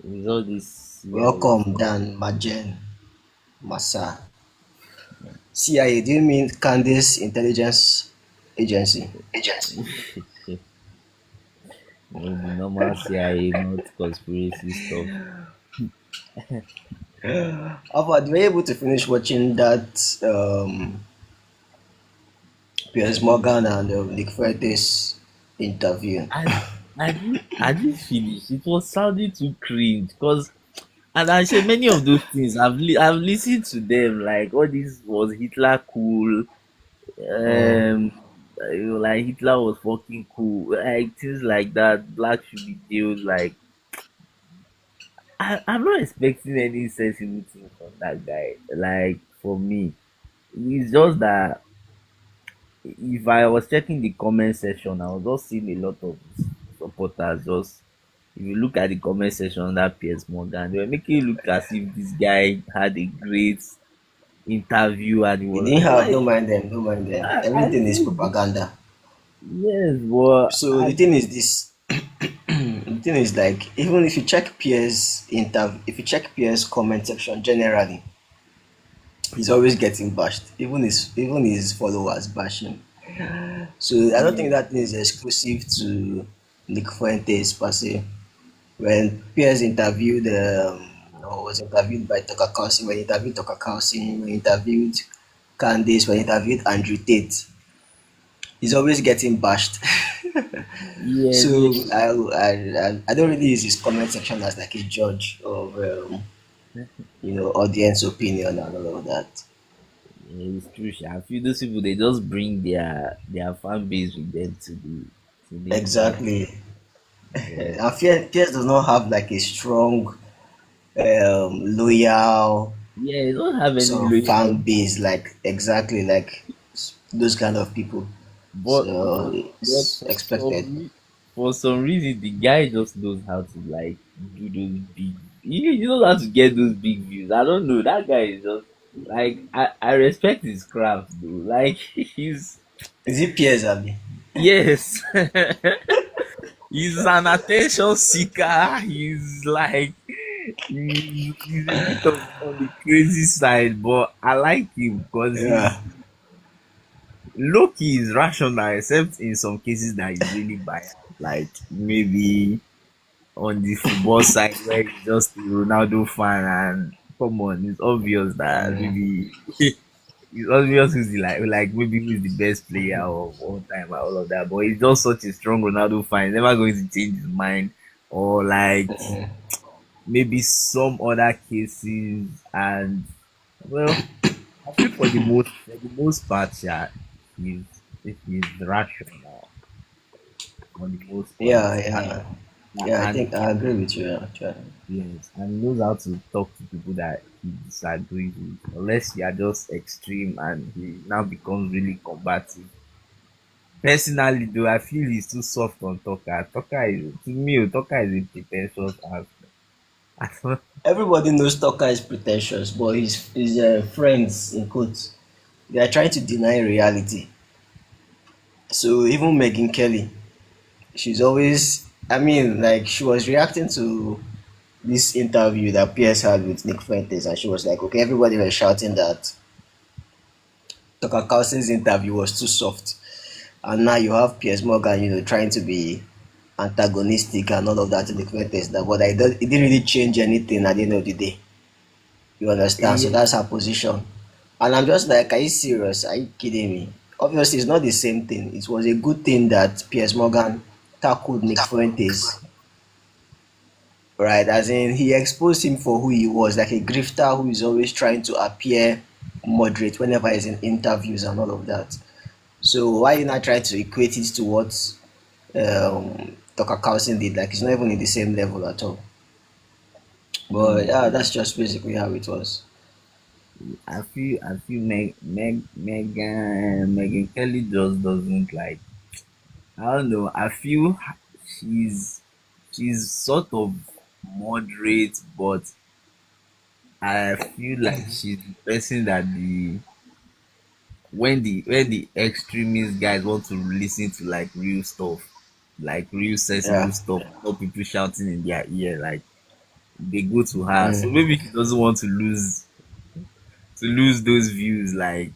With all this, Welcome, Dan, Majen, Massa. CIA, do you mean Candace Intelligence Agency? the normal CIA, not conspiracy stuff. How about, were you able to finish watching that Piers Morgan and Nick Fuentes interview? I I didn't finish. It was sounding too cringe because, and I say many of those things I've listened to them, like all this was Hitler cool, Mm. like Hitler was fucking cool, like things like that. Black should be jailed. Like I'm not expecting any sensible thing from that guy. Like for me, it's just that if I was checking the comment section, I was just seeing a lot of supporters. Just if you look at the comment section under Piers Morgan, they were making it look as if this guy had a great interview and he He was didn't have, like, don't mind them, don't mind them. I Everything is think propaganda. yes, but So the thing is this. The thing is, like, even if you check if you check Pierre's comment section generally, he's always getting bashed. Even his followers bash him. So I don't think yeah, that thing is exclusive to Nick Fuentes per se. When Pierce interviewed, was interviewed by Tucker Carlson, when he interviewed Tucker Carlson, when he interviewed Candace, when he interviewed Andrew Tate, he's always getting bashed. yes, So yes, I don't really use his comment section as like a judge of audience opinion and all of that. it's true. I feel those people they just bring their fan base with them to the interview. Exactly. Yeah, And Pierce does not have like a strong, loyal yeah, they don't have any sort of fan loyalty. base, like exactly like those kind of people. But So but it's expected. for some reason the guy just knows how to like do those big. He knows how to get those big views. I don't know. That guy is just like I respect his craft though. Like he's Is it Pierce, Abi? yes. He's an attention seeker. He's like he's a bit of on the crazy side, but I like him because he's Yeah. low key is rational, except in some cases that he's really biased. Like maybe on the football side where he's just a Ronaldo fan and come on, it's obvious that Mm. maybe it's obvious who's the like maybe who's the best player of all time and all of that. But he's just such a strong Ronaldo fan, he's never going to change his mind or like maybe some other cases and well I feel for the most part, yeah, he's he's rational for the most part. Yeah, yeah, yeah. I And think I agree with you actually. yes, and knows how to talk to people that he disagrees with. Unless you are just extreme and he now becomes really combative. Personally though, I feel he's too soft on Tucker. Tucker is to me, Tucker is a pretentious ass. I don't Everybody knows Tucker is pretentious, but his friends in quotes, they are trying to deny reality. So even Megan Kelly, she's always, I mean, like she was reacting to this interview that PS had with Nick Fuentes, and she was like, okay, everybody was shouting that Tucker Carlson's interview was too soft, and now you have Piers Morgan, trying to be antagonistic and all of that to Nick Fuentes. That, but it didn't really change anything at the end of the day. You understand? So yeah, that's her position, and I'm just like, are you serious? Are you kidding me? Obviously, it's not the same thing. It was a good thing that Piers Morgan tackled Nick Fuentes, right? As in, he exposed him for who he was, like a grifter who is always trying to appear moderate whenever he's in interviews and all of that. So why you not try to equate it to what Tucker Carlson did? Like it's not even in the same level at all. But yeah, yeah, yeah. that's just basically how it was. I feel Megan Kelly just doesn't like I don't know. I feel she's she's sort of moderate, but I feel like she's the person that the extremist guys want to listen to like real stuff, like real sensible Yeah. stuff, not people shouting in their ear. Like they go to her. So Mm. maybe she doesn't want to lose those views, like,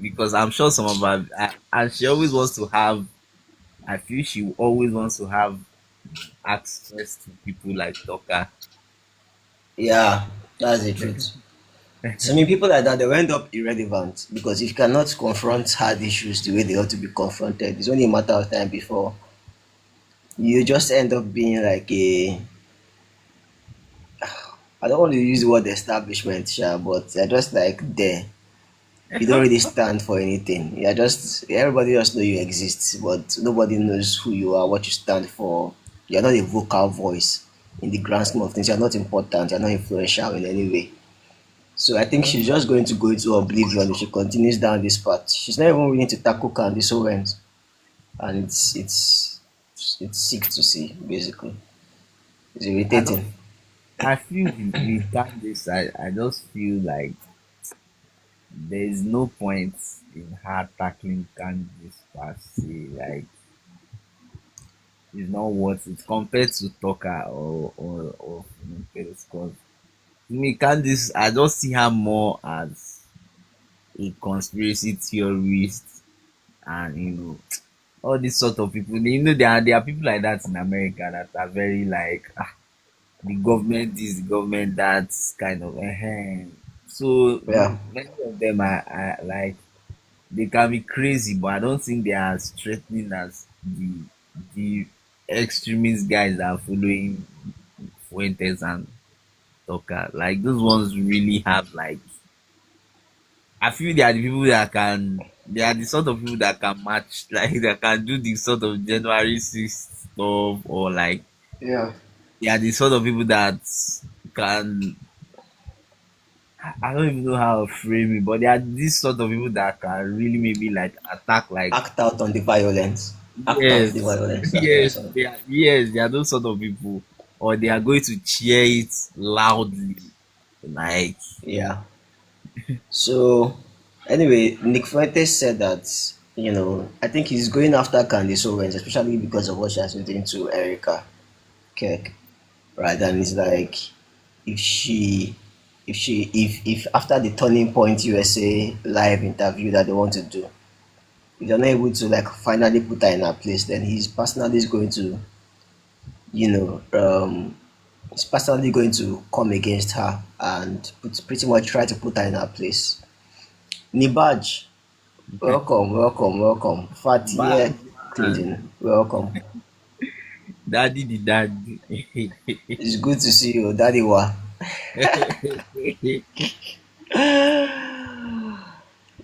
because I'm sure some of her, and she always wants to have. I feel she always wants to have access to people like Doka. Yeah, that's the truth. So I mean, people like that, they will end up irrelevant because if you cannot confront hard issues the way they ought to be confronted, it's only a matter of time before you just end up being like a, I don't want to use the word establishment, sure, but they're just like there. You don't really stand for anything. You're just, everybody just know you exist, but nobody knows who you are, what you stand for. You're not a vocal voice in the grand scheme of things. You're not important. You're not influential in any way. So I think she's just going to go into oblivion if she continues down this path. She's not even willing to tackle Candace Owens, and it's sick to see. Basically, it's I don't. irritating. I feel with Candice, I just feel like there is no point in her tackling Candice per se. Like, it's not worth it compared to Tucker or Because to me, Candice, I just see her more as a conspiracy theorist, and all these sort of people. There are people like that in America that are very like, the government this, the government that kind of. So Yeah, many of them are like, they can be crazy, but I don't think they are as threatening as the extremist guys that are following Fuentes and Tucker. Like, those ones really have like, I feel they are the people that can. They are the sort of people that can match, like, that can do the sort of January 6th stuff, or like, yeah, they are the sort of people that can. I don't even know how to frame it, but they are these sort of people that can really maybe like attack, like, act out on the violence. Act out the yes, violence. That's what you're yes, saying. they are those sort of people, or they are going to cheer it loudly, like, Yeah. So anyway, Nick Fuentes said that I think he's going after Candice Owens, especially because of what she has been doing to Erica Kirk, right? And it's like if she if after the Turning Point USA live interview that they want to do, if they're not able to like finally put her in her place, then he's personally is going to, you know, he's personally going to come against her and pretty much try to put her in her place. Nibaj, welcome, welcome, welcome. Fat bad year man. cleansing, welcome. Daddy the daddy. It's good to see you, Daddy Wa.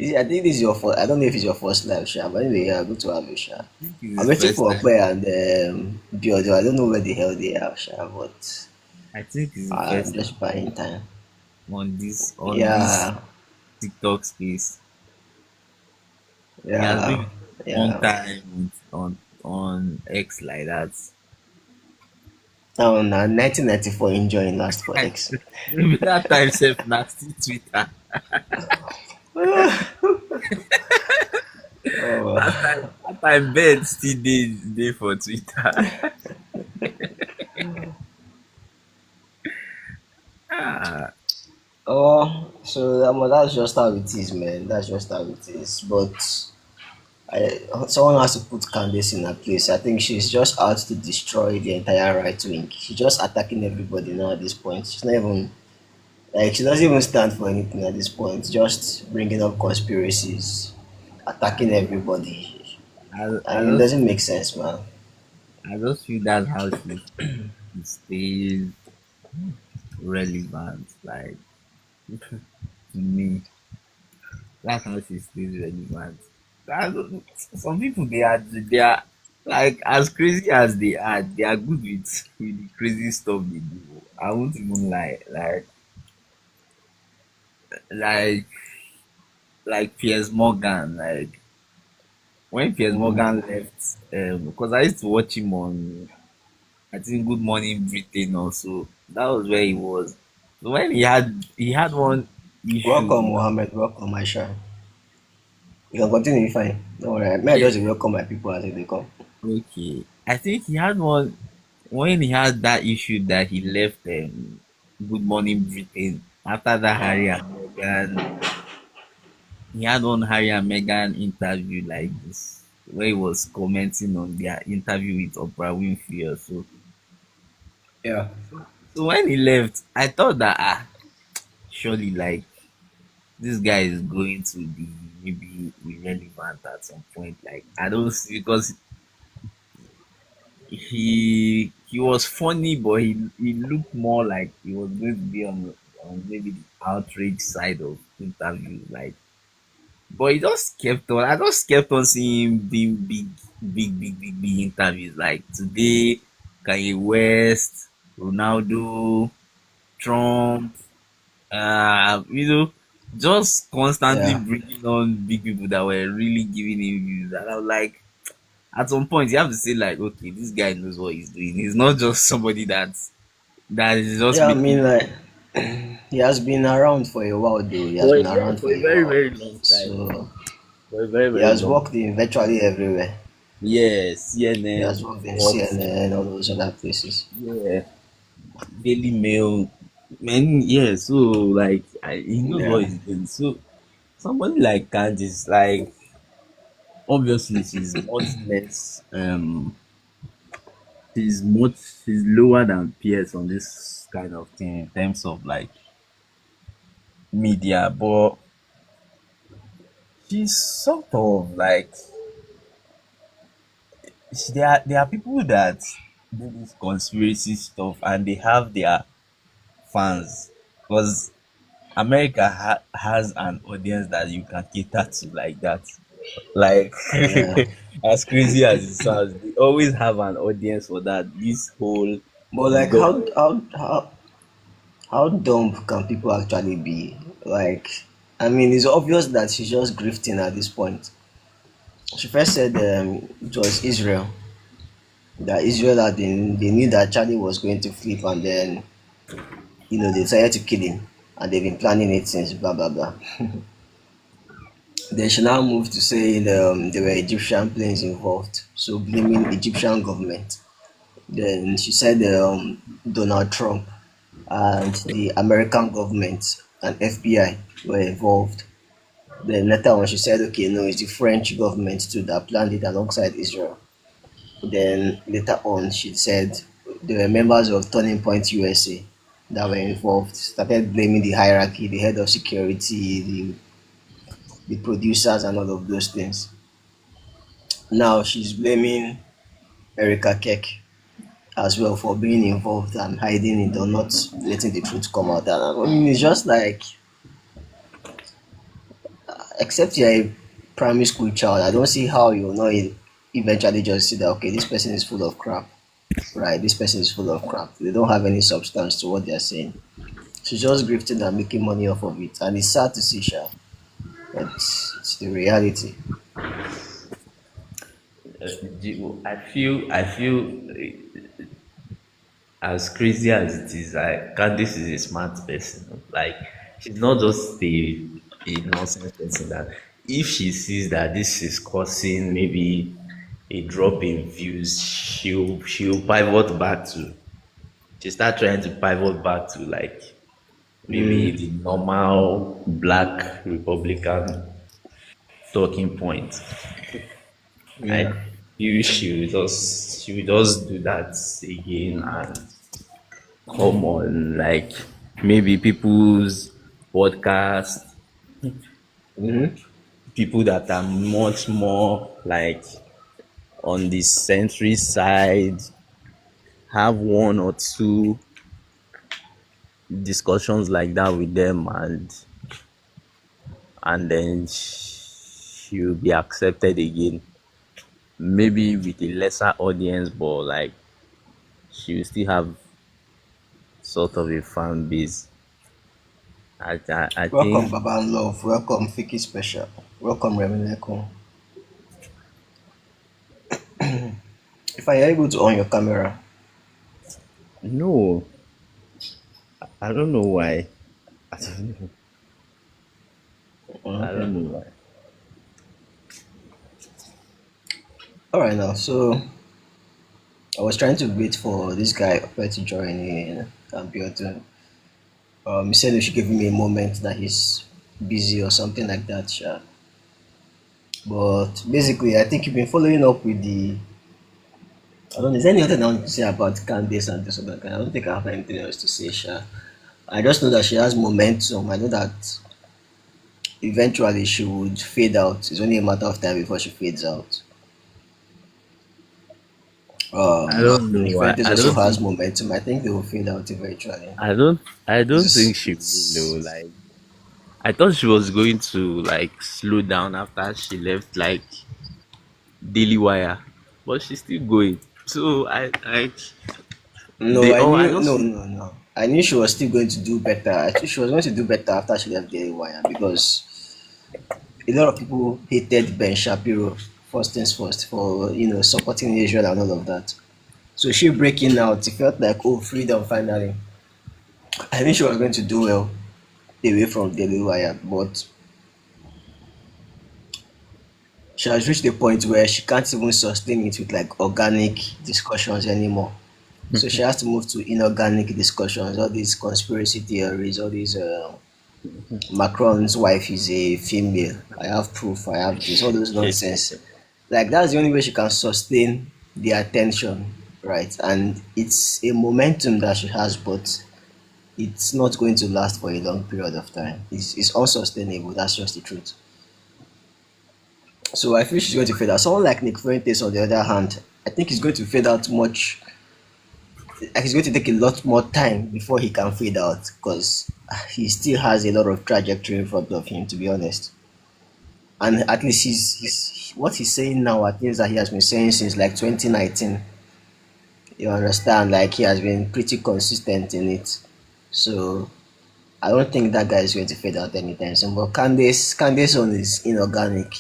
I think this is your first. I don't know if it's your first live, Sha, but anyway, yeah, good to have you, Sha. This I'm is waiting first for time. Okwe and Biodo. I don't know where the hell they are, Sha, but I think it's the I'm first just buying time. on this Yeah, TikTok space. He has yeah, been one yeah. time on X like that. Now, 1994 enjoying last for X. Maybe that time self nasty Twitter. Oh, That time Ben still dey for Twitter. Ah, so that's just how it is, man. That's just how it is. But someone has to put Candace in her place. I think she's just out to destroy the entire right wing. She's just attacking everybody now at this point. She's not even like she doesn't even stand for anything at this point. Just bringing up conspiracies, attacking everybody. I It just doesn't make sense, man. feel that's how she stays relevant. Like, to me, that's how she stays relevant. Some people, they are like, as crazy as they are good with the crazy stuff they do. I won't even lie. Like like Piers Morgan. Like, when Piers Mm. Morgan left, because I used to watch him on, I think, Good Morning Britain also. That was where he was. So when he had one issue Welcome, with, Mohammed. Welcome, Aisha. You can continue, fine. Don't worry. May I yeah, just welcome my people as they come. okay. I think he had one when he had that issue that he left. Good Morning Britain. After that, Harry and Meghan, he had one Harry and Meghan interview like this, where he was commenting on their interview with Oprah Winfrey or so. Yeah. So when he left, I thought that surely like this guy is going to be maybe irrelevant at some point. Like I don't see because he was funny, but he looked more like he was going to be on maybe the outrage side of interviews. Like, but he just kept on. I just kept on seeing him doing big interviews. Like today, Kanye West, Ronaldo, Trump, just constantly Yeah. bringing on big people that were really giving him views. And I was like, at some point, you have to say like, okay, this guy knows what he's doing. He's not just somebody that is just Yeah, I making mean, like, he has been around for a while, though. He has for been yeah around for for a a very while. very long time. So For a very he very has long. worked in virtually everywhere. Yeah, He CNN, has worked in Fox, CNN, all those other places. yeah, Daily Mail, many yeah. So like, he knows what Yeah. he's doing. So somebody like Candice, like obviously she's much less she's lower than peers on this kind of thing in terms of like media, but she's sort of like there are people that do this conspiracy stuff and they have their fans because America has an audience that you can cater to like that. Like Yeah. as crazy as it sounds, they always have an audience for that. This whole But like, God. how dumb can people actually be? Like, I mean, it's obvious that she's just grifting at this point. She first said it was Israel, that Israel had been, they knew that Charlie was going to flip, and then they decided to kill him, and they've been planning it since. Blah blah blah. Then she now moved to say there were Egyptian planes involved, so blaming Egyptian government. Then she said Donald Trump and the American government and FBI were involved. Then later on, she said, okay, no, it's the French government too that planned it alongside Israel. Then later on, she said there were members of Turning Point USA that were involved. Started blaming the hierarchy, the head of security, the producers, and all of those things. Now she's blaming Erica Keck as well for being involved and hiding it or not letting the truth come out. And I mean, it's just like, except you're a primary school child, I don't see how you will not eventually just see that, okay, this person is full of crap, right? This person is full of crap. They don't have any substance to what they're saying. She's just grifting and making money off of it. And it's sad to see, Sha, but it's the reality. I feel as crazy as it is, Candice is a smart person. Like she's not just a nonsense person that if she sees that this is causing maybe a drop in views, she'll pivot back to she start trying to pivot back to like maybe the normal black Republican talking point. Yeah. I feel she will just do that again and come on like maybe people's podcast, Mm-hmm. people that are much more like on the century side have one or two discussions like that with them and then she'll be accepted again maybe with a lesser audience but like she'll still have sort of a fan base. I Welcome, think Baba and Love. Welcome, Fiki Special. Welcome, Remileko. If I are able to on your camera, no, I don't know why. I don't know. I okay. don't know why. All right, now. So I was trying to wait for this guy to join in, Abiodun. He said he should give him a moment that he's busy or something like that. Sha. But basically, I think you've been following up with the. I don't know. Is there any other thing I want to say about Candace and this other guy? I don't think I have anything else to say, Sha. I just know that she has momentum. I know that eventually she would fade out. It's only a matter of time before she fades out. I don't Nick know. Fuentes I also don't has think momentum. I think they will fade out eventually. I don't think she will though. It's Like I thought she was going to like slow down after she left like Daily Wire, but she's still going. So I like no, I I knew just no feel no no. I knew she was still going to do better. I think she was going to do better after she left Daily Wire because a lot of people hated Ben Shapiro first things first for supporting Israel and all of that. So she breaking out, it felt like freedom finally. I think she was going to do well away from Daily Wire, but she has reached a point where she can't even sustain it with like organic discussions anymore. So she has to move to inorganic discussions, all these conspiracy theories, all these Macron's wife is a female. I have proof, I have this, all those nonsense. Like that's the only way she can sustain the attention, right? And it's a momentum that she has, but it's not going to last for a long period of time. It's unsustainable. That's just the truth. So I feel she's going to fade out. Someone like Nick Fuentes, on the other hand, I think he's going to fade out much. Like it's going to take a lot more time before he can fade out because he still has a lot of trajectory in front of him, to be honest. And at least he's what he's saying now are things that he has been saying since like 2019. You understand? Like he has been pretty consistent in it. So I don't think that guy is going to fade out anytime soon. But Candace on is inorganic.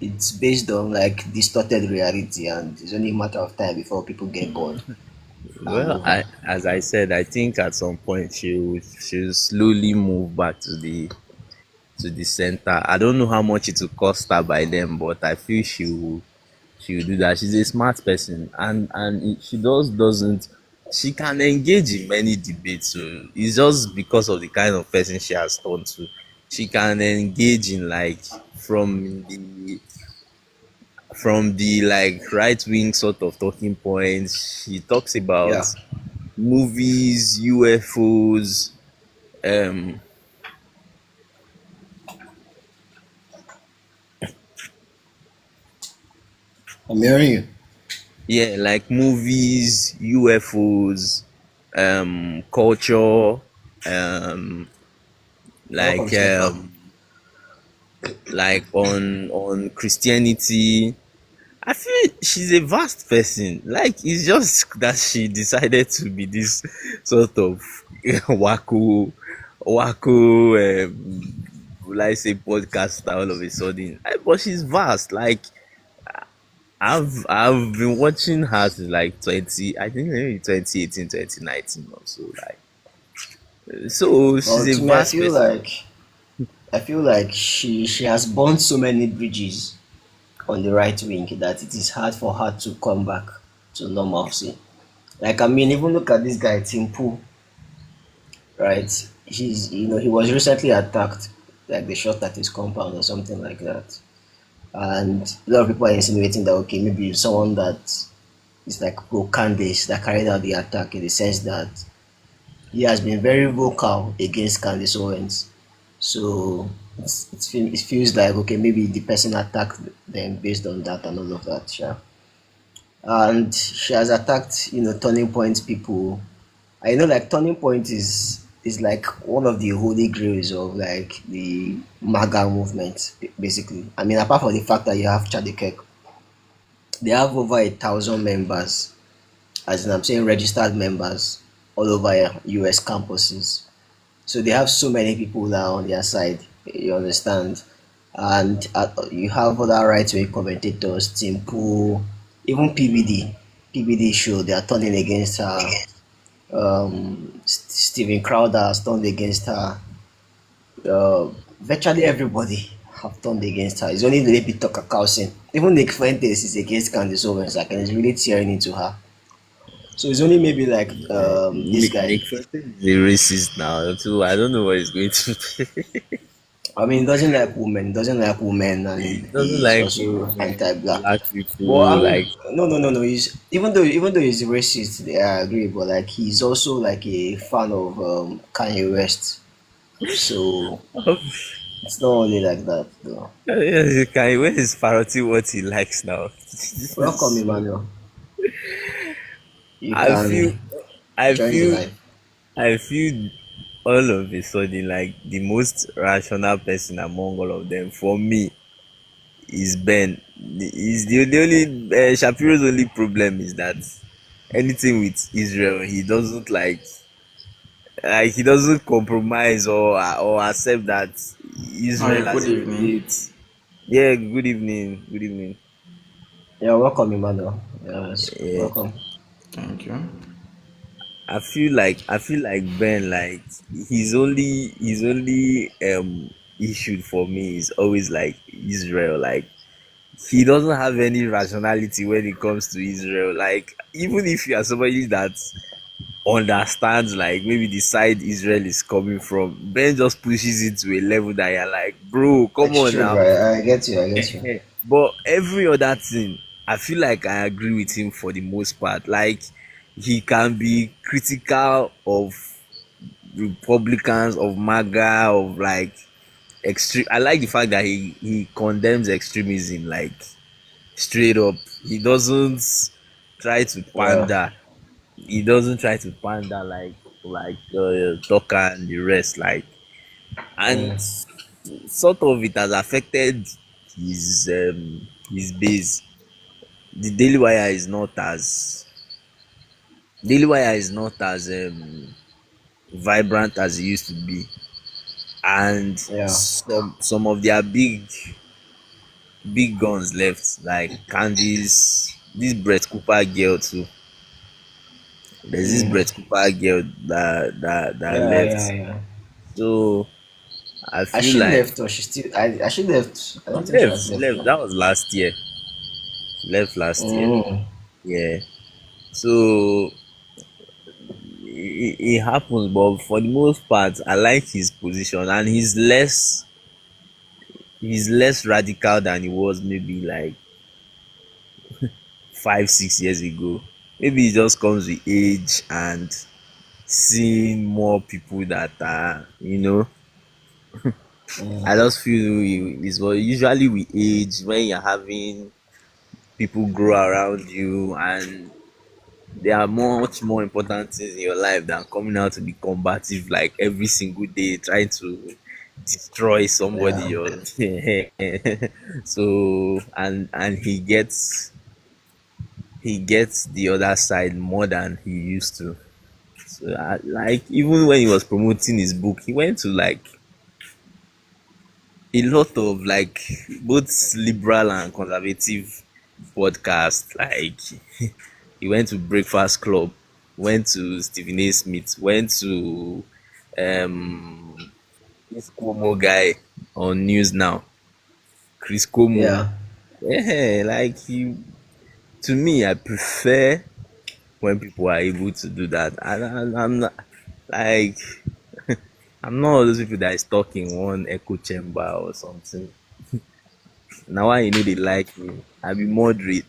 It's based on like distorted reality, and it's only a matter of time before people get bored and well, move on. as I said, I think at some point she'll slowly move back to the center. I don't know how much it will cost her by then, but I feel she will do that. She's a smart person, and she doesn't she can engage in many debates. So it's just because of the kind of person she has turned to. She can engage in like from the like right wing sort of talking points. She talks about Yeah, movies, UFOs, um I'm hearing you. yeah, like movies, UFOs, culture, um Welcome, like Stefan. on Christianity. I feel she's a vast person. Like it's just that she decided to be this sort of wacko will I say podcaster all of a sudden. But she's vast. Like I've been watching her since like 20, I think maybe 2018, 2019 or so. Like so she's Well, a to me, vast person. I feel like she has burned so many bridges on the right wing that it is hard for her to come back to normalcy. Like I mean, even look at this guy Timpu, right? He was recently attacked, like they shot at his compound or something like that. And a lot of people are insinuating that okay, maybe someone that is like pro Candace that carried out the attack in the sense that he has been very vocal against Candace Owens. So it feels like okay, maybe the person attacked them based on that and all of that. Sure. And she has attacked, Turning Point people. I know like Turning Point is like one of the holy grails of like the MAGA movement, basically. I mean, apart from the fact that you have Chadikek, they have over 1,000 members, as in I'm saying registered members all over US campuses. So they have so many people now on their side, you understand? And you have other right wing commentators, Tim Pool, even PBD. PBD show they are turning against her. Steven Crowder has turned against her. Virtually everybody have turned against her. It's only the Tucker Carlson. Even Nick Fuentes is against Candace Owens. Like, and it's really tearing into her. So it's only maybe like this guy. Nick Fuentes is a racist now too. I don't know what he's going to do. I mean, he doesn't like women. He doesn't like women, and He doesn't he's like also women, anti-black. black But I people, mean, like no. He's even though he's racist, yeah, I agree. But like, he's also like a fan of Kanye West. So it's not only like that, though. yeah, you can where is parroting what he likes now. This Welcome, is so Emmanuel. You I feel can I join the feel live. I feel all of a sudden like the most rational person among all of them for me is Ben. Is the only Shapiro's only problem is that anything with Israel he doesn't like he doesn't compromise or accept that Hi, Israel good as a evening. state. Yeah, good evening. Good evening. Yeah, welcome, Emmanuel. Yes, Yeah. welcome. Thank you. I feel like Ben like his only issue for me is always like Israel. Like he doesn't have any rationality when it comes to Israel. Like even if you are somebody that understands like maybe the side Israel is coming from, Ben just pushes it to a level that you're like, bro, come on Extreme, now. right? I get you. I get you. But every other thing, I feel like I agree with him for the most part. Like he can be critical of Republicans, of MAGA, of like extreme. I like the fact that he condemns extremism like straight up. He doesn't try to Yeah. pander. He doesn't try to pander like Tucker and the rest. Like and Mm. sort of it has affected his base. The Daily Wire is not as vibrant as it used to be, and Yeah. some of their big guns left, like Candice, this Brett Cooper girl too. There's this Mm. Brett Cooper girl that Yeah, yeah, left. yeah. So I Has feel she like left or she still? Has she left? I she don't think she left. has She left left. now. That was last year. She left last year. Mm. Yeah. So it happens, but for the most part, I like his position, and he's less radical than he was maybe like 5 6 years ago. Maybe it just comes with age and seeing more people that are, Mm. I just feel it's what usually with age when you're having people grow around you and there are much more important things in your life than coming out to be combative like every single day trying to destroy Yeah. somebody or so and he gets the other side more than he used to. So like even when he was promoting his book, he went to like a lot of like both liberal and conservative podcasts. Like he went to Breakfast Club, went to Stephen A. Smith, went to um this Cuomo guy on News Now, Chris Cuomo. Yeah. Yeah, like to me, I prefer when people are able to do that. I'm not like I'm not all those people that is stuck in one echo chamber or something. Now why you know they like me? I be moderate.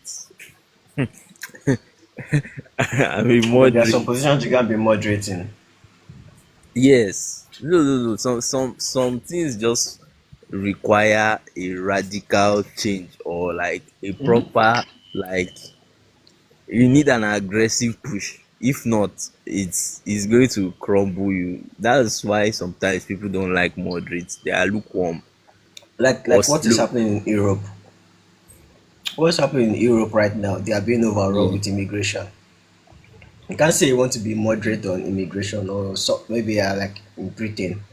I be But there are some moderate. positions you can't be moderating. Yes. No, no, no. Some things just require a radical change or like a proper like you need an aggressive push. If not, it's going to crumble you. That's why sometimes people don't like moderates. They are lukewarm or Like what is slow. happening in Europe? What's happening in Europe right now? They are being overrun Yeah. with immigration. You can't say you want to be moderate on immigration, or so maybe like in Britain,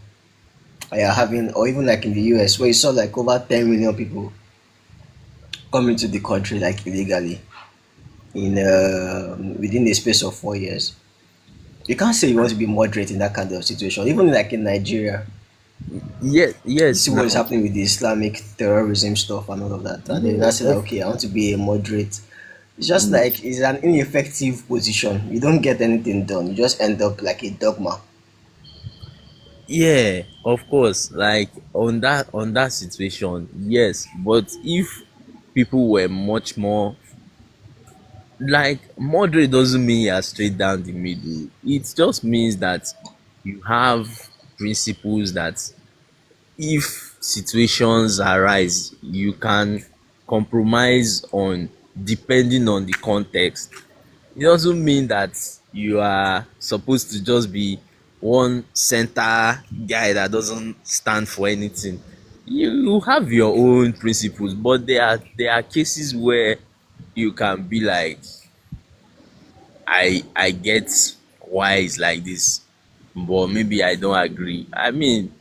or you're having, or even like in the US, where you saw like over 10 million people come into the country like illegally in within the space of 4 years. You can't say you want to be moderate in that kind of situation. Even like in Nigeria, Yes, you yes. see what is Now, happening with the Islamic terrorism stuff and all of that, and then you yeah, now say that okay, I want to be a moderate. It's just like it's an ineffective position. You don't get anything done. You just end up like a dogma. Yeah, of course. Like on that situation, yes. But if people were much more like moderate, doesn't mean you're straight down the middle. It just means that you have principles that if situations arise, you can compromise on depending on the context. It doesn't mean that you are supposed to just be one center guy that doesn't stand for anything. You have your own principles, but there are cases where you can be like, I get why it's like this, but maybe I don't agree. I mean,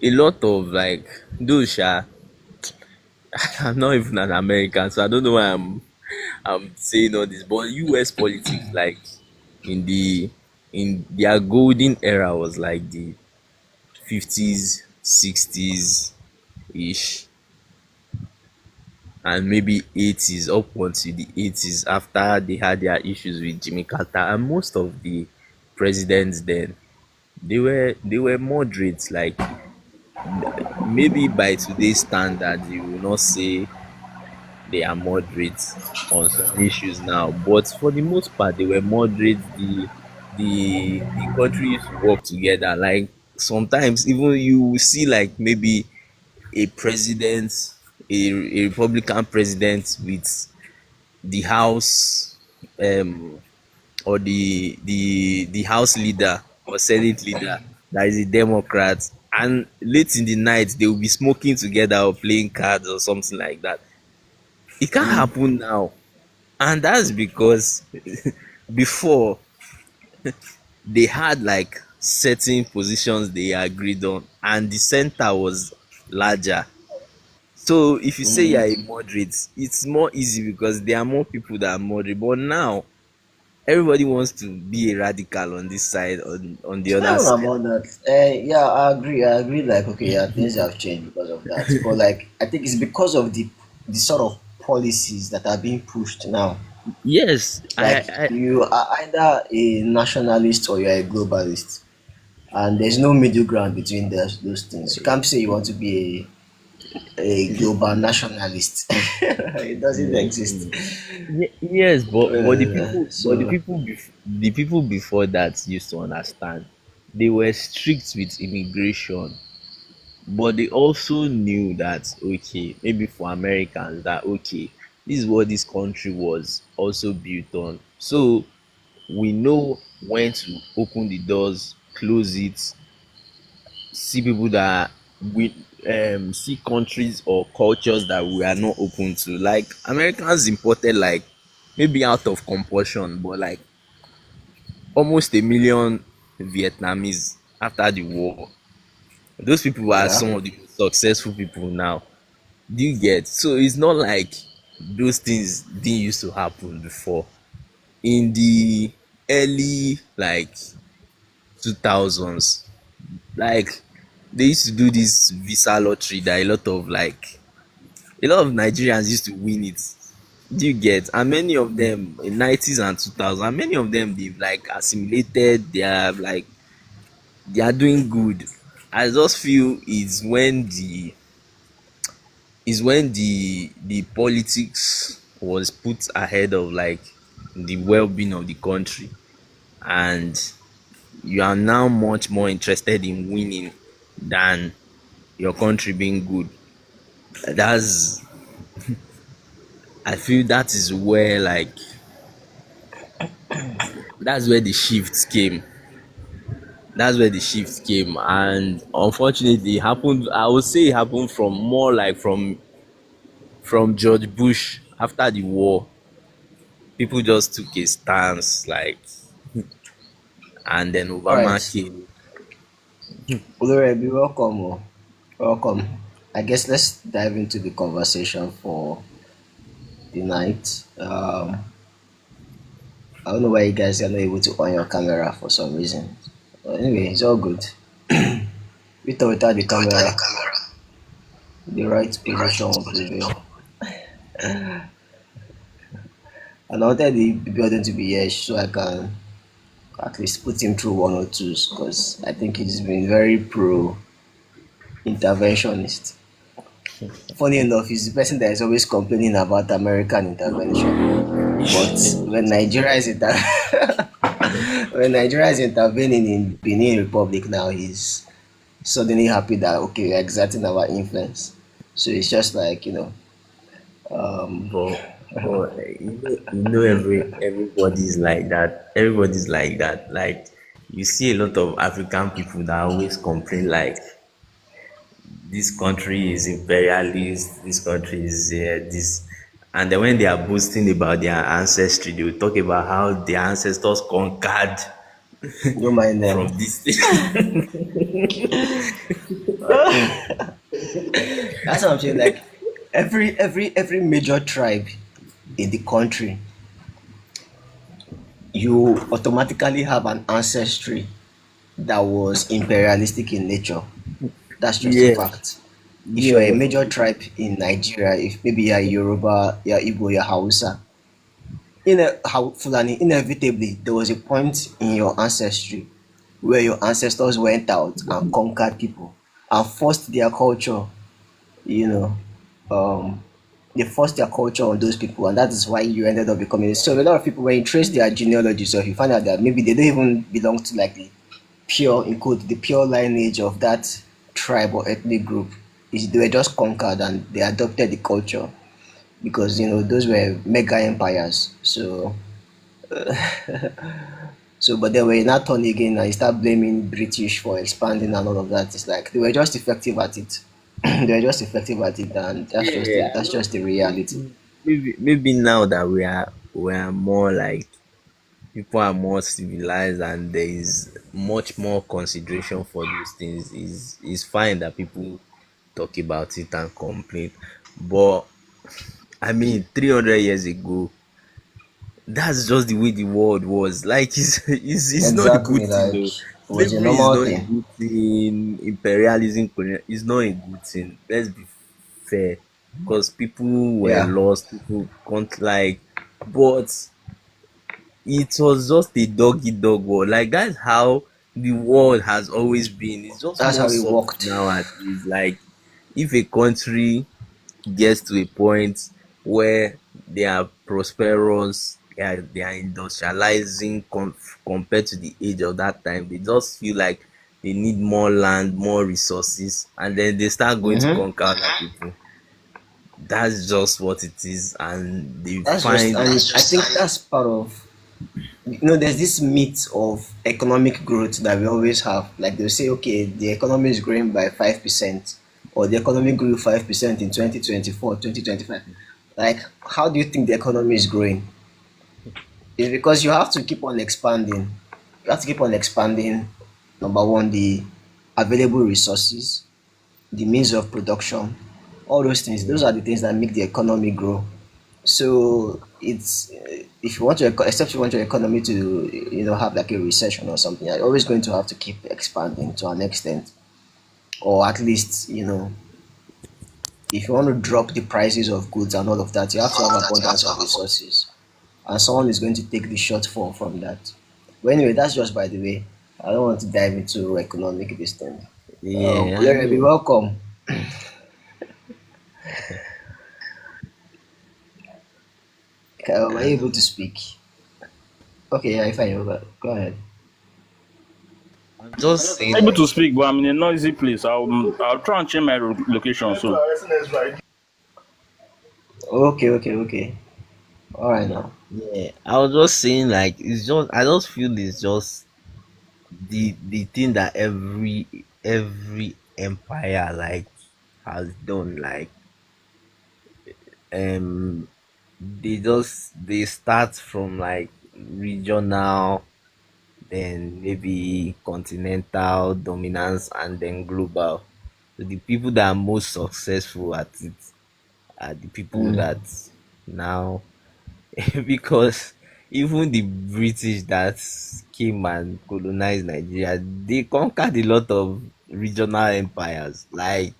a lot of like those I'm not even an American, so I don't know why I'm saying all this. But US politics, like in the in their golden era was like the 50s, 60s ish, and maybe 80s up until the 80s after they had their issues with Jimmy Carter. And most of the presidents then, they were moderates. Like maybe by today's standards, you will not say they are moderate on some issues now, but for the most part they were moderate. The country used to work together. Like sometimes even you will see like maybe a president, a Republican president with the house or the house leader or senate leader that is a Democrat, and late in the night they will be smoking together or playing cards or something like that. It can't happen now. And that's because before they had like certain positions they agreed on, and the center was larger. So if you say you're a moderate, it's more easy because there are more people that are moderate. But now everybody wants to be a radical on this side, on the It's other not even side. about that. Yeah, I agree. I agree. Like, okay, yeah, things have changed because of that. But like, I think it's because of the sort of policies that are being pushed now. Yes, Like, you are either a nationalist or you're a globalist, and there's no middle ground between those things. You can't say you want to be a global nationalist. It doesn't exist. yes, but So the people before that used to understand. They were strict with immigration, but they also knew that okay, maybe for Americans that okay, this is what this country was also built on. So we know when to open the doors, close it, see people that we see countries or cultures that we are not open to. Like Americans imported like maybe out of compulsion, but like almost a million Vietnamese after the war. Those people are yeah. some of the most successful people now. Do you get? So it's not like those things didn't used to happen before. In the early like 2000s, like they used to do this visa lottery that a lot of Nigerians used to win it. Do you get? And many of them in 90s and 2000, and many of them they've like assimilated, they are like they are doing good. I just feel the politics was put ahead of like the well-being of the country, and you are now much more interested in winning than your country being good. That's I feel that is where like that's where the shift came. That's where the shift came, and unfortunately, it happened. I would say it happened from more like from George Bush after the war. People just took a stance, like, and then All Obama right. came. Olore, be welcome. Oh. Welcome. I guess let's dive into the conversation for the night. I don't know why you guys are not able to on your camera for some reason. But anyway, it's all good. With or without the camera, the right position will prevail. And I wanted the building to be here so I can at least put him through one or twos because I think he's been very pro interventionist. Funny enough, he's the person that is always complaining about American intervention. But when Nigeria is when Nigeria is intervening in Benin Republic now, he's suddenly happy that okay, we're exerting our influence. So it's just like um, but everybody's like that. Everybody's like that. Like you see a lot of African people that always complain like this country is imperialist, this country is this, and then when they are boasting about their ancestry, they will talk about how their ancestors conquered don't mind them. from this thing. That's what I'm saying. Like every major tribe in the country, you automatically have an ancestry that was imperialistic in nature. That's just a Yeah, fact. If you're a yeah, major tribe in Nigeria, if maybe you're Yoruba, you're Igbo, you're Hausa, Fulani, inevitably there was a point in your ancestry where your ancestors went out and conquered people and forced their culture, you know, um, they forced their culture on those people, and that is why you ended up becoming. So a lot of people, when you trace their genealogy, so you find out that maybe they don't even belong to like the pure, in quote, the pure lineage of that tribe or ethnic group. Is they were just conquered and they adopted the culture because those were mega empires. So but then when you not turn again and you start blaming British for expanding and all of that, it's like they were just effective at it. They were just effective at it, and yeah. that's just the reality. Maybe now that we are more like people are more civilized and there is much more consideration for those things, is fine that people talk about it and complain. But I mean, 300 years ago, that's just the way the world was. Like, it's not a good Exactly, thing, like though. it was a Slavery is normal not a thing. good thing. Imperialism is not a good thing. Let's be fair, because people were Yeah, lost. People can't like, but it was just a dog eat dog world. Like that's how the world has always been. It's just that's more how it soft worked. nowadays. Like if a country gets to a point where they are prosperous, they are industrializing compared to the age of that time, they just feel like they need more land, more resources, and then they start going to Mm-hmm. conquer other people. That's just what it is, and they That's just, find and I think that's part of, there's this myth of economic growth that we always have. Like they'll say, okay, the economy is growing by 5%, or the economy grew 5% in 2024, 2025. Like, how do you think the economy is growing? It's because you have to keep on expanding. You have to keep on expanding, number one, the available resources, the means of production, all those things. Those are the things that make the economy grow. So it's if you want to, except you want your economy to, have like a recession or something, you're always going to have to keep expanding to an extent, or at least, if you want to drop the prices of goods and all of that, you have to have abundance of resources, and someone is going to take the shortfall from that. But anyway, that's just by the way. I don't want to dive into economic this thing. yeah, I Larry, be know. welcome. Are I you know. able to speak? Okay, yeah, fine. Go ahead. I'm just I'm saying able to like speak, but I'm in a noisy place. I'll try and change my location soon. Okay, okay, okay. All right now. yeah, I was just saying like it's just I just feel it's just the thing that every empire like has done like um they start from like regional, then maybe continental dominance, and then global. So the people that are most successful at it are the people Mm. that now because even the British that came and colonized Nigeria, they conquered a lot of regional empires. Like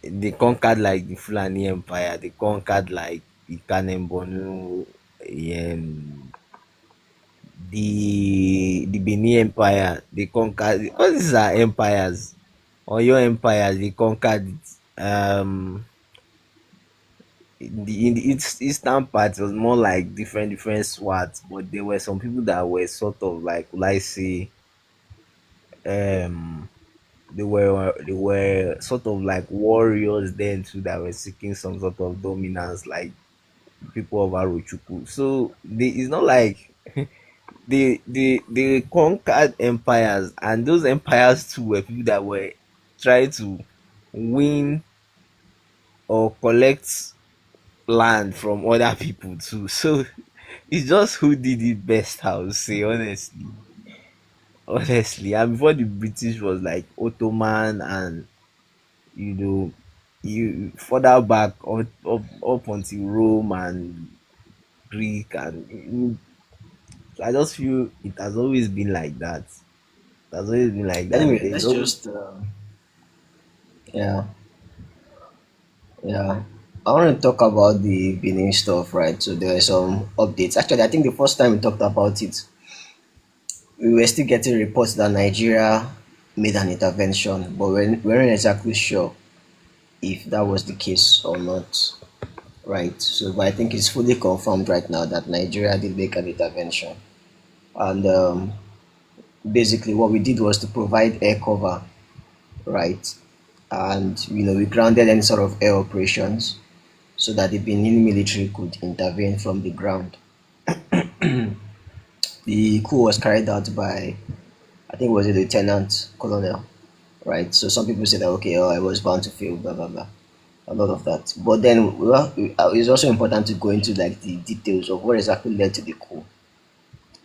they conquered like the Fulani Empire, they conquered like the Kanem Bonu, um, the Benin Empire. They conquered all these are empires. Or your empires, they conquered it. In the eastern part, it was more like different swords, but there were some people that were sort of like, will I say, um, they were sort of like warriors then too that were seeking some sort of dominance, like people of Arochukwu. So it's not like they conquered empires, and those empires too were people that were trying to win or collect land from other people too. So it's just who did it best, I would say, honestly. Honestly. And before the British was like Ottoman, and you know, you further back up until Rome and Greek, and I just feel it has always been like that. It has always been like that. Anyway, There's let's always just yeah, yeah. I want to talk about the Benin stuff, right? So there are some updates. Actually, I think the first time we talked about it, we were still getting reports that Nigeria made an intervention, but we weren't exactly sure if that was the case or not, right? So, but I think it's fully confirmed right now that Nigeria did make an intervention, and basically what we did was to provide air cover, right? And we grounded any sort of air operations so that the Benin military could intervene from the ground. The coup was carried out by, I think it was a lieutenant colonel, right? So some people say that okay, oh, I was bound to fail, blah blah blah, a lot of that. But then it's also important to go into like the details of what exactly led to the coup,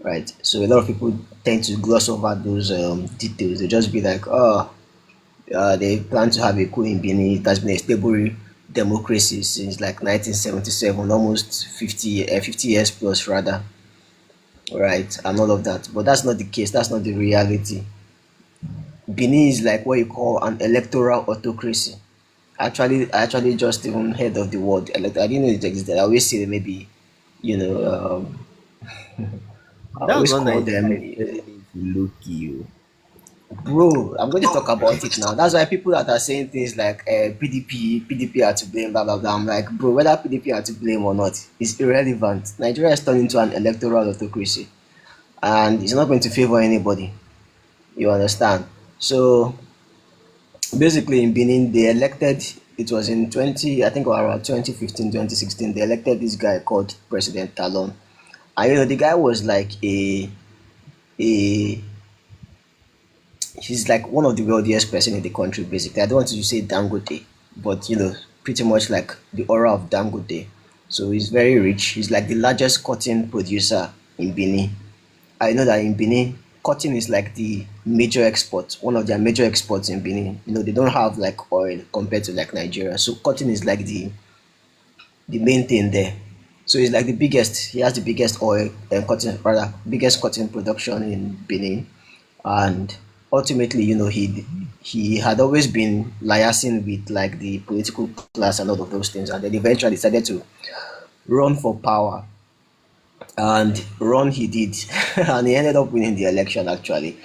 right? So a lot of people tend to gloss over those details. They just be like, oh, they plan to have a coup in Benin. It has been a stable democracy since like 1977, almost 50 years plus rather, right? And all of that. But that's not the case. That's not the reality. Benin is like what you call an electoral autocracy. I actually just even heard of the word I didn't know it existed. I always say maybe, you know, I that's always what call Nigeria them, is turning into low key. bro. I'm going to talk about it now. That's why people that are saying things like PDP are to blame, blah blah blah. I'm like, bro, whether PDP are to blame or not is irrelevant. Nigeria is turned into an electoral autocracy, and it's not going to favor anybody. You understand? So basically in Benin they elected, it was in 20, I think around 2015, 2016, they elected this guy called President Talon. And the guy was like a he's like one of the wealthiest person in the country basically. I don't want to say Dangote, but pretty much like the aura of Dangote. So he's very rich. He's like the largest cotton producer in Benin. I know that in Benin, cotton is like the major export, one of their major exports in Benin. They don't have like oil compared to like Nigeria. So cotton is like the main thing there. So he's like the biggest. He has the biggest oil and cotton, rather biggest cotton production in Benin, and ultimately, he had always been liaising with like the political class and all of those things, and then eventually decided to run for power, and run he did, and he ended up winning the election actually.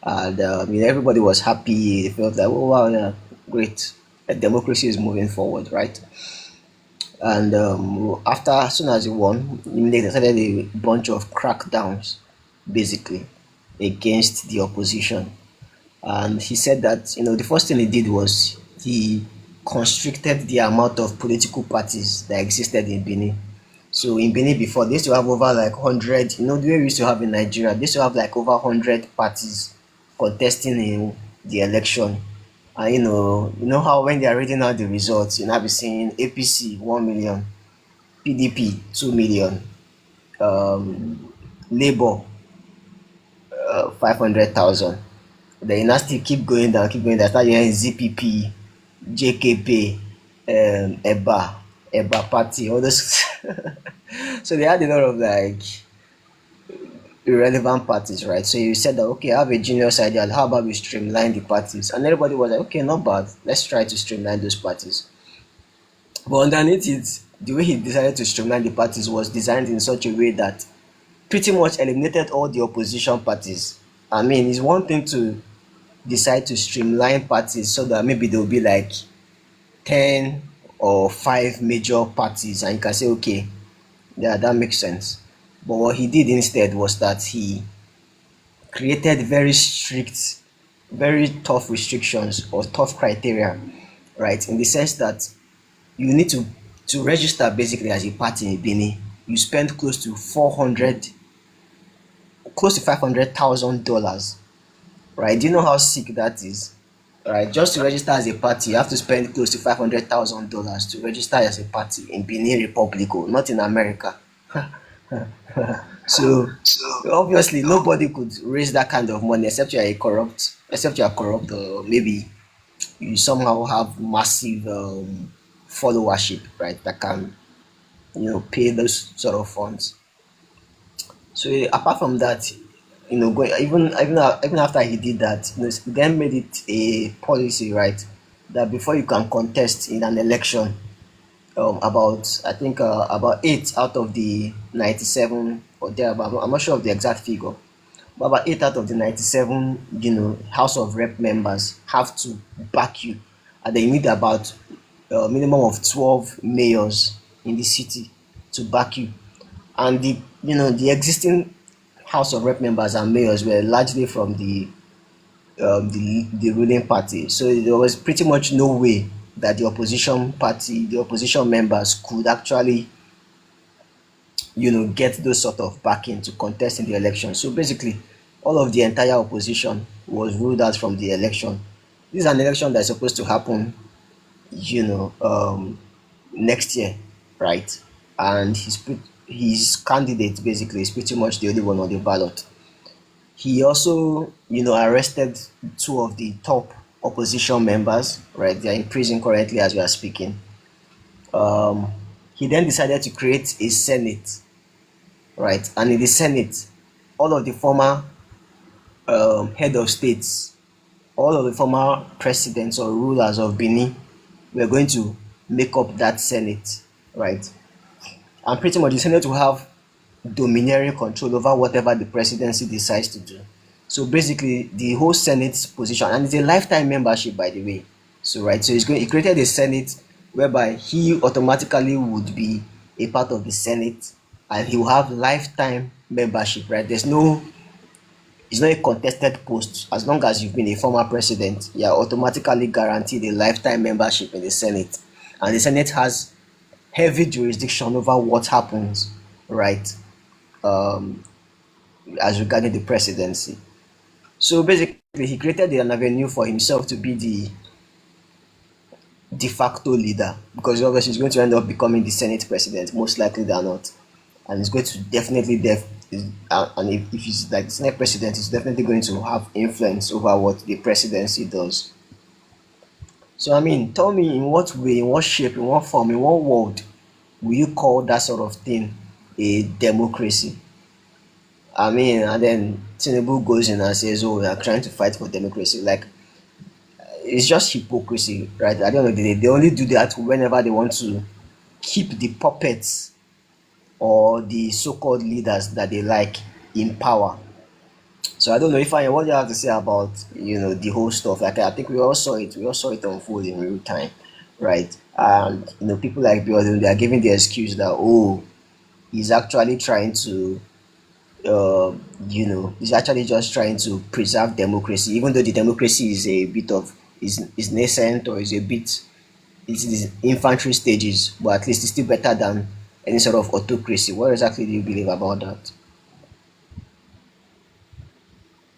And everybody was happy. They felt like, oh wow, yeah, great, democracy is moving forward, right? And after, as soon as he won, they started a bunch of crackdowns, basically, against the opposition. And he said that the first thing he did was he constricted the amount of political parties that existed in Benin. So in Benin before, they used to have over like 100, the way we used to have in Nigeria, they used to have like over 100 parties contesting in the election. And how when they are reading out the results, you now be seeing APC 1 million, PDP 2 million, Labour 500,000. Then you now still keep going down. Start hearing ZPP, JKP, EBA party, all those. So they had a lot of like irrelevant parties, right? So you said that okay, I have a genius idea. How about we streamline the parties? And everybody was like, okay, not bad. Let's try to streamline those parties. But underneath it, the way he decided to streamline the parties was designed in such a way that pretty much eliminated all the opposition parties. I mean, it's one thing to decide to streamline parties so that maybe there will be like 10 or 5 major parties, and you can say, okay, yeah, that makes sense. But what he did instead was that he created very strict, very tough restrictions or tough criteria, right? In the sense that you need to register basically as a party in Benin, you spend close to $500,000, right? Do you know how sick that is? Right, just to register as a party, you have to spend close to $500,000 to register as a party in Benin Republic, oh, not in America. So obviously nobody could raise that kind of money except you are corrupt, or maybe you somehow have massive followership, right? That can pay those sort of funds. So apart from that, going even after he did that, he then made it a policy, right, that before you can contest in an election, about I think about 8 out of the 97 or thereabout. I'm not sure of the exact figure, but about 8 out of the 97, House of Rep members have to back you, and then you need about a minimum of 12 mayors in the city to back you. And the existing House of Rep members and mayors were largely from the ruling party. So there was pretty much no way that the opposition members could actually, get those sort of backing to contest in the election. So basically, all of the entire opposition was ruled out from the election. This is an election that's supposed to happen, you know, um, next year, right? And his candidate basically is pretty much the only one on the ballot. He also, arrested two of the top opposition members, right? They are in prison currently as we are speaking. Um, he then decided to create a Senate, right? And in the Senate, all of the former head of states, all of the former presidents or rulers of Benin were going to make up that Senate, right? And pretty much the Senate will have domineering control over whatever the presidency decides to do. So basically, the whole Senate's position, and it's a lifetime membership, by the way. So right, so he created a Senate whereby he automatically would be a part of the Senate, and he will have lifetime membership. Right, it's not a contested post. As long as you've been a former president, you are automatically guaranteed a lifetime membership in the Senate, and the Senate has heavy jurisdiction over what happens, right? Um, as regarding the presidency. So basically, he created an avenue for himself to be the de facto leader, because obviously he's going to end up becoming the Senate president, most likely than not. And he's going to definitely, and if he's like the Senate president, he's definitely going to have influence over what the presidency does. So, I mean, tell me in what way, in what shape, in what form, in what world will you call that sort of thing a democracy? I mean, and then Tinubu goes in and says, "Oh, we are trying to fight for democracy." Like, it's just hypocrisy, right? At the end of the day, they only do that whenever they want to keep the puppets or the so-called leaders that they like in power. So I don't know if I what do you have to say about the whole stuff. Like, I think we all saw it unfold in real time, right? And people like Biodun, they are giving the excuse that, oh, he's actually trying to he's actually just trying to preserve democracy, even though the democracy is a bit of is nascent, or is a bit it's in its infantry stages, but at least it's still better than any sort of autocracy. What exactly do you believe about that?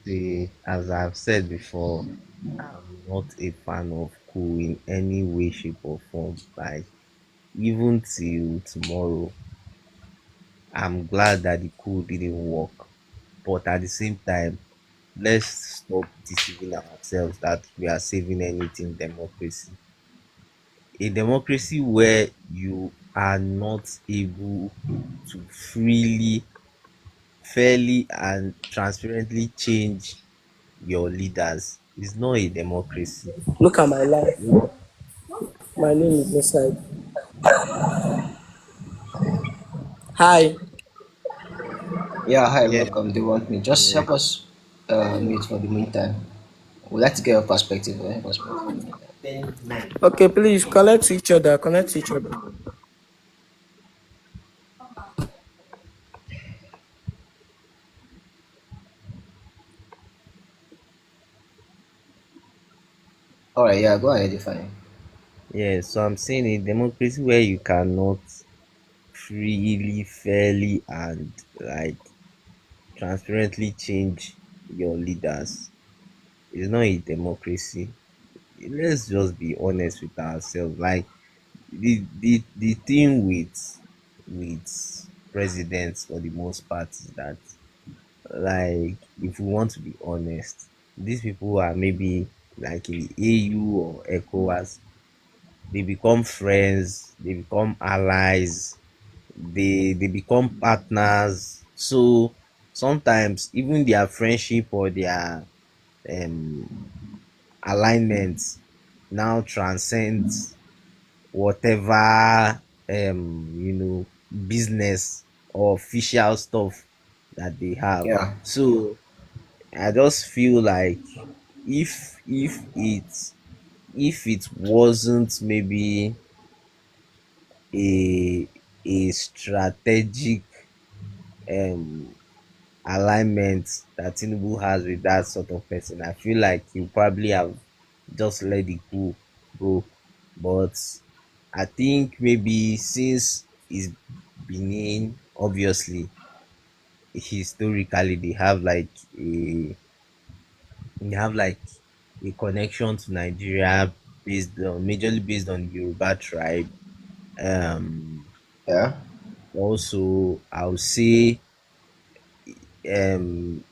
See, as I've said before, I'm not a fan of coup in any way, shape, or form. Like, even till tomorrow, I'm glad that the coup didn't work. But at the same time, let's stop deceiving ourselves that we are saving anything democracy. A democracy where you are not able to freely, fairly, and transparently change your leaders is not a democracy. Look at my life. My name is inside. Hi. Yeah, hi, Yeah, welcome. They want me. Just yeah. help us meet for the meantime. We'd like to get your perspective. Perspective for the meantime. Okay, please connect to each other. Connect to each other. All right, yeah, go ahead, you fine. Yeah, so I'm saying a democracy where you cannot freely, fairly, and like transparently change your leaders is not a democracy. Let's just be honest with ourselves. Like the thing with presidents for the most part is that, like, if we want to be honest, these people are maybe like in the AU or ECOWAS. They become friends, they become allies, they become partners. So sometimes even their friendship or their um alignment now transcends whatever business or official stuff that they have. Yeah, So I just feel like if it wasn't maybe a strategic um alignment that Tinubu has with that sort of person, I feel like he probably have just let the coup go. But I think maybe since it's Benin, obviously historically they have like a connection to Nigeria majorly based on the Yoruba tribe. Um yeah, Also, I would say um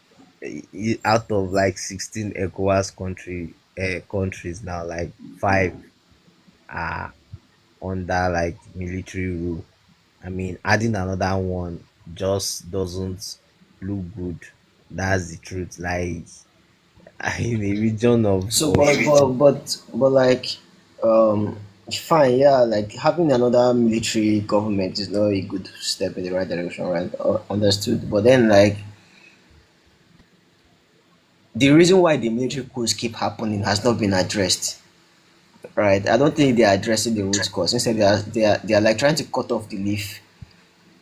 out of like 16 ECOWAS countries now, like five are under like military rule. I mean, adding another one just doesn't look good. That's the truth. Like in a region so of like um fine, yeah, like having another military government is not a good step in the right direction, right? Understood. But then like the reason why the military coups keep happening has not been addressed. Right. I don't think they are addressing the root cause. Instead they are like trying to cut off the leaf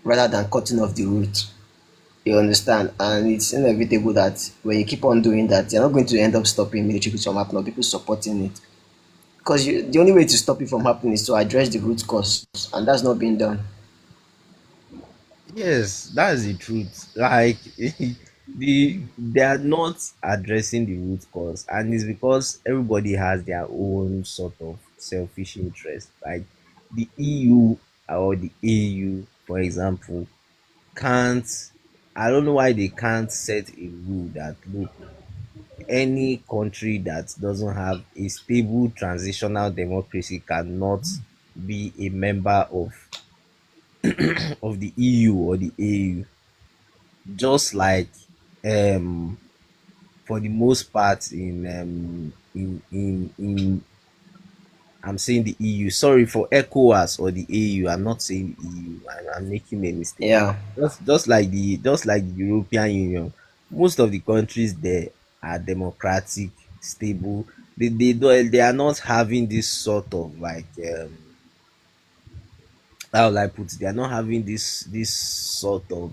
rather than cutting off the root. You understand? And it's inevitable that when you keep on doing that, you're not going to end up stopping military coups from happening or people supporting it. Because the only way to stop it from happening is to address the root cause, and that's not being done. Yes, that's the truth. Like they are not addressing the root cause, and it's because everybody has their own sort of selfish interest. Like the EU or the AU, for example, can't. I don't know why they can't set a rule that, look, any country that doesn't have a stable transitional democracy cannot be a member of the EU or the AU. Just like um for the most part in I'm saying the EU. Sorry, for ECOWAS or the AU. I'm not saying EU. I'm making a mistake. Yeah. Just like the European Union, most of the countries there are democratic, stable. They are not having this sort of like how will I put it? They are not having this sort of,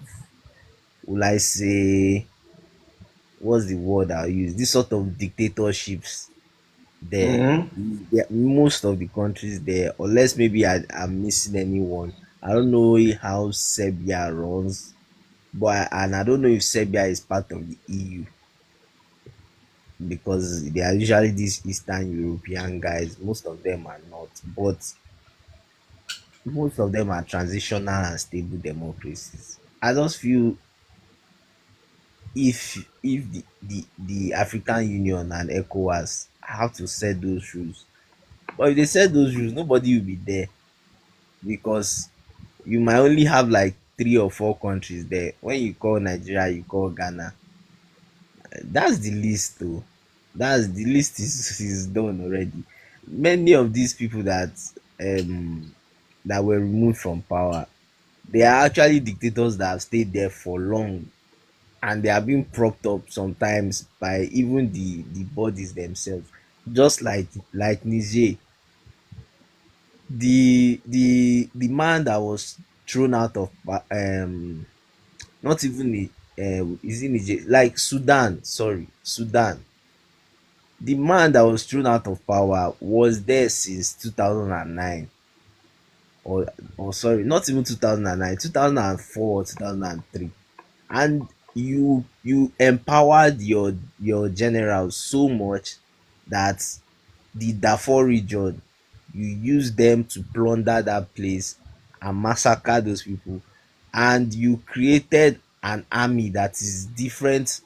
will I say, what's the word I'll use? This sort of dictatorships there. Mm-hmm. Most of the countries there, unless maybe I'm missing anyone. I don't know how Serbia runs, and I don't know if Serbia is part of the EU because they are usually these Eastern European guys. Most of them are not, but most of them are transitional and stable democracies. I just feel if the African Union and ECOWAS have to set those rules. But if they set those rules, nobody will be there because you might only have like 3 or 4 countries there. When you call Nigeria, you call Ghana. That's the list, though. That's the list is done already. Many of these people that were removed from power, They are actually dictators that have stayed there for long, and they are being propped up sometimes by even the bodies themselves. Just like Niger, the man that was thrown out of not even is in Niger, like Sudan, sorry, Sudan. The man that was thrown out of power was there since 2009, or sorry, not even 2009, 2004 or 2003. And you empowered your generals so much that the Darfur region, you use them to plunder that place and massacre those people, and you created an army that is different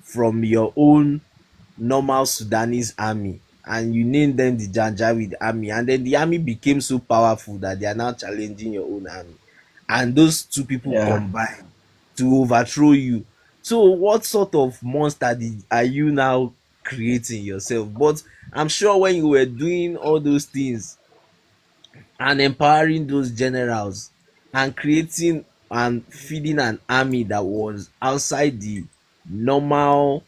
from your own normal Sudanese army, and you name them the Janjaweed army, and then the army became so powerful that they are now challenging your own army, and those two people Yeah, combined to overthrow you. So what sort of monster are you now creating yourself? But I'm sure when you were doing all those things and empowering those generals and creating and feeding an army that was outside the normal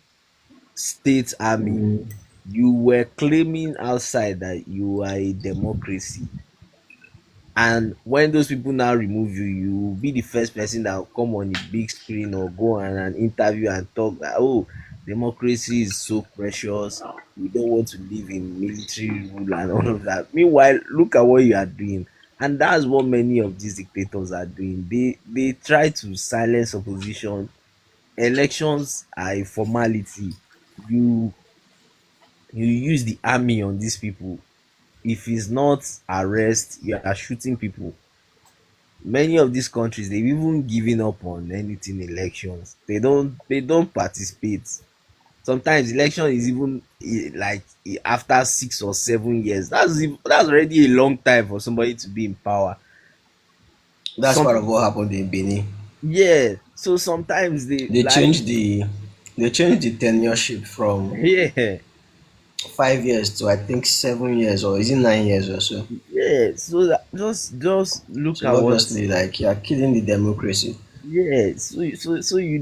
state army, you were claiming outside that you are a democracy. And when those people now remove you, you will be the first person that will come on the big screen or go on an interview and talk that, oh, democracy is so precious. We don't want to live in military rule and all of that. Meanwhile, look at what you are doing. And that's what many of these dictators are doing. They try to silence opposition. Elections are a formality. You you use the army on these people. If it's not arrest, you are shooting people. Many of these countries, they've even given up on anything elections. They don't participate. Sometimes election is even like after 6 or 7 years. That's already a long time for somebody to be in power. that's Some part of people, what happened in Benin. yeah. So sometimes they They like, changed the they changed the tenureship from yeah, 5 years to I think 7 years, or is it 9 years or so. yeah. So that, just look at So what. obviously, like, you're killing the democracy. Yeah, so you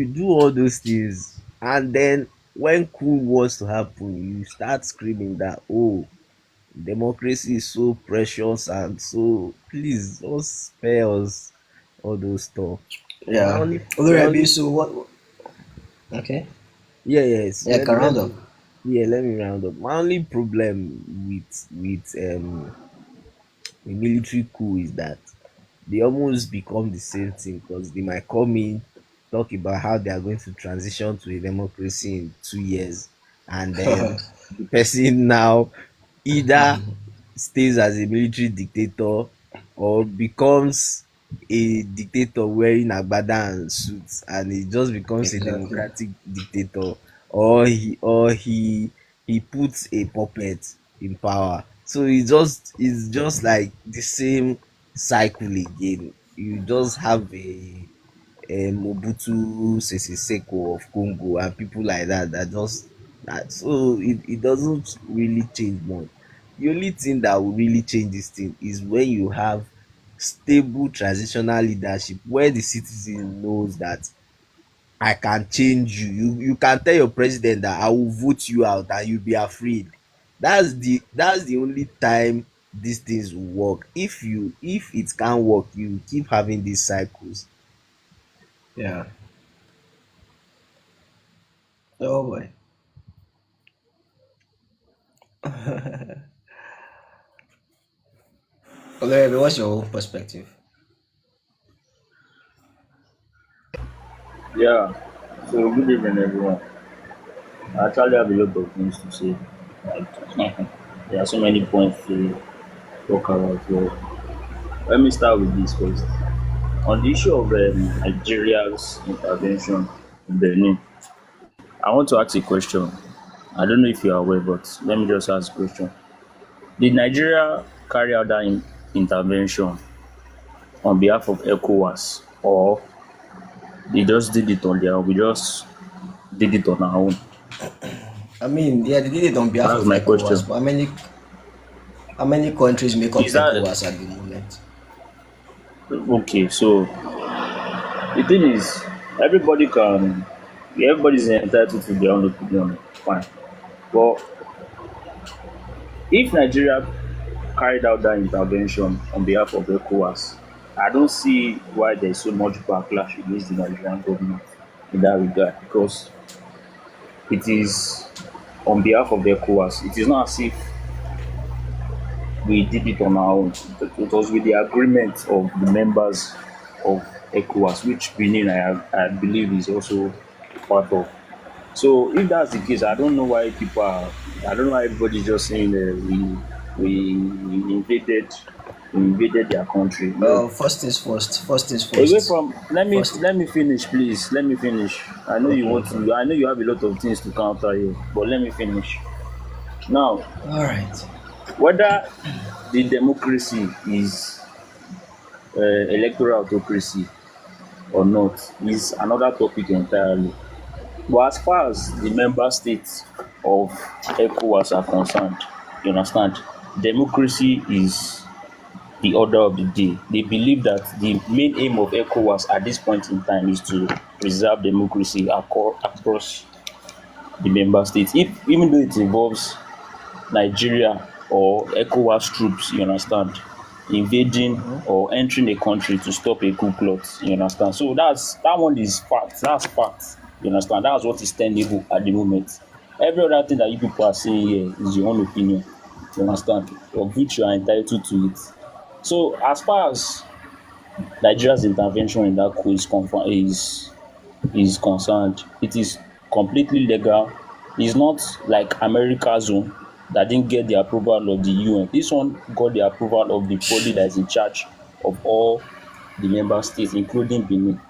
do all those things, and then when coup was to happen, you start screaming that, oh, democracy is so precious, and so please just spare us all those stuff. My Yeah. only my Alright, only so what? Okay. Yeah, yes, Yeah, can round up. let me round up. My only problem with military coup is that they almost become the same thing, because they might come in, talk about how they are going to transition to a democracy in 2 years, and then the person now either stays as a military dictator or becomes a dictator wearing agbada and suits, and he just becomes a Exactly. democratic dictator, or he puts a puppet in power. So it's just like the same cycle again. You just have a Mobutu Sese Seko of Congo and people like that just that, so it doesn't really change much. The only thing that will really change this thing is when you have stable transitional leadership where the citizen knows that I can change you. You can tell your president that I will vote you out and you'll be afraid. That's the only time these things will work. If it can't work, you keep having these cycles. Yeah. Oh boy. Alright, what's your own perspective? Yeah. So good evening, everyone. I actually have a lot of things to say. Like, there are so many points to talk about. So let me start with this first. On the issue of Nigeria's intervention in Benin, I want to ask a question. I don't know if you are aware, but let me just ask a question. Did Nigeria carry out that intervention on behalf of ECOWAS, or they just did it on their own? We just did it on our own. I mean, yeah, they did it on behalf That's of my question. ECOWAS, but how many countries make up Is that ECOWAS at the moment? Okay, so the thing is, everybody can, everybody's entitled to their own opinion. Fine, but if Nigeria carried out that intervention on behalf of ECOWAS, I don't see why there's so much backlash against the Nigerian government in that regard, because it is on behalf of the ECOWAS. It is not as if we did it on our own. It was with the agreement of the members of ECOWAS, which Benin, I believe, is also part of. So if that's the case, I don't know why people are. I don't know why everybody's just saying we invaded their country. No, First things first. First things away first. from let me First. let me finish, please. Let me finish. I know you Okay. want to. I know you have a lot of things to counter here, but let me finish. Now, All right. whether the democracy is electoral autocracy or not is another topic entirely. But as far as the member states of ECOWAS are concerned, you understand, democracy is the order of the day. They believe that the main aim of ECOWAS at this point in time is to preserve democracy across the member states. If even though it involves Nigeria or ECOWAS troops, you understand, invading Mhm. or entering a country to stop a coup plot, you understand. So that one is fact. That's fact. You understand. That's what is tenable at the moment. Every other thing that you people are saying here is your own opinion. You understand, of which you are entitled to it. So as far as Nigeria's intervention in that coup is concerned, it is completely legal. It's not like America's own that didn't get the approval of the UN. This one got the approval of the body that is in charge of all the member states, including Benin.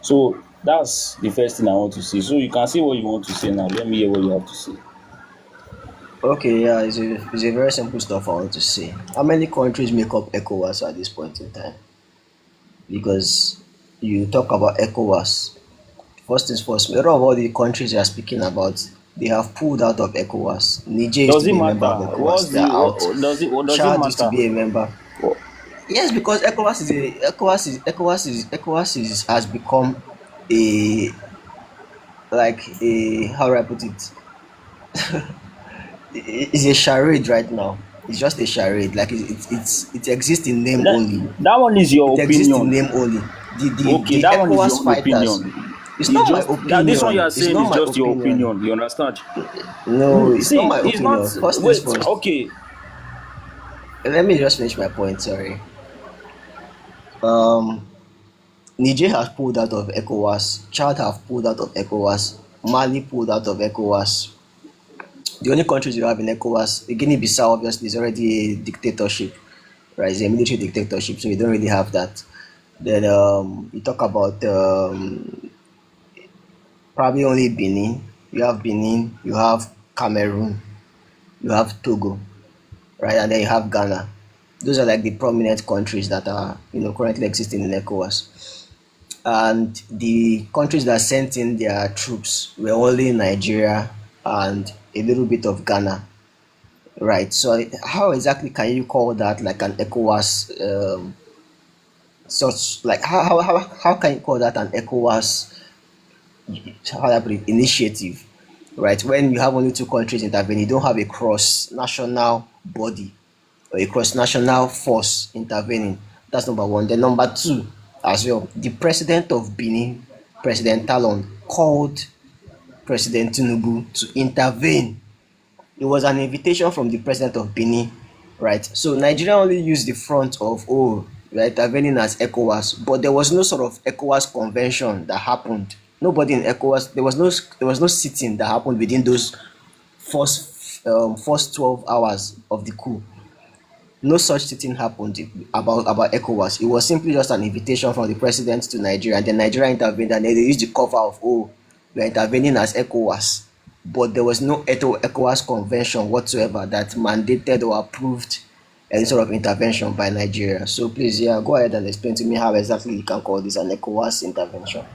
So that's the first thing I want to say. So you can say what you want to say now. Let me hear what you have to say. Okay, yeah, it's a very simple stuff I want to say. How many countries make up ECOWAS at this point in time? Because you talk about ECOWAS. First things first, a lot of all the countries you are speaking about, they have pulled out of ECOWAS. Niger used to Does it be a member of matter? ECOWAS, they're out. What does it Chad used to matter? be a member. What, Yes, because ECOWAS has become a a how do I put it? It's a charade right now. It's just a charade. Like it exists in name that, only. that one is your It exists in opinion. name only. Okay, The that one is your ECOWAS own fighters. opinion. It's You not my just that this one you are opinion. It's saying not is my just your opinion. opinion. You understand? No, it's not See, my it's not. opinion. First things Wait. first. Okay. Let me just finish my point. Sorry. Um, Niger has pulled out of ECOWAS. Chad have pulled out of ECOWAS. Mali pulled out of ECOWAS. The only countries you have in ECOWAS, Guinea-Bissau obviously is already a dictatorship, right? It's a military dictatorship, so you don't really have that. Then you talk about probably only Benin. You have Benin, you have Cameroon, you have Togo, right? And then you have Ghana. Those are like the prominent countries that are currently existing in ECOWAS. And the countries that sent in their troops were only Nigeria and a little bit of Ghana. Right. So how exactly can you call that like an ECOWAS such like how can you call that an ECOWAS how do I put it, initiative, right? When you have only two countries intervening, you don't have a cross national body or a cross national force intervening. That's number one. Then number two as well, the president of Benin, President Talon, called President Tinubu to intervene. It was an invitation from the president of Benin, right? So Nigeria only used the front of, oh, we are intervening as ECOWAS, but there was no sort of ECOWAS convention that happened. Nobody in ECOWAS, there was no sitting that happened within those first 12 hours of the coup. No such sitting happened about ECOWAS. It was simply just an invitation from the president to Nigeria, and then Nigeria intervened, and then they used the cover of, oh, we are intervening as ECOWAS. But there was no ECOWAS convention whatsoever that mandated or approved any sort of intervention by Nigeria. So please, yeah, go ahead and explain to me how exactly you can call this an ECOWAS intervention.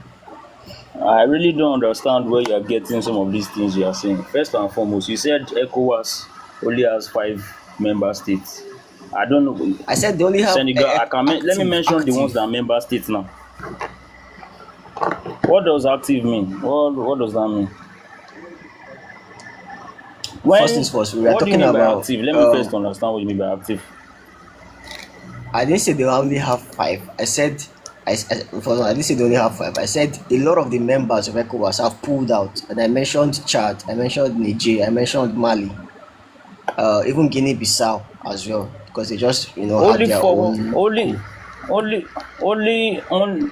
I really don't understand where you are getting some of these things you are saying. First and foremost, you said ECOWAS only has 5 member states. I don't know. I said they only have Senegal, let me mention the ones that are member states now. What does active mean? What does that mean? First When things first, we are what do you talking mean by about. active? Let me first understand what you mean by active. I didn't say they only have five. I said I didn't say they only have five. I said a lot of the members of ECOWAS have pulled out, and I mentioned Chad, I mentioned Niger, I mentioned Mali, even Guinea-Bissau as well, because they just had Only their for own coup. only on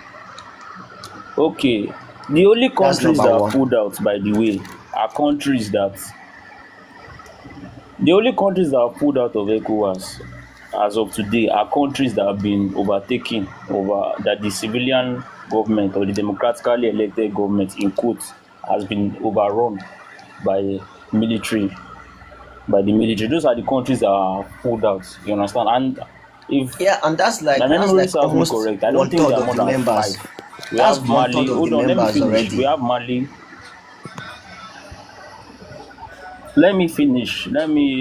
okay. The only That's countries number that have one. pulled out, by the way, are countries that the only countries that have pulled out of ECOWAS as of today are countries that have been overtaken over that the civilian government or the democratically elected government in quotes has been overrun by military by the military. Those are the countries that are pulled out. You understand? And if Yeah, and my that's memory like serves me almost correct, I don't one think third there are of more the than five. members. We That's have one third Mali. of the Hold on, let me members finish. We already. have Mali. Let me finish. Go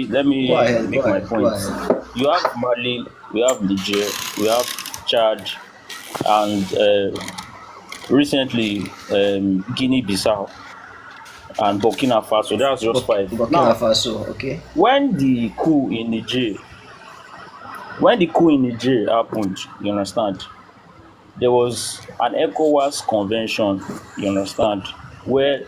Let me ahead, go make my ahead, go point. ahead. You have Mali, we have Niger, we have Chad, and recently Guinea-Bissau and Burkina Faso. That's just five. Burkina Now, Faso, okay? when the coup in Niger, happened, you understand, there was an ECOWAS convention, you understand, where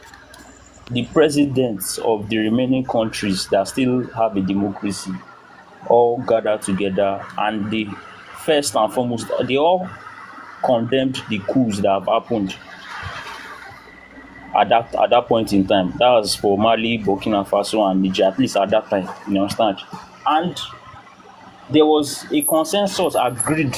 the presidents of the remaining countries that still have a democracy all gathered together, and they first and foremost they all condemned the coups that have happened at that point in time. That was for Mali, Burkina Faso, and Niger, at least at that time. You understand? And there was a consensus agreed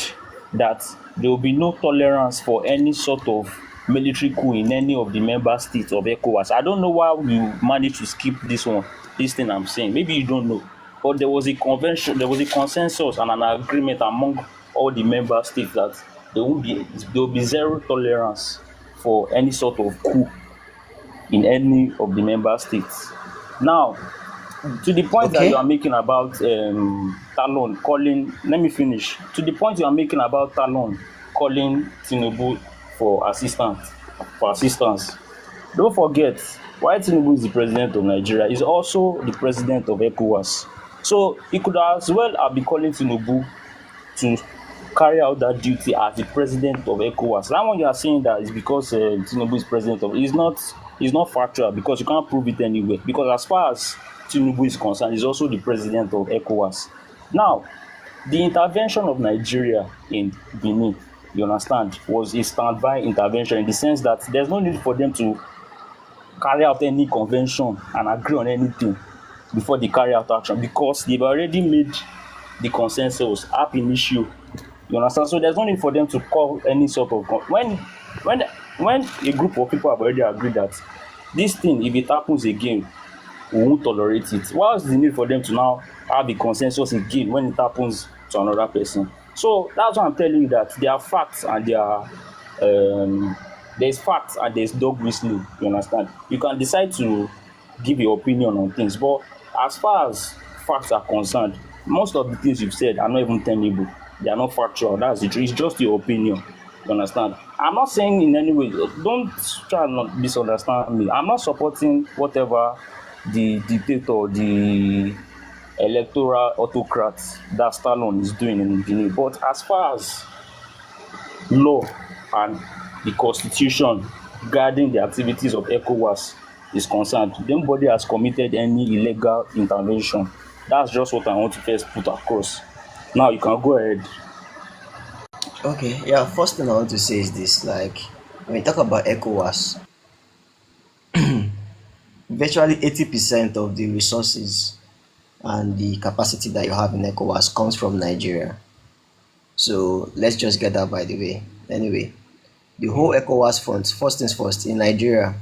that there will be no tolerance for any sort of military coup in any of the member states of ECOWAS. I don't know why you managed to skip this one, this thing I'm saying. Maybe you don't know. But there was a convention, there was a consensus and an agreement among all the member states that there will be zero tolerance for any sort of coup in any of the member states. Now, to the point that you are Okay? making about Talon calling, let me finish. To the point you are making about Talon calling Tinubu for assistance. Don't forget, while Tinubu is the president of Nigeria, he's also the president of ECOWAS. So he could as well have been calling Tinubu to carry out that duty as the president of ECOWAS. That one you are saying that is because Tinubu is president of it's not factual because you can't prove it anywhere. Because as far as Tinubu is concerned, he's also the president of ECOWAS. Now, the intervention of Nigeria in Benin, you understand, was a standby intervention in the sense that there's no need for them to carry out any convention and agree on anything before they carry out action because they've already made the consensus ab initio. You understand? So there's no need for them to call any sort of when when a group of people have already agreed that this thing, if it happens again, we won't tolerate it. What's the need for them to now have a consensus again when it happens to another person? So that's why I'm telling you that there are facts and there's facts and there's dog whistling. You understand? You can decide to give your opinion on things, but as far as facts are concerned, most of the things you've said are not even tenable. They are not factual. That's the truth. It's just your opinion. You understand? I'm not saying in any way, don't try and not misunderstand me. I'm not supporting whatever the dictator, the electoral autocrat that Stallone is doing in Benin. But as far as law and the constitution guarding the activities of ECOWAS is concerned, nobody has committed any illegal intervention. That's just what I want to first put across. Now you can go ahead. Okay, yeah, first thing I want to say is this, like, when you talk about ECOWAS, virtually 80% of the resources and the capacity that you have in ECOWAS comes from Nigeria. So let's just get that by the way. Anyway, the whole ECOWAS front, first things first, in Nigeria,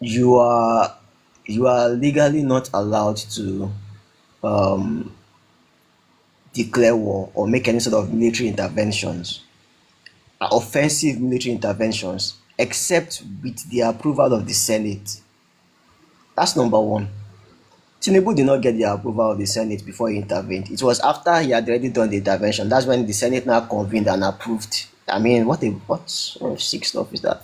you are you are legally not allowed to um, declare war or make any sort of military interventions, offensive military interventions, except with the approval of the Senate. That's number one. Tinubu did not get the approval of the Senate before he intervened. It was after he had already done the intervention. That's when the Senate now convened and approved. I mean, what sort of sick stuff is that?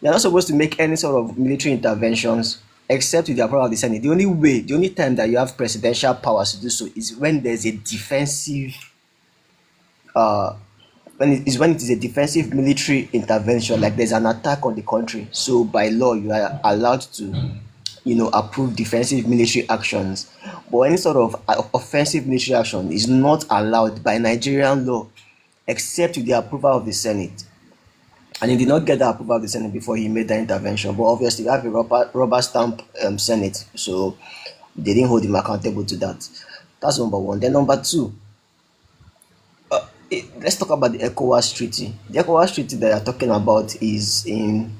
You're not supposed to make any sort of military interventions except with the approval of the Senate. The only time that you have presidential powers to do so is when there's a defensive uh when it is a defensive military intervention, like there's an attack on the country. So by law, you are allowed to, approve defensive military actions. But any sort of offensive military action is not allowed by Nigerian law, except with the approval of the Senate. And he did not get the approval of the Senate before he made that intervention. But obviously, we have a rubber stamp Senate, so they didn't hold him accountable to that. That's number one. Then number two, let's talk about the ECOWAS treaty. The ECOWAS treaty that you're talking about is in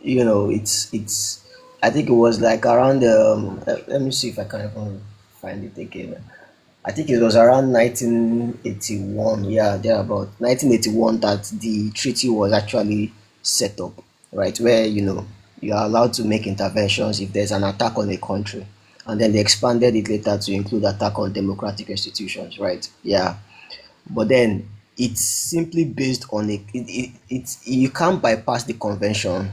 it's I think it was like around let me see if I can even find it again. I think it was around 1981, yeah, there about 1981 that the treaty was actually set up, right? Where you are allowed to make interventions if there's an attack on a country, and then they expanded it later to include attack on democratic institutions, right? Yeah, but then it's simply based on it's you can't bypass the convention.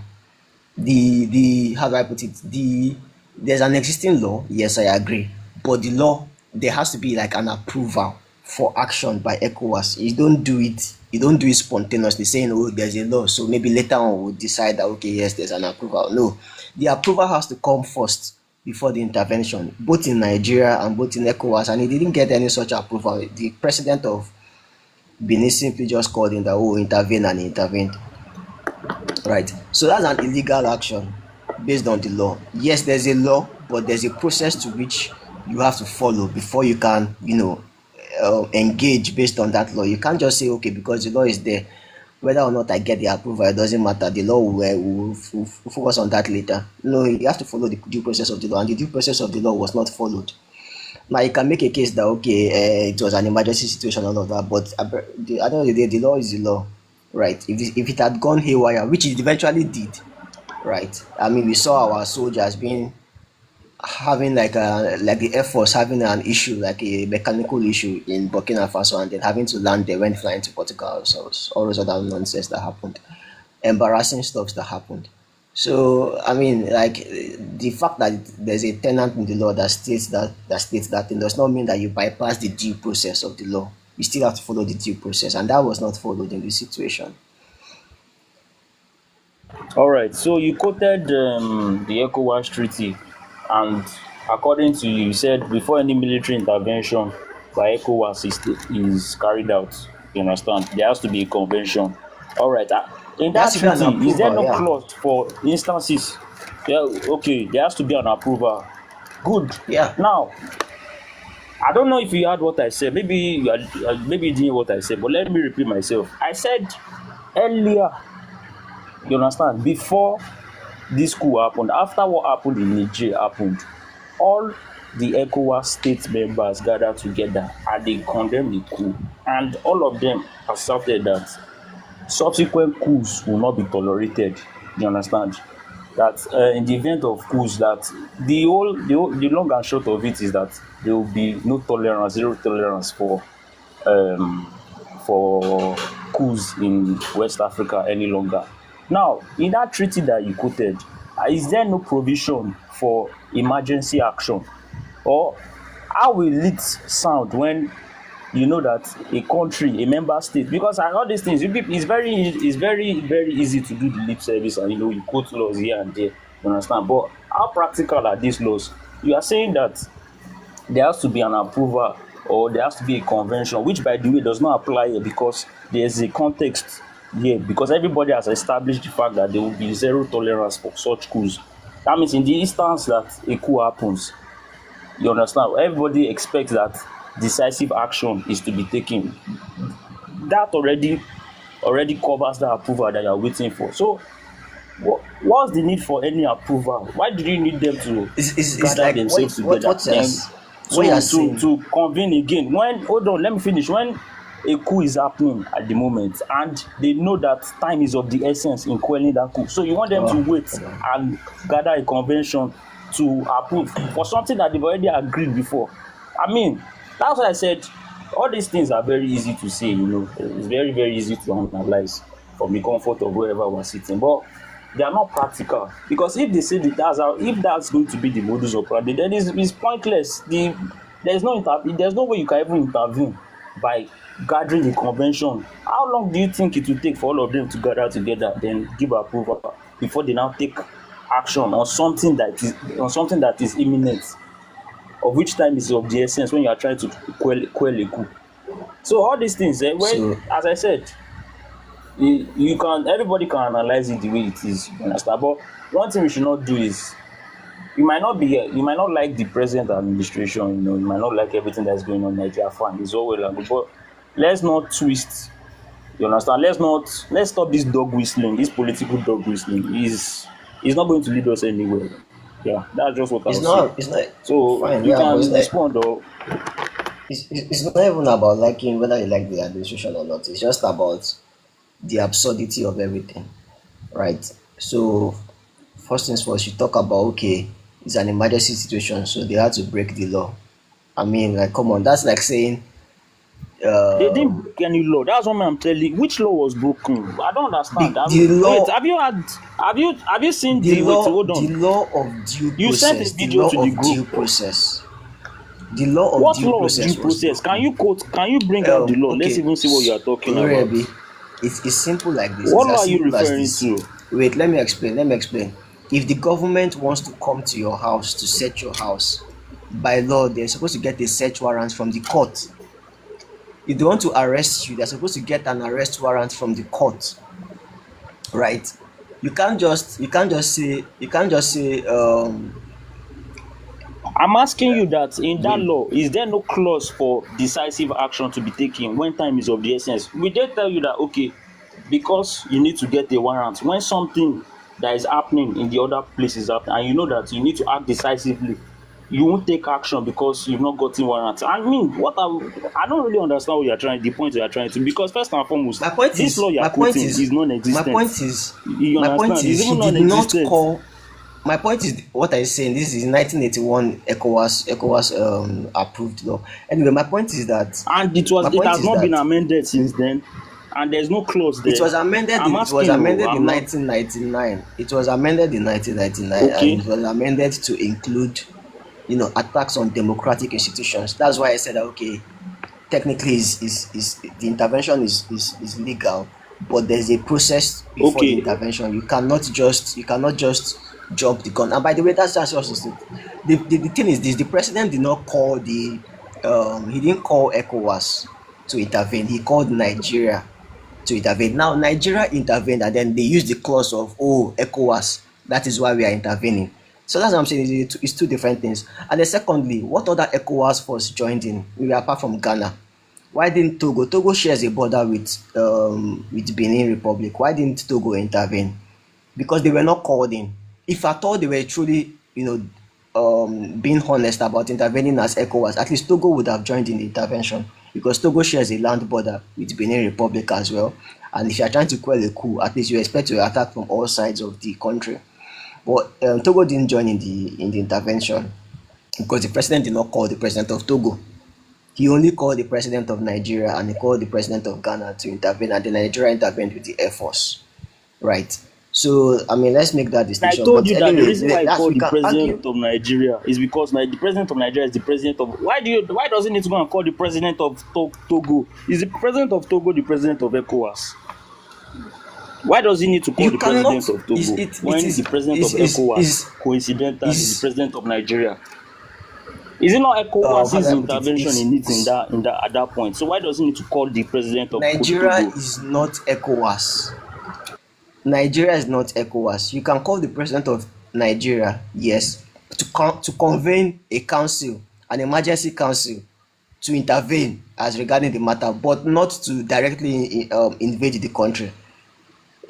The how do I put it? There's an existing law, yes, I agree, but the law, there has to be like an approval for action by ECOWAS. You don't do it spontaneously saying, oh, there's a law, so maybe later on we'll decide that, okay, yes, there's an approval. No, the approval has to come first before the intervention, both in Nigeria and both in ECOWAS, and he didn't get any such approval. The president of Benin simply just called in that, oh, intervene, and he intervened. Right. So that's an illegal action based on the law. Yes, there's a law, but there's a process to which you have to follow before you can, engage based on that law. You can't just say, okay, because the law is there, whether or not I get the approval, it doesn't matter. The law will focus on that later. No, you have to follow the due process of the law, and the due process of the law was not followed. Now you can make a case that, okay, it was an emergency situation, all of that, but at the end of the day, the law is the law, right? If it had gone haywire, which it eventually did, right? I mean, we saw our soldiers having like the Air Force having an issue, like a mechanical issue in Burkina Faso, and then having to land there when flying to Portugal. So all those other nonsense that happened, embarrassing stuff that happened. So I mean, like, the fact that there's a tenant in the law that states that thing does not mean that you bypass the due process of the law. You still have to follow the due process, and that was not followed in this situation. All right. So you quoted the ECOWAS treaty, and according to you, you said before any military intervention by ECOWAS is carried out, you understand, there has to be a convention. All right. In There that has to be an treaty, is there approval, no yeah, clause for instances? Yeah. Okay. There has to be an approval. Good. yeah. Now, I don't know if you heard what I said. Maybe you didn't hear what I said, but let me repeat myself. I said earlier, you understand, before this coup happened, after what happened in Nigeria happened, all the ECOWAS state members gathered together and they condemned the coup, and all of them asserted that subsequent coups will not be tolerated. You understand? That in the event of coups, that the long and short of it is that there will be no tolerance, zero tolerance um, for coups in West Africa any longer. Now, in that treaty that you quoted, is there no provision for emergency action? Or how will it sound when you know that a country, a member state, because all these things, it's very easy to do the lip service, and you quote laws here and there, you understand? But how practical are these laws? You are saying that there has to be an approval, or there has to be a convention, which by the way does not apply here, because there's a context here, because everybody has established the fact that there will be zero tolerance for such coups. That means in the instance that a coup happens, you understand, everybody expects that decisive action is to be taken. That already covers the approval that you are waiting for. So what's the need for any approval? Why do you need them to It's gather like themselves what together what then what you're to saying. convene again? When, hold on, let me finish. When a coup is happening at the moment, and they know that time is of the essence in quelling that coup. So you want them to wait and gather a convention to approve for something that they've already agreed before. I mean, that's why I said all these things are very easy to say, It's very, very easy to analyze from the comfort of wherever we're sitting. But they are not practical, because if they say that if that's going to be the modus operandi, then it's pointless. There's no way you can even intervene by gathering a convention. How long do you think it will take for all of them to gather together, then give approval before they now take action on something that is imminent, of which time is of the essence when you are trying to quell a coup? So all these things, as I said, everybody can analyze it the way it is, you understand? But one thing we should not do is, you might not like the present administration, you might not like everything that's going on in Nigeria. Fine, it's all well and good, but let's not twist. You understand? Let's stop this dog whistling. This political dog whistling is not going to lead us anywhere. Yeah, that's just what I was saying. It's not So fine. you Yeah, but can respond, or it's not even about liking whether you like the administration or not. It's just about the absurdity of everything, right? So first things first, you talk about, okay, it's an emergency situation, so they had to break the law. I mean, like, come on, that's like saying they didn't break any law. That's what I'm telling you. Which law was broken? I don't understand. the law. Wait, have you seen The law, hold on. the law of due You sent process, a the video law to the of group. due process, the law of What due law of process due was process? broken. Can you bring out the law? Okay, Let's even see what you are talking Orebi, about. it's simple like this. What It's law as are you simple as referring this. to? Wait, let me explain. If the government wants to come to your house to search your house, by law, they're supposed to get a search warrant from the court. If they want to arrest you, they're supposed to get an arrest warrant from the court, right? You can't just say I'm asking you that in that law, is there no clause for decisive action to be taken when time is of the essence? We did tell you that, okay, because you need to get a warrant when something that is happening in the other places happen, and you know that you need to act decisively, you won't take action because you've not gotten warrant. I mean, I don't really understand what you're trying, the point you're trying to, because first and foremost, this law you're putting is non-existent. my point It's is even he did not non-existent. call. My point is, what I'm saying, this is 1981 ECOWAS approved law. Anyway, my point is that And it has not been amended since then, and there's no clause there. it was amended. I'm It was asking you, amended I'm in not 1999. It was amended in 1999, and okay. it was amended to include, attacks on democratic institutions. That's why I said that, okay, technically is the intervention is legal, but there's a process before the Okay, intervention. You cannot just jump the gun. And by the way, that's just the thing is this: the president did not call he didn't call ECOWAS to intervene. He called Nigeria to intervene. Now Nigeria intervened, and then they used the clause of, oh, ECOWAS, that is why we are intervening. So that's what I'm saying. It's two different things. And then secondly, what other ECOWAS force joined in, maybe apart from Ghana? Why didn't Togo? Togo shares a border with Benin Republic. Why didn't Togo intervene? Because they were not called in. If at all they were truly, being honest about intervening as ECOWAS, at least Togo would have joined in the intervention, because Togo shares a land border with Benin Republic as well. And if you are trying to quell a coup, at least you expect to attack from all sides of the country. But Togo didn't join in the intervention because the president did not call the president of Togo. He only called the president of Nigeria and he called the president of Ghana to intervene, and then Nigeria intervened with the Air Force, right? So, I mean, let's make that I distinction. told But you that the anyway, reason why I called the president argue. of Nigeria is because the president of Nigeria is the president of. Why does he need to go and call the president of Togo? Is the president of Togo the president of ECOWAS? Why does he need to call You the cannot. president of Togo when the president of ECOWAS coincidentally is the president of Nigeria? Is it not ECOWAS's intervention in it at that point? So why does he need to call the president of Nigeria Togo? is not ECOWAS. Nigeria is not ECOWAS. You can call the president of Nigeria, yes, to convene a council, an emergency council, to intervene as regarding the matter, but not to directly invade the country.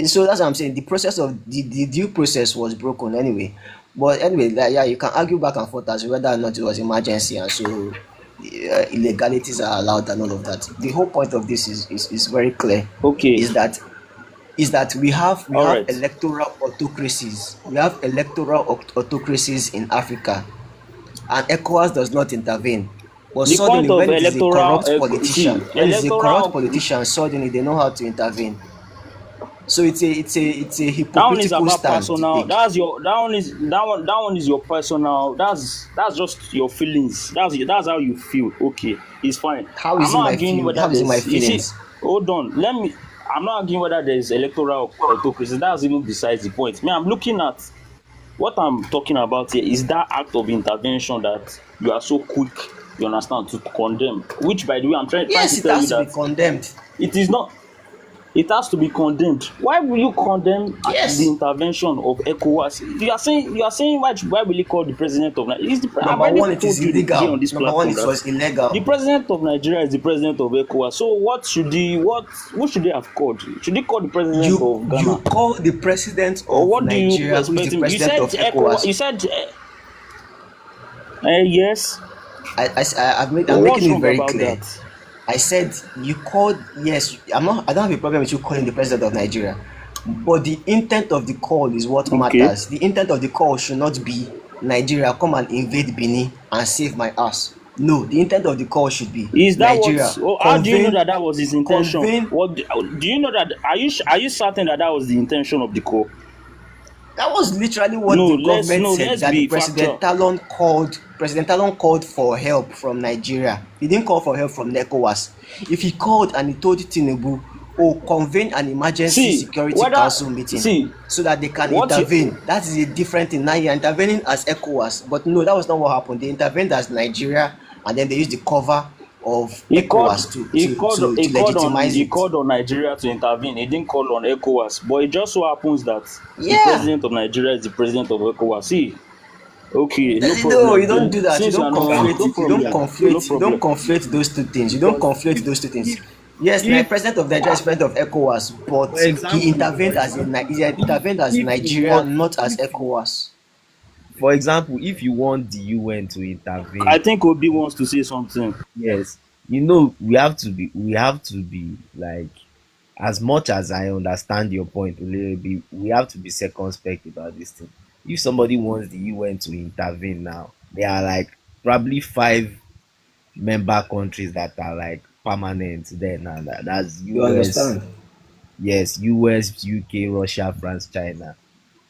So that's what I'm saying. The process of the due process was broken anyway. But anyway, you can argue back and forth as to whether or not it was emergency, and so illegalities are allowed and all of that. The whole point of this is very clear. Okay. Is that we All have right. electoral autocracies. We have electoral autocracies in Africa, and ECOWAS does not intervene. But The point suddenly, of when it is a electoral corrupt see politician, electoral suddenly they know how to intervene. So it's a that one is hypocritical about stand to personal. take. That's your that one is your personal. That's just your feelings. That's how you feel. Okay, it's fine. How I'm is it not my arguing feel? whether How is it my there's you see. feelings? Hold on. Let me. I'm not arguing whether there's electoral autocracy. That's even besides the point. Me, I'm looking at what I'm talking about here is that act of intervention that you are so quick, you understand, to condemn. Which, by the way, I'm trying Yes, to it tell you has to be that condemned. it is not. It has to be condemned. Why will you condemn the Yes. intervention of ECOWAS? You are saying why will you call the president of Nigeria? I've Number already one, it is told you here on illegal. this Number one, platform it that was the illegal. president of Nigeria is the president of ECOWAS. So who should they have called? Should they call the president of You Ghana? call the president Or of what do you Nigeria, who is the expect him? You president said of ECOWAS. ECOWAS. You said yes. I'm What's making it wrong very about clear. that? I said you called. Yes, I don't have a problem with you calling the president of Nigeria, but the intent of the call is what Okay. matters. The intent of the call should not be Nigeria come and invade Benin and save my ass. No, the intent of the call should be Is that what? Nigeria Oh, how do you know convene, that that was his intention? convene. What do you know that? Are you certain that that was the intention of the call? That was literally what No, the let's government no, said, let's that the be factual. President Talon called for help from Nigeria. He didn't call for help from ECOWAS. If he called and he told Tinubu, oh, convene an emergency See security whether council meeting see so that they can what you intervene, that is a different thing. Now you're intervening as ECOWAS. But no, that was not what happened. They intervened as Nigeria, and then they used the cover of he called ECOWAS to he to called to, he to called on legitimize he it. called on Nigeria to intervene. He didn't call on ECOWAS, but it just so happens that the Yeah. president of Nigeria is the president of ECOWAS. See, okay, no No, you problem. don't do that. You Since you don't are not, conflate no it. You don't problem, no conflate. You don't problem. conflate those two things. You don't Because conflate those two things. if Yes, if president of Nigeria is president of ECOWAS, for but he example, intervened he intervened as if you Nigeria, want not as if you ECOWAS. for example, if you want the UN to I intervene, think Obi wants to say something. yes, we have to be like, as much as I understand your point a little bit, we have to be circumspect about this thing. If somebody wants the UN to intervene now, there are like probably five member countries that are like permanent there now. That's You US, understand? yes, US, UK, Russia, France, China.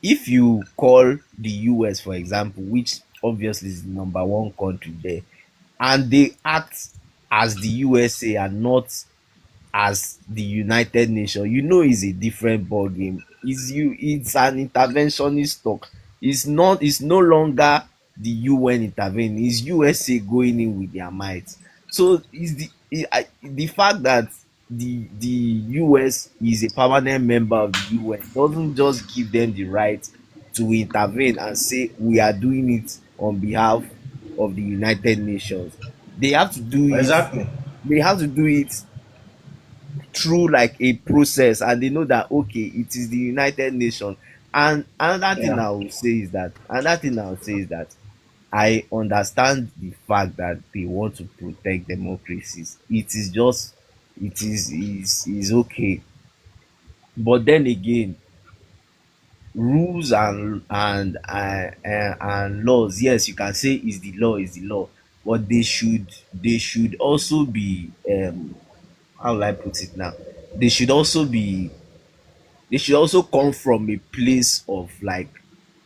If you call the US, for example, which obviously is the number one country there, and they act as the USA and not as the United Nations, you know it's a different ball game. It's an interventionist talk. It's no longer the UN intervening, it's USA going in with their might. So is the fact that the US is a permanent member of the UN doesn't just give them the right to intervene and say we are doing it on behalf of the United Nations. They have to do it Exactly. they have to do it through like a process, and they know that okay, it is the United Nations. And Yeah. another thing I would say is that I understand the fact that they want to protect democracies. It is just is okay. But then again, rules and laws, yes, you can say is the law, but they should also be how will I put it now? They should also be they should also come from a place of like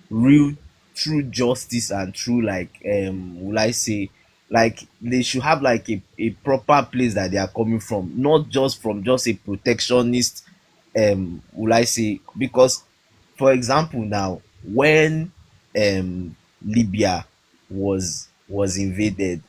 real true justice and true like will I say, like they should have like a proper place that they are coming from, not just from just a protectionist will I say. Because for example now, when Libya was invaded,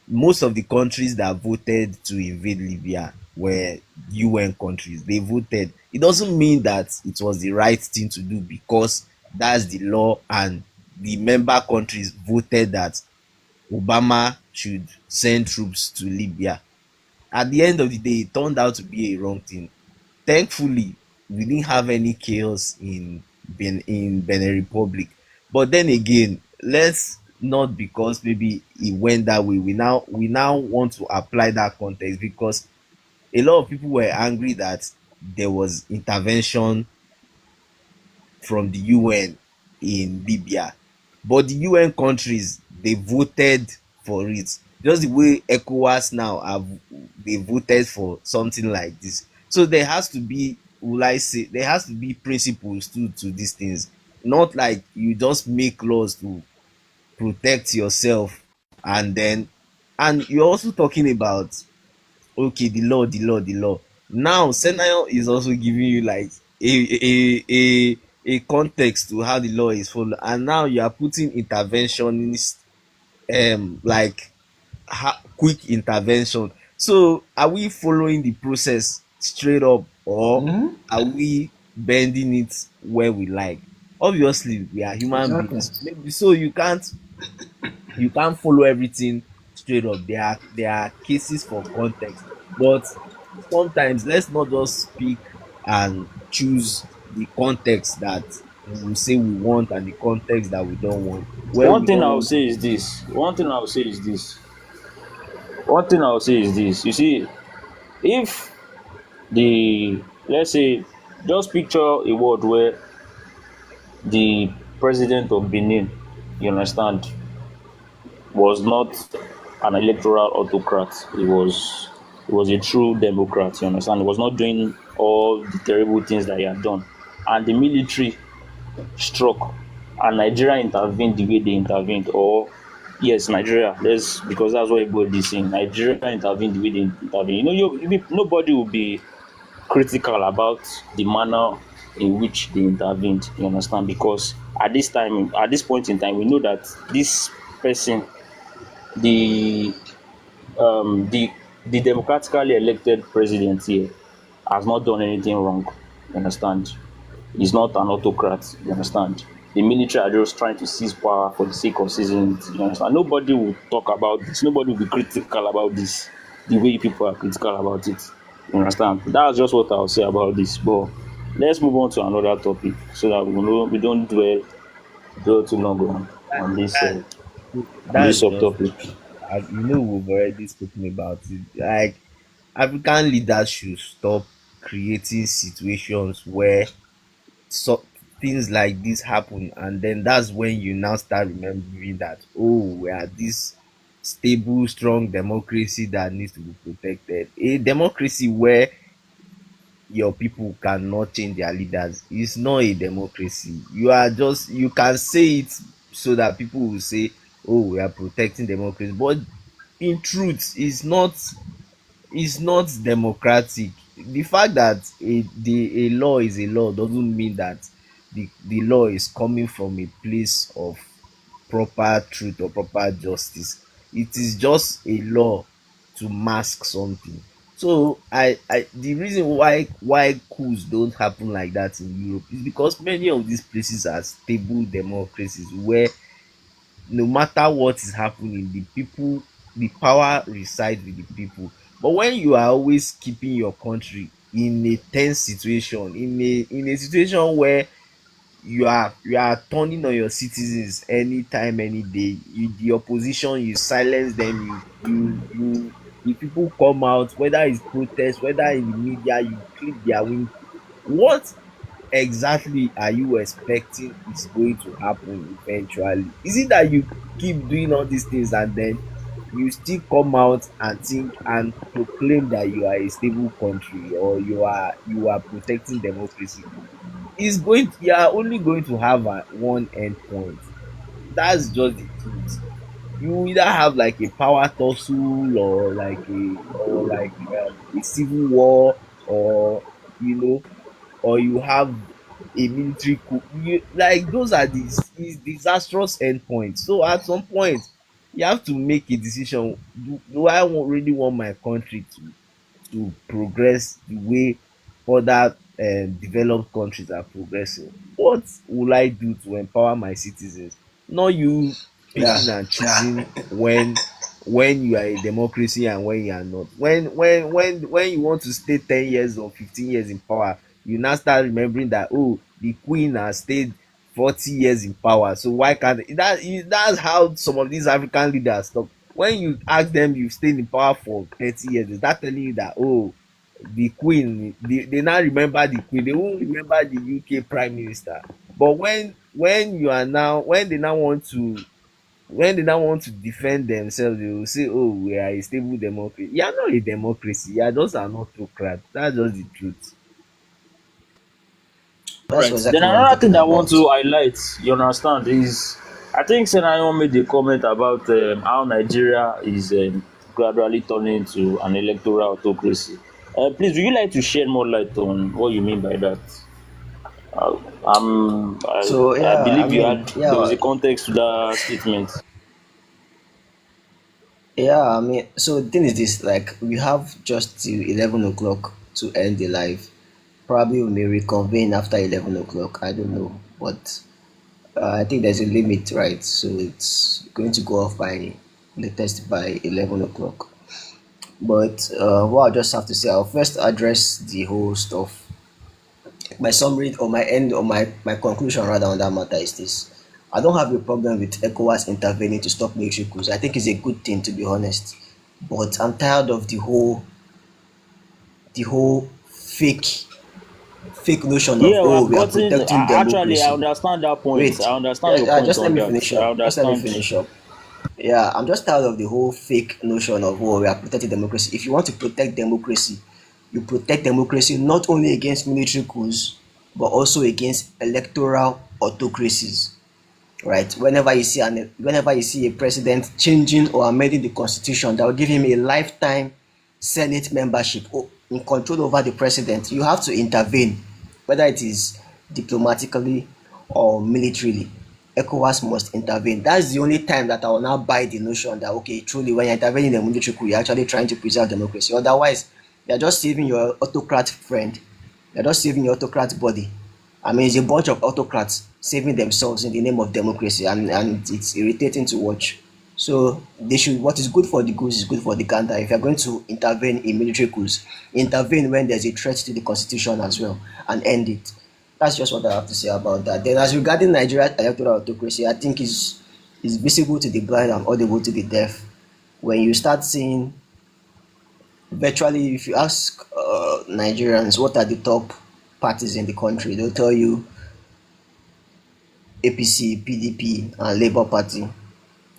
most of the countries that voted to invade Libya were UN countries. They voted. It doesn't mean that it was the right thing to do because that's the law and the member countries voted that Obama should send troops to Libya. At the end of the day, it turned out to be a wrong thing. Thankfully, we didn't have any chaos in Benin Republic. But then again, not because maybe it went that way. We now want to apply that context because a lot of people were angry that there was intervention from the UN in Libya. But the UN countries, they voted for it. Just the way ECOWAS now have, they voted for something like this. So there has to be, will I say, there has to be principles to these things. Not like you just make laws to protect yourself, and then, and you're also talking about, okay, the law. Now Senayo is also giving you like a context to how the law is followed, and now you are putting interventionist, like quick intervention. So are we following the process straight up, or Mm-hmm. are we bending it where we like? Obviously we are human Exactly. beings, maybe, so you can't follow everything straight up. There are cases for context, but sometimes let's not just speak and choose the context that we say we want and the context that we don't want. Where One we thing don't I will want say is this. One thing I will say is this. One thing I will say is this. You see, if the let's say just picture a world where the president of Benin, you understand, was not an electoral autocrat. He was a true democrat, you understand. He was not doing all the terrible things that he had done. And the military struck and Nigeria intervened the way they intervened. Or yes, Nigeria, let's, because that's what everybody is saying. Nigeria intervened the way they intervened. Nobody will be critical about the manner in which they intervened, you understand, because at this point in time, we know that this person, the um the the democratically elected president here, has not done anything wrong, you understand. He's not an autocrat, you understand. The military are just trying to seize power for the sake of seizing it, you understand. Nobody will talk about this, nobody will be critical about this the way people are critical about it, you understand. That's just what I'll say about this. But let's move on to another topic so that we don't dwell too long on this that. this That's just, subtopic. we've already spoken about it. Like, African leaders should stop creating situations where so things like this happen, and then that's when you now start remembering that, oh, we are this stable, strong democracy that needs to be protected. A democracy where your people cannot change their leaders is not a democracy. You can say it so that people will say, oh, we are protecting democracy, but in truth it's not democratic. The fact that a law is a law doesn't mean that the law is coming from a place of proper truth or proper justice. It is just a law to mask something. So the reason why coups don't happen like that in Europe is because many of these places are stable democracies where no matter what is happening, the power resides with the people. But when you are always keeping your country in a tense situation, in a situation where you are turning on your citizens anytime, any day, the opposition, you silence them, the people come out, whether it's protest, whether in the media, you clip their wing. What exactly are you expecting is going to happen eventually? Is it that you keep doing all these things and then you still come out and think and proclaim that you are a stable country, or you are protecting democracy? You are only going to have one end point. That's just the truth. You either have like a power tussle, or like a civil war, or you know or you have a military coup. Like, those are these disastrous endpoints. So at some point you have to make a decision. Do I really want my country to progress the way other developed countries are progressing? What will I do to empower my citizens? Not you Yeah. picking and choosing when you are a democracy and when you are not. When you want to stay 10 years or 15 years in power, you now start remembering that, oh, the queen has stayed 40 years in power. So why can't that's how some of these African leaders talk. When you ask them, you've stayed in power for 30 years, is that telling you that, oh, the queen, they now remember the queen, they won't remember the UK prime minister. But when you are now, when they now want to defend themselves, they will say, oh, we are a stable democracy. You are not a democracy, you are just an autocrat. That's just the truth. That's Right. Then exactly what I'm another talking thing I want about. to highlight, you understand, is I think Senayo made a comment about how Nigeria is gradually turning into an electoral autocracy. Please, would you like to shed more light on what you mean by that? Uh, So I yeah, I believe you mean, had there was yeah, a context to that statement. yeah, I mean, so the thing is this, like we have just till 11 o'clock to end the live. Probably we may reconvene after 11 o'clock. I don't know, but I think there's a limit, right? So it's going to go off by latest by 11 o'clock. But what I just have to say, I'll first address the whole stuff. My summary or my end or my conclusion rather on that matter is this. I don't have a problem with ECOWAS intervening to stop military coups. I think it's a good thing, to be honest. But I'm tired of the whole fake notion of, Yeah, we oh, have we are gotten. protecting Actually, I democracy. understand that point. Wait, I understand your point just let on me that. finish I up. Just let me understand. finish up. Yeah, I'm just tired of the whole fake notion of, oh, we are protecting democracy. If you want to protect democracy, you protect democracy not only against military coups, but also against electoral autocracies. Right? Whenever you see a president changing or amending the constitution that will give him a lifetime Senate membership or in control over the president, you have to intervene, whether it is diplomatically or militarily. ECOWAS must intervene. That's the only time that I will now buy the notion that, okay, truly when you're intervening in the military coup, you're actually trying to preserve democracy. Otherwise, you're just saving your autocrat friend, you're just saving your autocrat body. I mean, it's a bunch of autocrats saving themselves in the name of democracy, and it's irritating to watch. So they should. What is good for the goose is good for the gander. If you're going to intervene in military coups, intervene when there's a threat to the constitution as well, and end it. That's just what I have to say about that. Then, as regarding Nigeria's electoral autocracy, I think is visible to the blind and audible to the deaf. When you start seeing virtually, if you ask Nigerians what are the top parties in the country, they'll tell you APC, PDP, and Labour Party,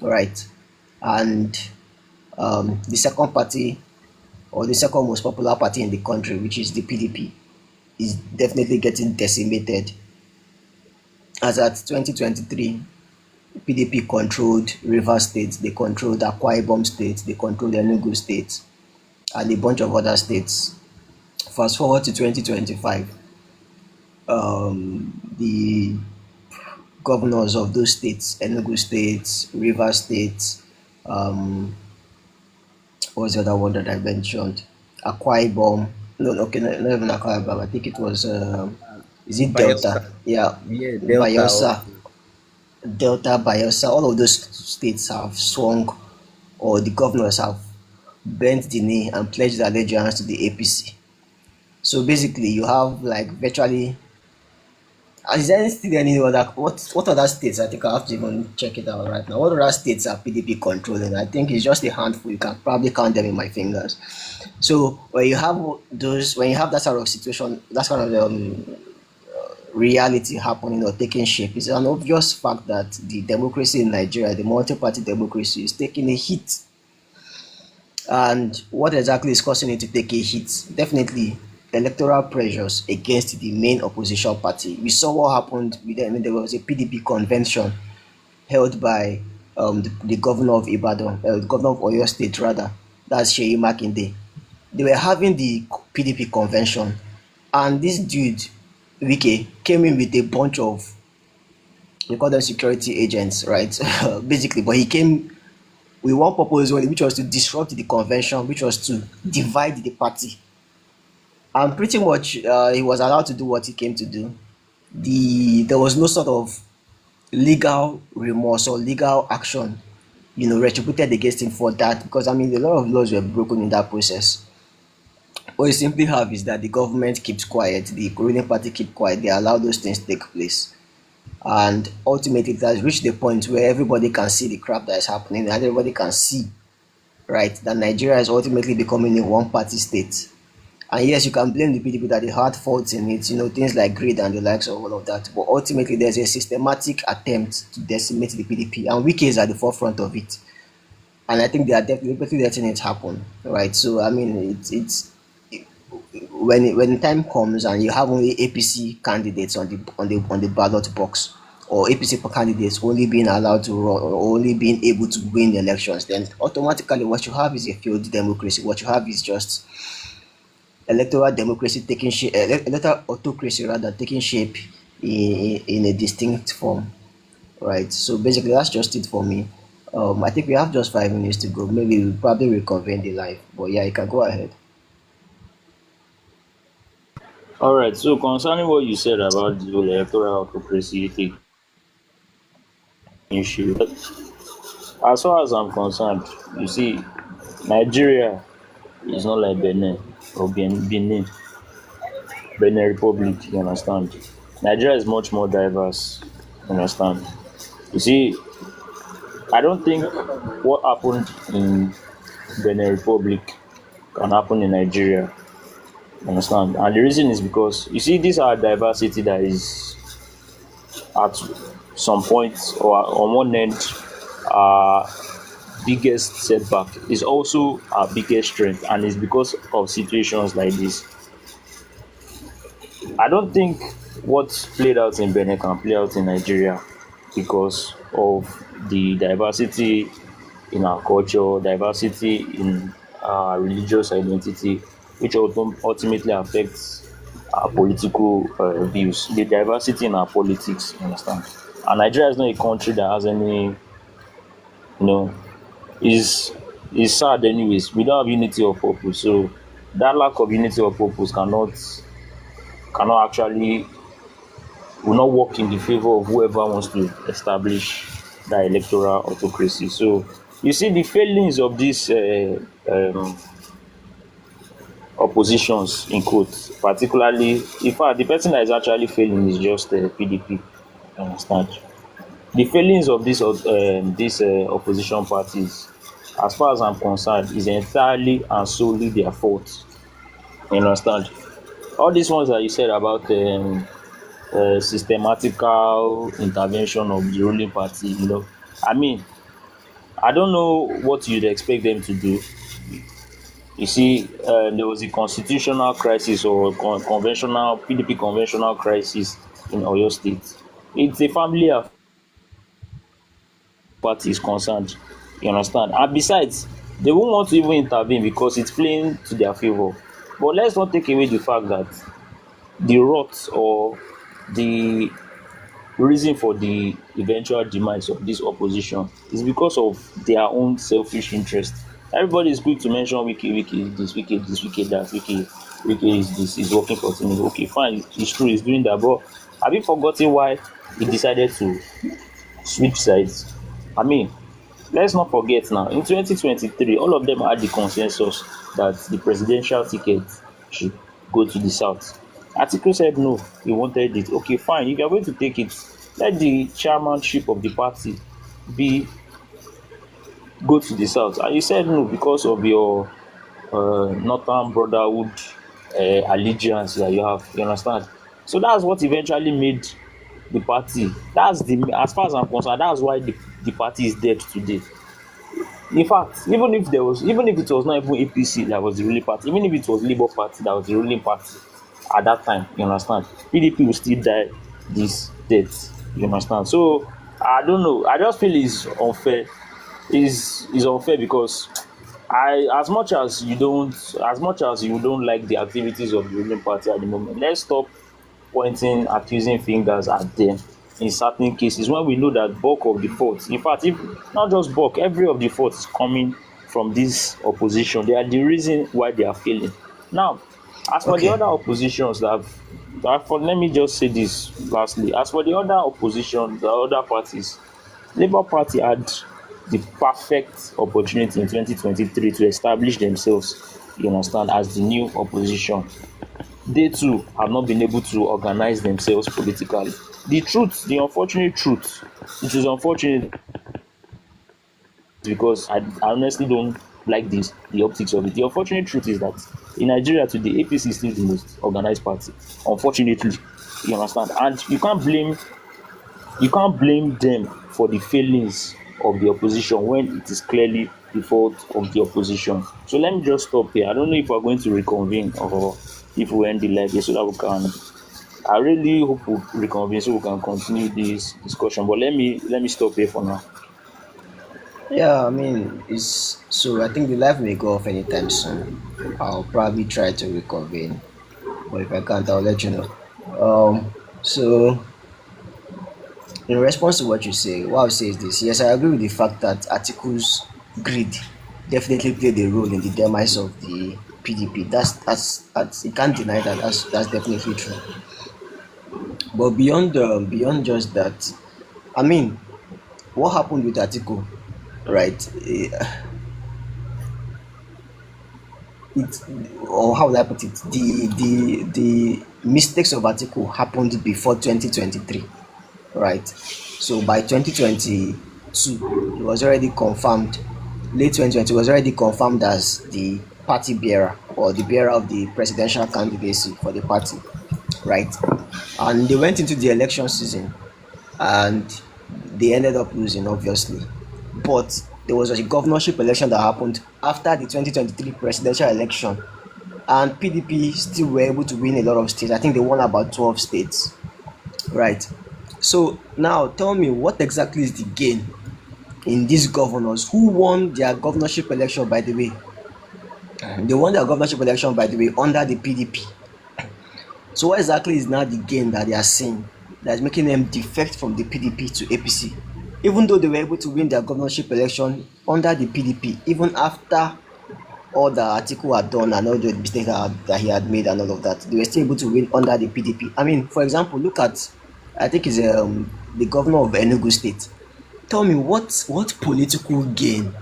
right? And the second party, or the second most popular party in the country, which is the PDP, is definitely getting decimated. As at 2023, PDP controlled Rivers State, they controlled Akwa Ibom State, they controlled Enugu State, and a bunch of other states. Fast forward to 2025, the governors of those states, Enugu State, Rivers State, um, what was the other one that I mentioned? Akwa Ibom. No, no, okay, not even Akwa Ibom. I think it was, is it Bayelsa. Delta? Yeah, Yeah, Delta Bayelsa. also. Delta, Bayelsa, all of those states have swung, or the governors have bent the knee and pledged their allegiance to the APC. So basically, you have like virtually. Is there still any other what other states? I think I have to even check it out right now. What other states are PDP controlling? I think it's just a handful. You can probably count them in my fingers. So when you have that sort of situation, that kind of reality happening or taking shape, it's an obvious fact that the democracy in Nigeria, the multi-party democracy, is taking a hit. And what exactly is causing it to take a hit? Definitely electoral pressures against the main opposition party. We saw what happened with them. I mean, there was a PDP convention held by the governor of Ibadan, the governor of Oyo State rather, that's Sheyi Makinde. They were having the PDP convention, and this dude, Wike, came in with a bunch of, we call them security agents, right? Basically, but he came with one purpose only, which was to disrupt the convention, which was to divide the party. And pretty much he was allowed to do what he came to do. There was no sort of legal remorse or legal action, retributed against him for that, because I mean a lot of laws were broken in that process. What you simply have is that the government keeps quiet, the ruling party keep quiet, they allow those things to take place. And ultimately it has reached the point where everybody can see the crap that is happening, and everybody can see, right, that Nigeria is ultimately becoming a one-party state. And yes, you can blame the PDP that they had faults in it, things like greed and the likes of all of that. But ultimately, there's a systematic attempt to decimate the PDP, and Wike is at the forefront of it. And I think they are definitely letting it happen, right? So I mean, when time comes and you have only APC candidates on the ballot box, or APC candidates only being allowed to run, or only being able to win the elections, then automatically what you have is a failed democracy. What you have is just electoral democracy taking shape, electoral autocracy rather, taking shape in a distinct form, right? So basically, that's just it for me. I think we have just 5 minutes to go. Maybe we'll probably reconvene the live, but yeah, you can go ahead. All right. So concerning what you said about the whole electoral autocracy thing issue, as far as I'm concerned, you see, Nigeria is not like Benin or Benin Republic. You understand? Nigeria is much more diverse. You understand? You see, I don't think what happened in Benin Republic can happen in Nigeria. You understand? And the reason is because you see, this our diversity that is at some point or on one end our biggest setback is also our biggest strength, and it's because of situations like this. I don't think what played out in Benin can play out in Nigeria because of the diversity in our culture, diversity in our religious identity, which ultimately affects our political views, the diversity in our politics, you understand? And Nigeria is not a country that has any, know, is sad anyways. We don't have unity of purpose. So that lack of unity of purpose cannot actually will not work in the favor of whoever wants to establish that electoral autocracy. So you see the failings of these oppositions in quotes, particularly in fact the person that is actually failing is just PDP. You understand? The failings of these opposition parties, as far as I'm concerned, is entirely and solely their fault. You understand? All these ones that you said about systematical intervention of the ruling party, I mean, I don't know what you'd expect them to do. You see, there was a constitutional crisis or conventional PDP conventional crisis in Oyo State. It's a family affair party is concerned. You understand? And besides, they won't want to even intervene because it's playing to their favor. But let's not take away the fact that the rot or the reason for the eventual demise of this opposition is because of their own selfish interest. Everybody is quick to mention Wiki is this, Wiki this, Wiki that, Wiki is this, is working for Tinubu. Okay, fine, it's true, he's doing that, but have you forgotten why he decided to switch sides? I mean, let's not forget now, in 2023, all of them had the consensus that the presidential ticket should go to the south. Atiku said no, he wanted it. Okay, fine, if you're going to take it, let the chairmanship of the party be go to the south. And you said no because of your northern brotherhood allegiance that you have. You understand? So that's what eventually made the party. That's the as far as I'm concerned, that's why the party is dead today. In fact, even if it was not even APC that was the ruling party, even if it was Labour Party that was the ruling party at that time, you understand, PDP will still die this death. You understand? So I don't know. I just feel it's unfair. Is unfair because as much as you don't like the activities of the ruling party at the moment, let's stop pointing accusing fingers at them in certain cases when we know that bulk of the fault, in fact, if not just bulk, every of the fault is coming from this opposition. They are the reason why they are failing. Now, as for the Okay. other oppositions let me just say this lastly. As for the other opposition, the other parties, Labour Party had the perfect opportunity in 2023 to establish themselves, you understand, as the new opposition. they too have not been able to organize themselves politically. The truth, the unfortunate truth, it is unfortunate because I honestly don't like this the optics of it. The unfortunate truth is that in Nigeria today, APC is still the most organized party. Unfortunately, you understand, and you can't blame them for the failings of the opposition when it is clearly the fault of the opposition. So let me just stop here. I don't know if we're going to reconvene or if we end the live here so that we can. I really hope we reconvene so we can continue this discussion. But let me stop here for now. Yeah, I mean, it's so I think the live may go off anytime soon. I'll probably try to reconvene, but if I can't, I'll let you know. So in response to what you say, what I'll say is this: yes, I agree with the fact that Atiku's greed definitely played a role in the demise of the PDP. That's you can't deny that. That's definitely true. But beyond just that, I mean, what happened with Atiku, right? It or how will I put it? The mistakes of Atiku happened before 2023, right? So by 2022, it was already confirmed. Late 2020 was already confirmed as the party bearer or the bearer of the presidential candidacy for the party, right? And they went into the election season and they ended up losing, obviously. But there was a governorship election that happened after the 2023 presidential election, and PDP still were able to win a lot of states. I think they won about 12 states, right? So now tell me, what exactly is the gain in these governors who won their governorship election, by the way? They won their governorship election, by the way, under the PDP. So what exactly is now the gain that they are seeing that is making them defect from the PDP to APC? Even though they were able to win their governorship election under the PDP, even after all the article had done and all the mistakes that he had made and all of that, they were still able to win under the PDP. I mean, for example, look at, I think it's the governor of Enugu State. Tell me, what political gain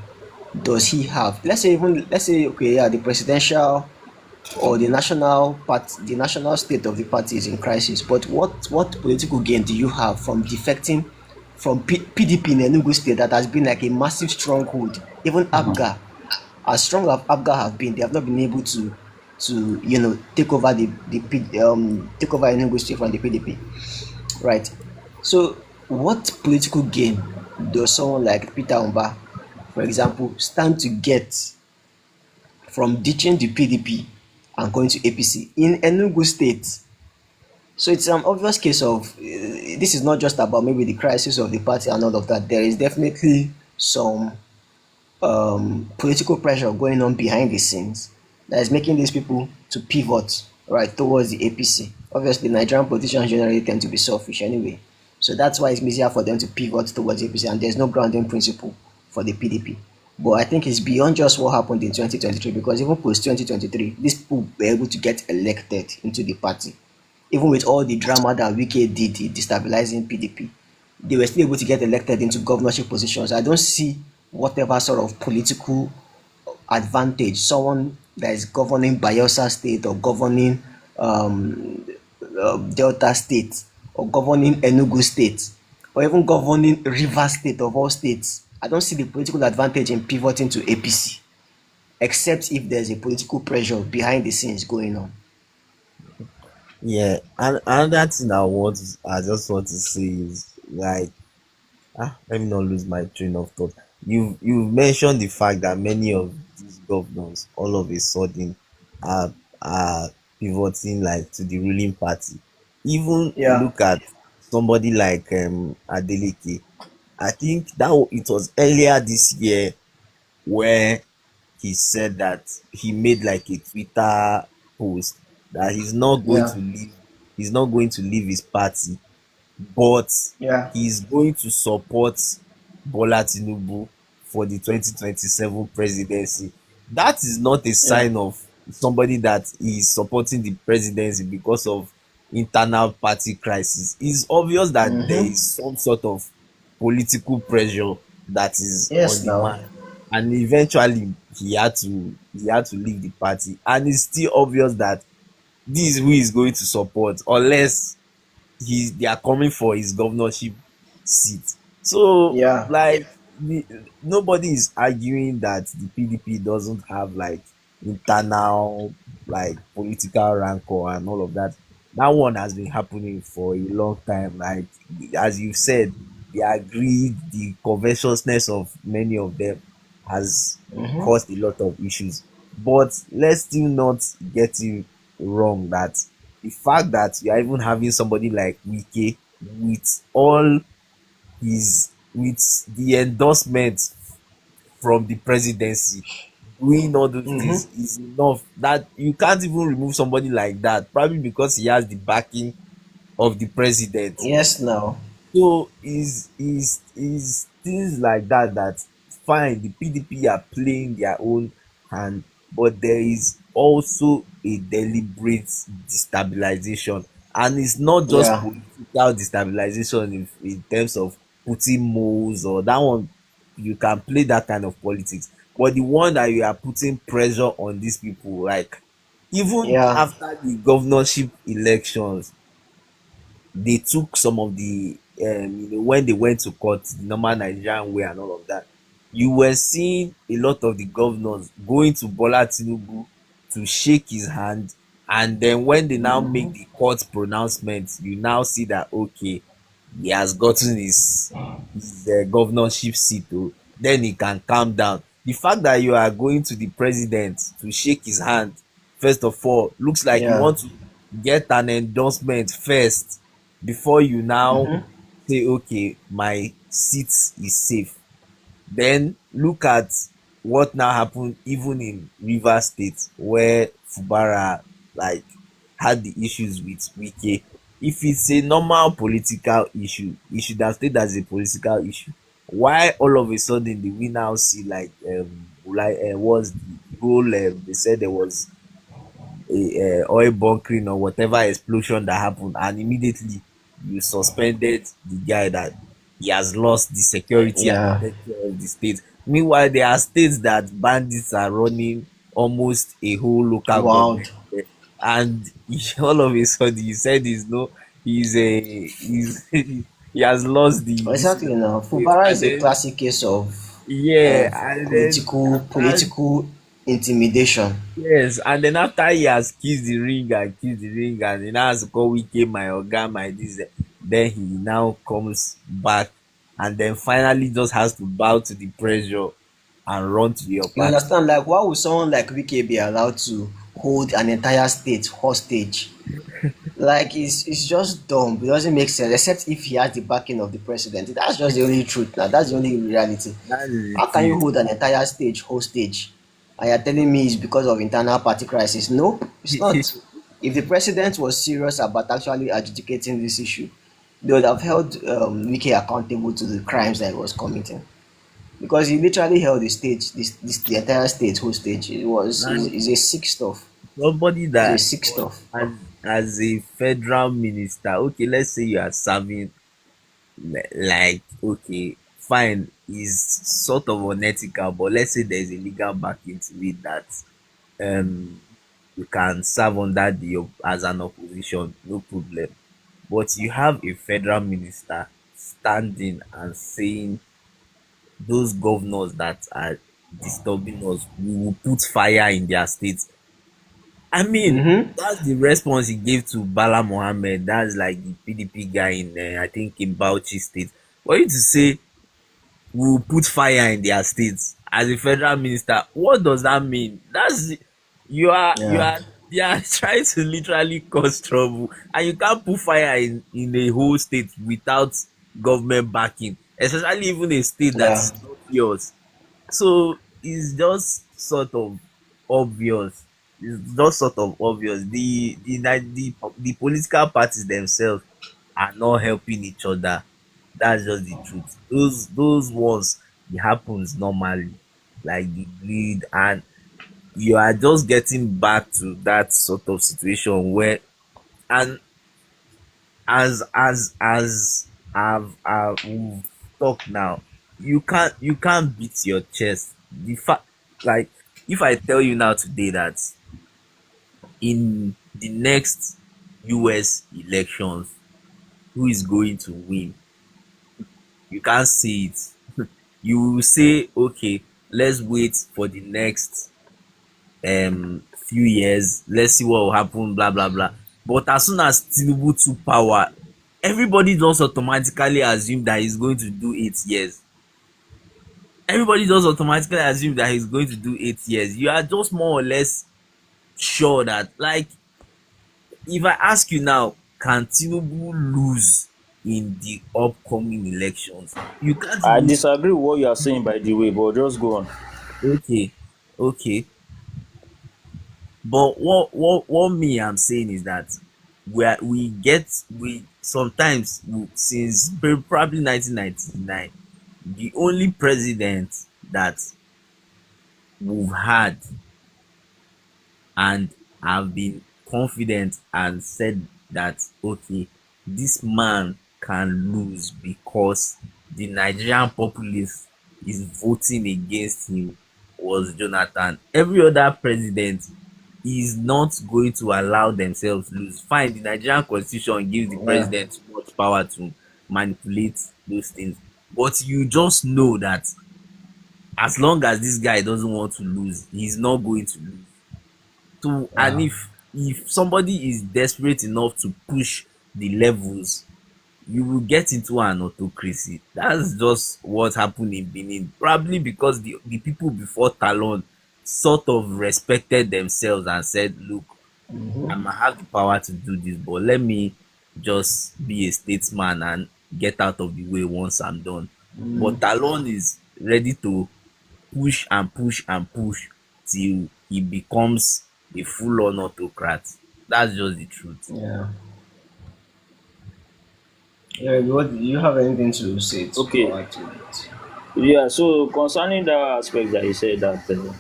does he have? Let's say okay, yeah, the presidential or the national state of the party is in crisis, but what political gain do you have from defecting from PDP in Enugu state that has been like a massive stronghold? Even ABGA, as strong as ABGA have been, they have not been able to take over take over Enugu state from the PDP, right? So what political gain does someone like Peter Umba, for example, stand to get from ditching the PDP and going to APC in Enugu State? So it's an obvious case of this is not just about maybe the crisis of the party and all of that. There is definitely some political pressure going on behind the scenes that is making these people to pivot right towards the APC. Obviously, Nigerian politicians generally tend to be selfish anyway, so that's why it's easier for them to pivot towards APC, and there's no grounding principle for the PDP. But I think it's beyond just what happened in 2023, because even post 2023, these people were able to get elected into the party. Even with all the drama that Wike did in destabilizing PDP, they were still able to get elected into governorship positions. I don't see whatever sort of political advantage someone that is governing Bayelsa State or governing Delta State or governing Enugu State or even governing Rivers State of all states. I don't see the political advantage in pivoting to APC, except if there's a political pressure behind the scenes going on. Yeah, and another thing I just want to say is like, let me not lose my train of thought. You've mentioned the fact that many of these governors all of a sudden are pivoting like to the ruling party. Even Yeah, look at somebody like Adeleke. I think it was earlier this year where he said that he made like a Twitter post that yeah, he's not going to leave his party, but yeah, he's going to support Bola Tinubu for the 2027 presidency. That is not a yeah. sign of somebody that is supporting the presidency because of internal party crisis. It's obvious that there Mm-hmm. is some sort of political pressure that is on Yes, the now. man, and eventually he had to leave the party, and it's still obvious that this is who is going to support unless they are coming for his governorship seat. So Yeah. like nobody is arguing that the PDP doesn't have like internal like political rancor and all of that. That one has been happening for a long time. Like as you said, the agreed, the covetousness of many of them has Mm-hmm. caused a lot of issues. But let's still not get it wrong that the fact that you are even having somebody like Wike with all with the endorsement from the presidency doing all those Mm-hmm. things is enough that you can't even remove somebody like that probably because he has the backing of the president. Yes, now. So is things like that that fine the PDP are playing their own hand, but there is also a deliberate destabilization, and it's not just Yeah. political destabilization in terms of putting moles or that one. You can play that kind of politics, but the one that you are putting pressure on these people, like even Yeah. after the governorship elections, they took some of the when they went to court the normal Nigerian way and all of that. You were seeing a lot of the governors going to Bola Tinubu to shake his hand, and then when they now Mm-hmm. make the court pronouncement, you now see that okay, he has gotten his governorship seat o, then he can calm down. The fact that you are going to the president to shake his hand, first of all, looks like you Yeah. want to get an endorsement first before you now Mm-hmm. say okay, my seat is safe. Then look at what now happened even in Rivers State where Fubara like had the issues with Wike. If it's a normal political issue, it should have stayed as a political issue. Why all of a sudden do we now see like was the whole they said there was a oil bunkering or whatever explosion that happened, and immediately you suspended the guy that he has lost the security and Yeah. protection of the state. Meanwhile, there are states that bandits are running almost a whole local Wow. government there, and all of a sudden you said he has lost the this thing Exactly. of Now, the state, Fubara and is a then classic case yeah, of and then political intimidation. yes, and then after he has kissed the ring and kissed the ring and he now has to call Wike my oga, my this, then he now comes back and then finally just has to bow to the pressure and run to your You party. understand? Like, why would someone like Wike be allowed to hold an entire state hostage? Like, it's just dumb. It doesn't make sense, except if he has the backing of the president. That's just the only truth. Now, that's the only reality. That is How it. can you hold an entire stage hostage? And you're telling me it's because of internal party crisis? No, it's not. If the president was serious about actually adjudicating this issue, they would have held Wike accountable to the crimes that he was committing. Because he literally held the stage, this the entire state hostage. It was And is a sick stuff. somebody It's a that sick stuff. as a federal minister, okay, let's say you are serving like okay, fine, is sort of unethical, but let's say there's a legal backing to it that um you can serve under the as an opposition, no problem. But you have a federal minister standing and saying those governors that are disturbing us, we will put fire in their states. I mean, Mm-hmm. that's the response he gave to Bala Mohammed. That's like the PDP guy in, I think, in Bauchi State. For you to say we will put fire in their states as a federal minister, what does that mean? You Yeah. are they are trying to literally cause trouble, and you can't put fire in a whole state without government backing, especially even a state that Yeah. is not yours. So it's just sort of obvious. It's just sort of obvious. The political parties themselves are not helping each other. That's just the truth. Those ones it happens normally, like the greed, and you are just getting back to that sort of situation where, and as I've we've talked now, you can't beat your chest. The fact, like, if I tell you now today that in the next US elections, who is going to win? You can't see it. You will say, okay, let's wait for the next few years, let's see what will happen, blah blah blah. But as soon as Tinubu took power, everybody just automatically assume that he's going to do 8 years. Everybody just automatically assume that he's going to do 8 years. You are just more or less sure that, like, if I ask you now, can Tinubu lose in the upcoming elections? You can't I even. disagree with what you are saying, by the way, but just go on. Okay, okay. But what me I'm saying is that we sometimes since probably 1999, the only president that we've had and have been confident and said that, okay, this man can lose because the Nigerian populace is voting against him, was Jonathan. Every other president is not going to allow themselves lose. Fine, the Nigerian constitution gives the Yeah. president too much power to manipulate those things, but you just know that as long as this guy doesn't want to lose, he's not going to lose. So, and Yeah. if somebody is desperate enough to push the levels, you will get into an autocracy. That's just what happened in Benin. Probably because the people before Talon sort of respected themselves and said, look, I Mm-hmm. might have the power to do this, but let me just be a statesman and get out of the way once I'm done. But Talon is ready to push and push and push till he becomes a full-on autocrat. That's just the truth. Yeah. Yeah. What do you have anything to say to Okay. or add to it? Yeah, so concerning that aspect that you said that you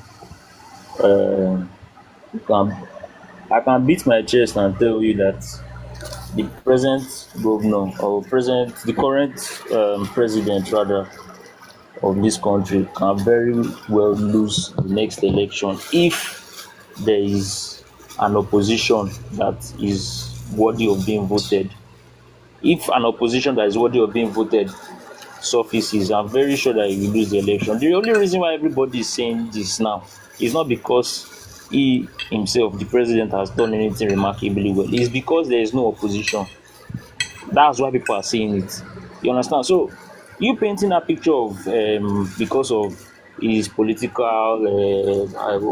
can, I can beat my chest and tell you that the present governor or the current president rather of this country can very well lose the next election if there is an opposition that is worthy of being voted. If an opposition that is worthy of being voted surfaces, I'm very sure that he will lose the election. The only reason why everybody is saying this now is not because he himself, the president, has done anything remarkably well. It's because there is no opposition. That's why people are saying it. You understand? So you painting a picture of because of his political,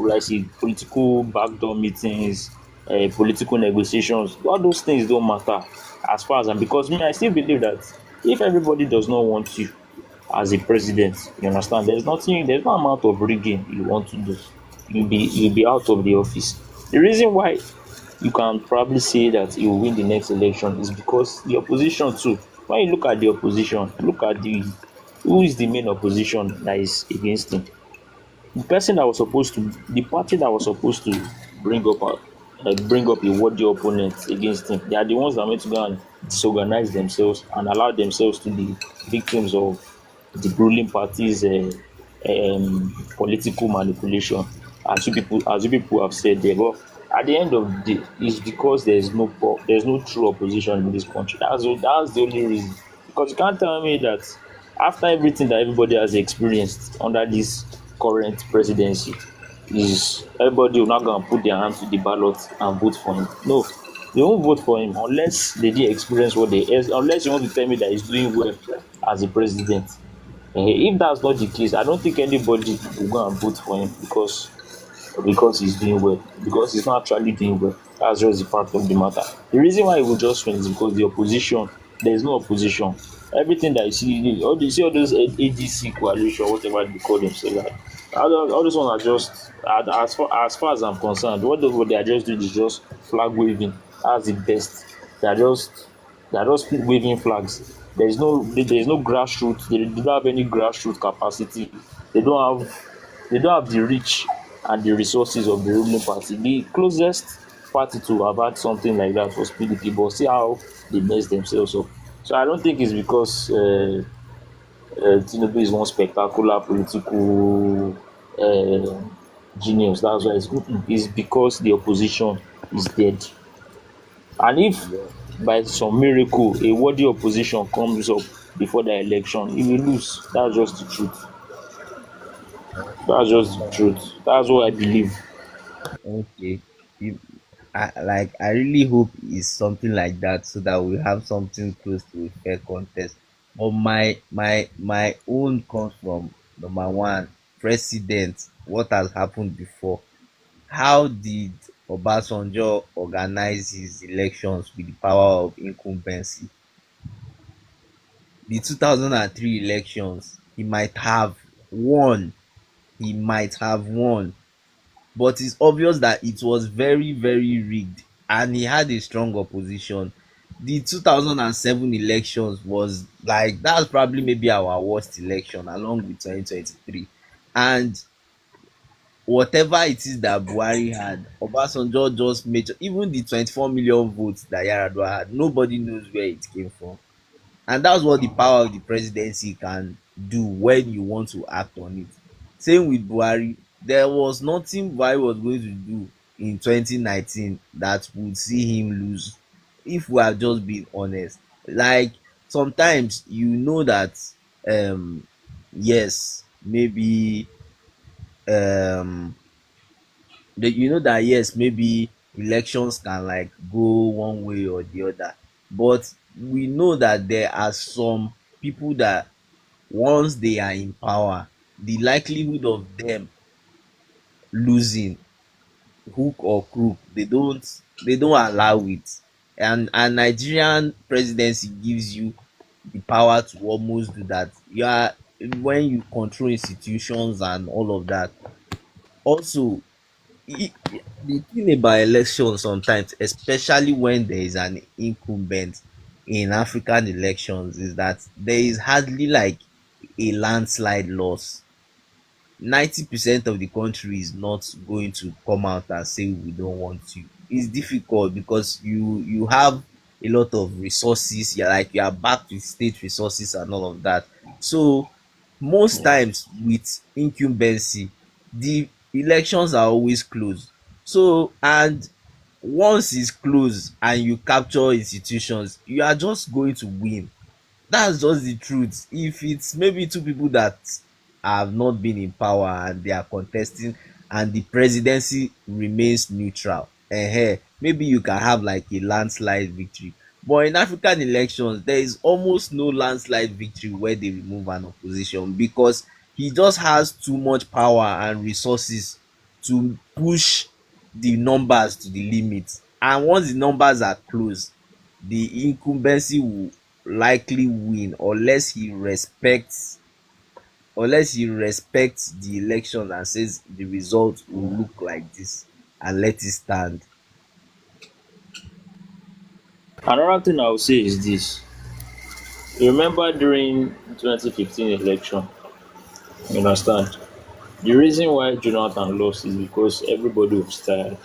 like see, political backdoor meetings, political negotiations. All those things don't matter as far as I'm, because me, I still believe that if everybody does not want you as a president, you understand, there's no amount of rigging you want to do. You'll be out of the office. The reason why you can probably say that he will win the next election is because the opposition too. When you look at the opposition, look at the who is the main opposition that is against him. The party that was supposed to bring up a worthy opponent against him, they are the ones that are meant to go and disorganize themselves and allow themselves to be victims of the ruling party's political manipulation, as you people have said there. But at the end of the day, it's because there's no true opposition in this country. That's the only reason. Because you can't tell me that after everything that everybody has experienced under this current presidency, is everybody will not go and put their hand to the ballot and vote for him. No, they won't vote for him unless they did experience unless you want to tell me that he's doing well as a president. If that's not the case, I don't think anybody will go and vote for him because he's doing well. Because he's not actually doing well. That's just the fact of the matter. The reason why he will just win is because the opposition, there is no opposition. Everything that you see, all those ADC coalition, whatever they call themselves, like, all those ones are just, as far as I'm concerned, what they are just doing is just flag waving. That's the best. They are just waving flags. There is no grassroots. They don't have any grassroots capacity. They don't have the reach and the resources of the ruling party. The closest party to have had something like that was PDP, but see how they messed themselves up. So I don't think it's because Tinubu is one spectacular political genius. That's why it's good. It's because the opposition is dead. And if Yeah. by some miracle a worthy opposition comes up before the election, he will lose. That's just the truth. That's just the truth. That's what I believe. Okay. If, I really hope it's something like that so that we have something close to a fair contest. But my own comes from number one, president. What has happened before? How did Obasanjo organize his elections with the power of incumbency? The 2003 elections, he might have won. He might have won, but it's obvious that it was very, very rigged and he had a strong opposition. The 2007 elections was like, that's probably maybe our worst election along with 2023. And whatever it is that Buhari had, Obasanjo just made sure, even the 24 million votes that Yaradua had, nobody knows where it came from. And that's what the power of the presidency can do when you want to act on it. Same with Buhari. There was nothing Buhari was going to do in 2019 that would see him lose, if we are just being honest. Like, sometimes you know that, um yes, maybe, um you know that, yes, maybe elections can like go one way or the other, but we know that there are some people that once they are in power, the likelihood of them losing, hook or crook, they don't allow it. And Nigerian presidency gives you the power to almost do that. You are, when you control institutions and all of that. Also, the thing about election sometimes, especially when there is an incumbent in African elections, is that there is hardly like a landslide loss. 90% of the country is not going to come out and say we don't want you. It's difficult because you have a lot of resources. You're like, you are backed with state resources and all of that. So most Yeah. times with incumbency, the elections are always close. So, and once it's close and you capture institutions, you are just going to win. That's just the truth. If it's maybe two people that have not been in power and they are contesting and the presidency remains neutral, maybe you can have like a landslide victory. But in African elections, there is almost no landslide victory where they remove an opposition, because he just has too much power and resources to push the numbers to the limit. And once the numbers are close, the incumbency will likely win, unless he respects the election and says the result will look like this and let it stand. Another thing I would say is this. You remember during 2015 election, you understand? The reason why Jonathan lost is because everybody was tired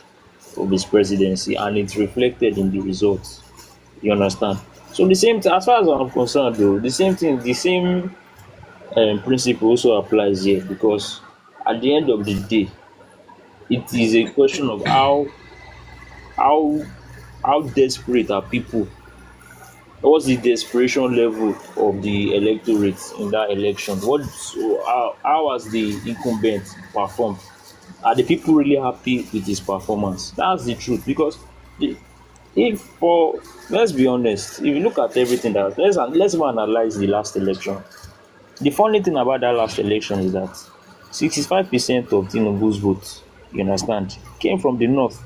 of his presidency and it reflected in the results. You understand? So the same thing, as far as I'm concerned though, the same thing, the same principle also applies here, because at the end of the day, it is a question of how how desperate are people. What's the desperation level of the electorate in that election? How has the incumbent performed? Are the people really happy with his performance? That's the truth. Because the, if for let's be honest, if you look at everything that let's even analyze the last election. The funny thing about that last election is that 65% of Tinubu's votes, you understand, came from the north.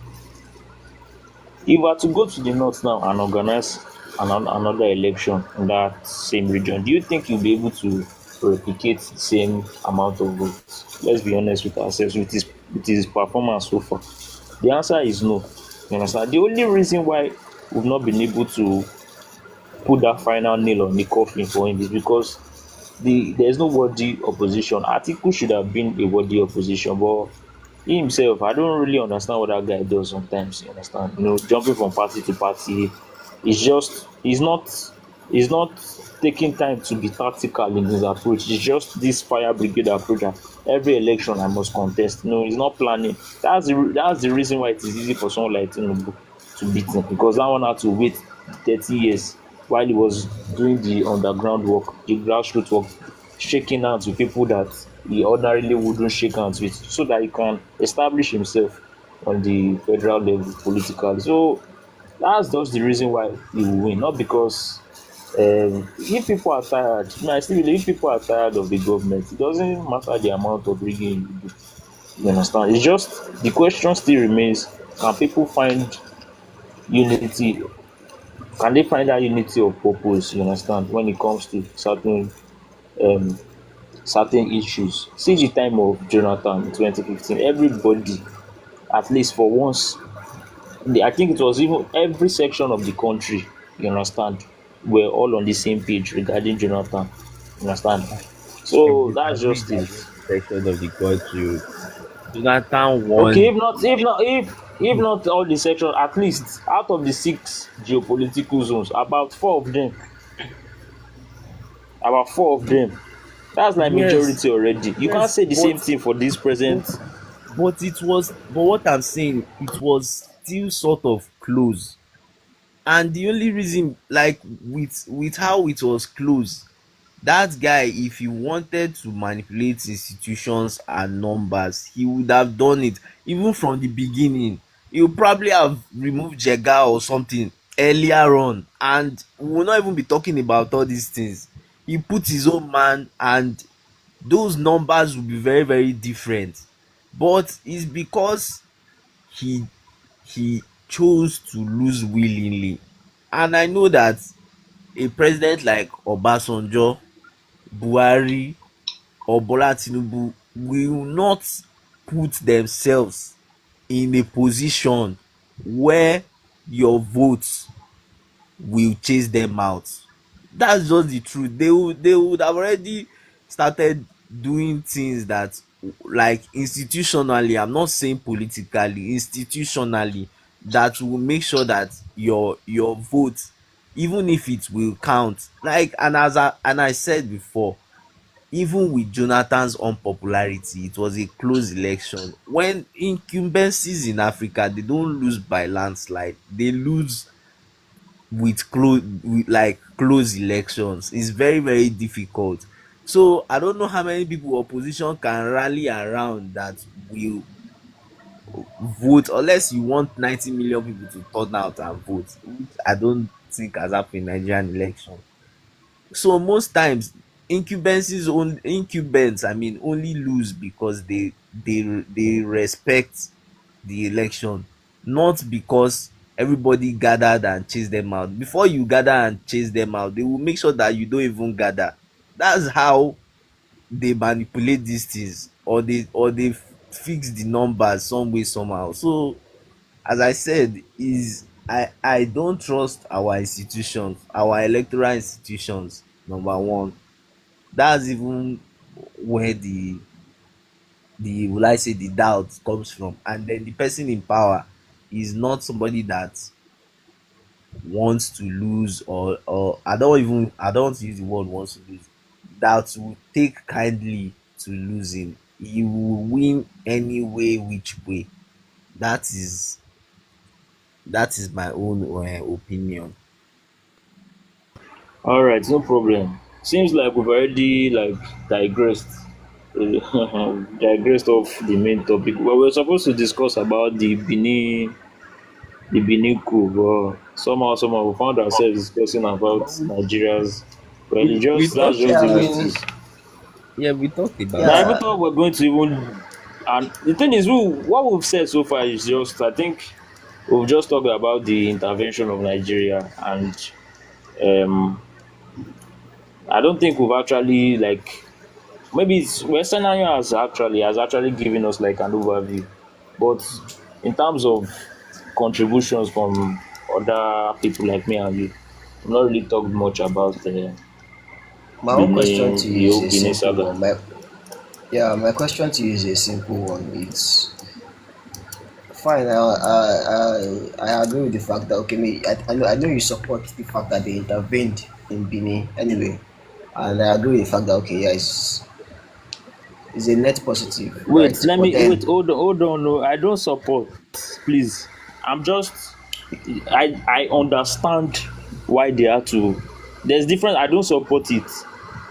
If you were to go to the north now and organize another election in that same region, do you think you'll be able to replicate the same amount of votes? Let's be honest with ourselves, with his performance so far. The answer is no. You understand? The only reason why we've not been able to put that final nail on the coffin for him is because there's no worthy opposition. Atiku should have been a worthy opposition, but he himself, I don't really understand what that guy does sometimes. You understand? Jumping from party to party. He's not taking time to be tactical in his approach. It's just this fire brigade approach that every election I must contest. He's not planning. That's the reason why it is easy for someone like Tinubu to beat him, because that one had to wait 30 years while he was doing the underground work, the grassroots work, shaking hands with people that he ordinarily wouldn't shake hands with, so that he can establish himself on the federal level politically. So that's just the reason why he will win, not because if people are tired. I still believe if people are tired of the government, it doesn't matter the amount of rigging you do. You understand? It's just the question still remains: can people find unity? Can they find that unity of purpose? You understand? When it comes to um, certain issues. See the time of Jonathan in 2015. Everybody, at least for once, I think it was even every section of the country, you understand, were all on the same page regarding Jonathan. You understand? I So that's disagree just that it. those sections of the country, Jonathan Okay, won. if not all the sections, at least out of the six geopolitical zones, about four of them. That's like Yes, majority already. You can't yes, say the same thing for this but present. but what I'm saying, it was still sort of close. And the only reason, like, with how it was close, that guy, if he wanted to manipulate institutions and numbers, he would have done it even from the beginning. He would probably have removed Jega or something earlier on, and we will not even be talking about all these things. He put his own man, and those numbers will be very, very different. But it's because he he chose to lose willingly. And I know that a president like Obasanjo, Buhari, or Bola Tinubu will not put themselves in a position where your vote will chase them out. That's just the truth. They would have already started doing things that, like, institutionally, I'm not saying politically, institutionally, that will make sure that your vote, even if it will count, like, and I said before, even with Jonathan's unpopularity, it was a close election. When incumbencies in Africa, they don't lose by landslide, they lose with like close elections. It's very, very difficult. So I don't know how many people opposition can rally around that will vote, unless you want 90 million people to turn out and vote, which I don't think has happened in Nigerian election. So most times, incumbents, I mean, only lose because they respect the election, not because everybody gathered and chase them out. Before you gather and chase them out, they will make sure that you don't even gather. That's how they manipulate these things, or they fix the numbers some way somehow. So as I said, is I don't trust our institutions, our electoral institutions. Number one, that's even where the will I say the doubt comes from. And then the person in power is not somebody that wants to lose, or I don't want to use the word wants to lose, that will take kindly to losing. He will win any way which way. That is my own opinion. All right, no problem. Seems like we've already like digressed, digressed off the main topic. Well, we're supposed to discuss about the Benin coup, but somehow we found ourselves discussing But about Nigeria's. Well, we, it we just that's talked just Yeah, the I way about it mean, is. we talked about Now, it. even yeah, thought we're going to even, and the thing is, what we've said so far is just, I think, we've just talked about the intervention of Nigeria, and um, I don't think we've actually like, maybe it's Western Union has actually given us like an overview, but in terms of contributions from other people like me and you, we've not really talked much about the my own question to Benin, the you is whole a Benin simple saga. one. My question to you is a simple one. It's fine. I agree with the fact that okay, I know you support the fact that they intervened in Benin anyway, and I agree with the fact that okay, yeah, it's a net positive, Wait, right? let But me wait. then, Hold on. No, I don't support. Please, I'm just I understand why they have to. There's different. I don't support it.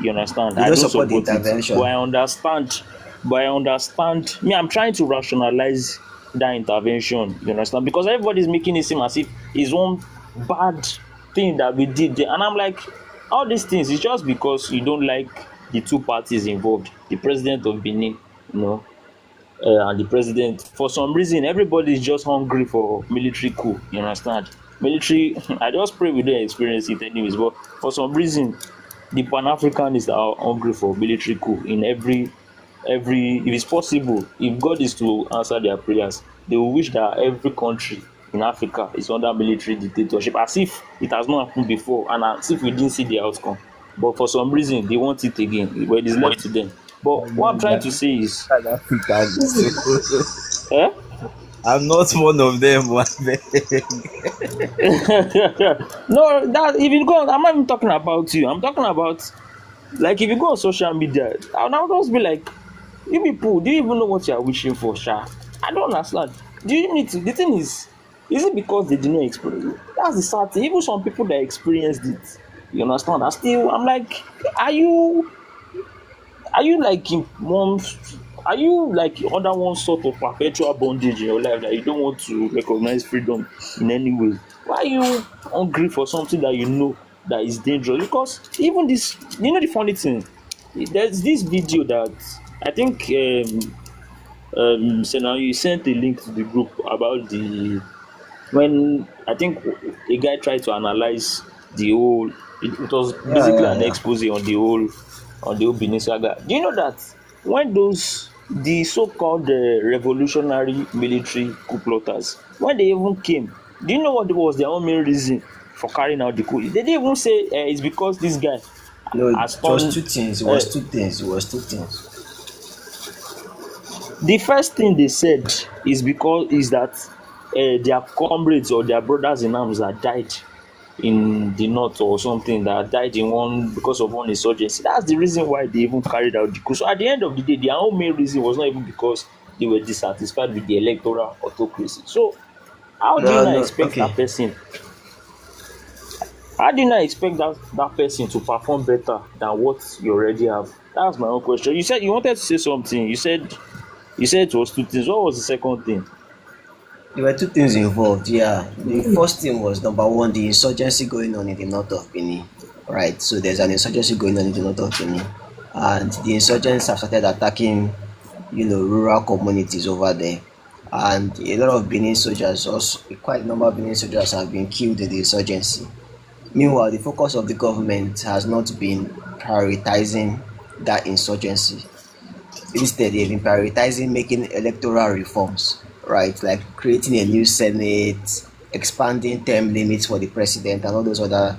You understand? You I don't don't support the support it, but intervention. I understand. But I understand. Me, I'm trying to rationalize that intervention. You understand? Because everybody's making it seem as if it's one bad thing that we did there, and I'm like, all these things is just because you don't like the two parties involved, the president of Benin, you know, and the president. For some reason, everybody is just hungry for military coup. You understand? Military. I just pray we don't experience it anyways. But for some reason, the Pan Africanists are hungry for military coup in every. If it's possible, if God is to answer their prayers, they will wish that every country in Africa is under military dictatorship, as if it has not happened before, and as if we didn't see the outcome. But for some reason, they want it again. But it is left to them. But what I'm trying to say is, South African. So eh? I'm not one of them. But No, that if you go, I'm not even talking about you. I'm talking about, like, if you go on social media, I'll now just be like, you people, do you even know what you are wishing for, Sha? I don't understand. Do you need to? The thing is it because they did not experience it? That's the sad thing. Even some people that experienced it, you understand, are still. I'm like, are you are you like in one are you like under one sort of perpetual bondage in your life that you don't want to recognize freedom in any way? Why are you hungry for something that you know that is dangerous? Because even this, the funny thing, there's this video that I think so now you sent a link to the group about the when I think a guy tried to analyze the whole. It was Yeah, basically yeah, an yeah. expose on the whole Benin saga. Do you know that when the so-called revolutionary military coup plotters, when they even came, do you know what was their own main reason for carrying out the coup? They didn't even say it's because this guy No, has it was turned. two things. It Uh, was two things. It was two things. the first thing they said is that their comrades or their brothers in arms that died in the north or something, that died in one because of one insurgency. That's the reason why they even carried out the coup. So at the end of the day, their own main reason was not even because they were dissatisfied with the electoral autocracy. So how do you No, not no. expect Okay. that person? How do you not expect that person to perform better than what you already have? That's my own question. You said you wanted to say something. You said it was two things. What was the second thing? There were two things involved. Yeah. The first thing was number one, the insurgency going on in the north of Benin. Right. So there's an insurgency going on in the north of Benin. And the insurgents have started attacking, rural communities over there. And a lot of Benin soldiers, also quite a number of Benin soldiers have been killed in the insurgency. Meanwhile, the focus of the government has not been prioritizing that insurgency. Instead, they've been prioritizing making electoral reforms, right? Like creating a new Senate, expanding term limits for the president, and all those other,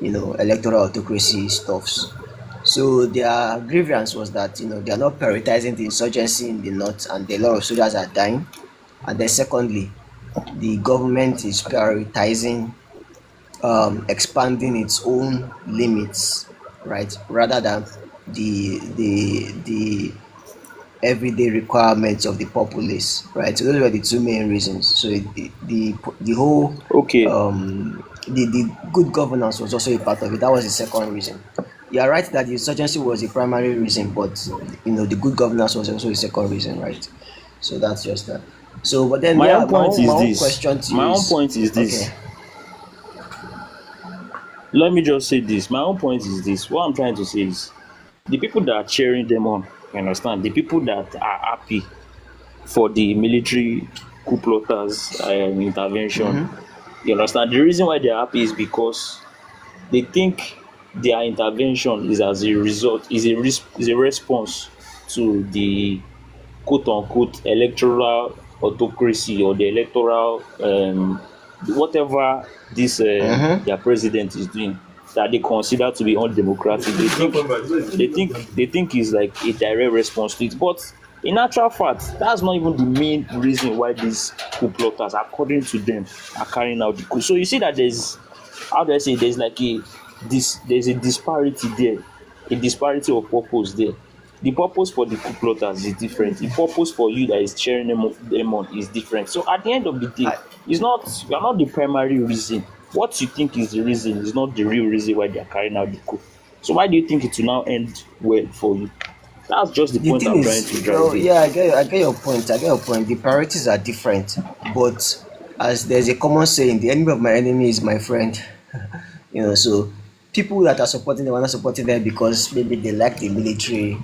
electoral autocracy stuffs. So their grievance was that they are not prioritizing the insurgency in the north, and a lot of soldiers are dying. And then secondly, the government is prioritizing expanding its own limits, right, rather than the everyday requirements of the populace, right? So those were the two main reasons. So the whole Okay. the good governance was also a part of it. That was the second reason. You are right that the insurgency was the primary reason, but the good governance was also the second reason, right? So that's just that. So, but then My yeah, own my point own my is own this. question to My you own is point is okay. this. Let me just say this. My own point is this. What I'm trying to say is the people that are cheering them on, you understand? The people that are happy for the military coup plotters intervention, Mm-hmm. you understand? The reason why they're happy is because they think their intervention is as a result, is a response to the quote unquote electoral autocracy or the electoral whatever this Mm-hmm. their president is doing, that they consider to be undemocratic. They think is like a direct response to it. But in actual fact, that's not even the main reason why these coup plotters, according to them, are carrying out the coup. So you see that there's, how do I say, there's like there's a disparity there, a disparity of purpose there. The purpose for the coup plotters is different. The purpose for you that is cheering them on is different. So at the end of the day, I, it's not you are not the primary reason. What you think is the reason is not the real reason why they are carrying out the coup. So why do you think it will now end well for you? That's just the the point thing I'm trying to is, drive well, in. yeah, I get your point. I get your point. The priorities are different, but as there's a common saying, the enemy of my enemy is my friend. So people that are supporting them are not supporting them because maybe they like the military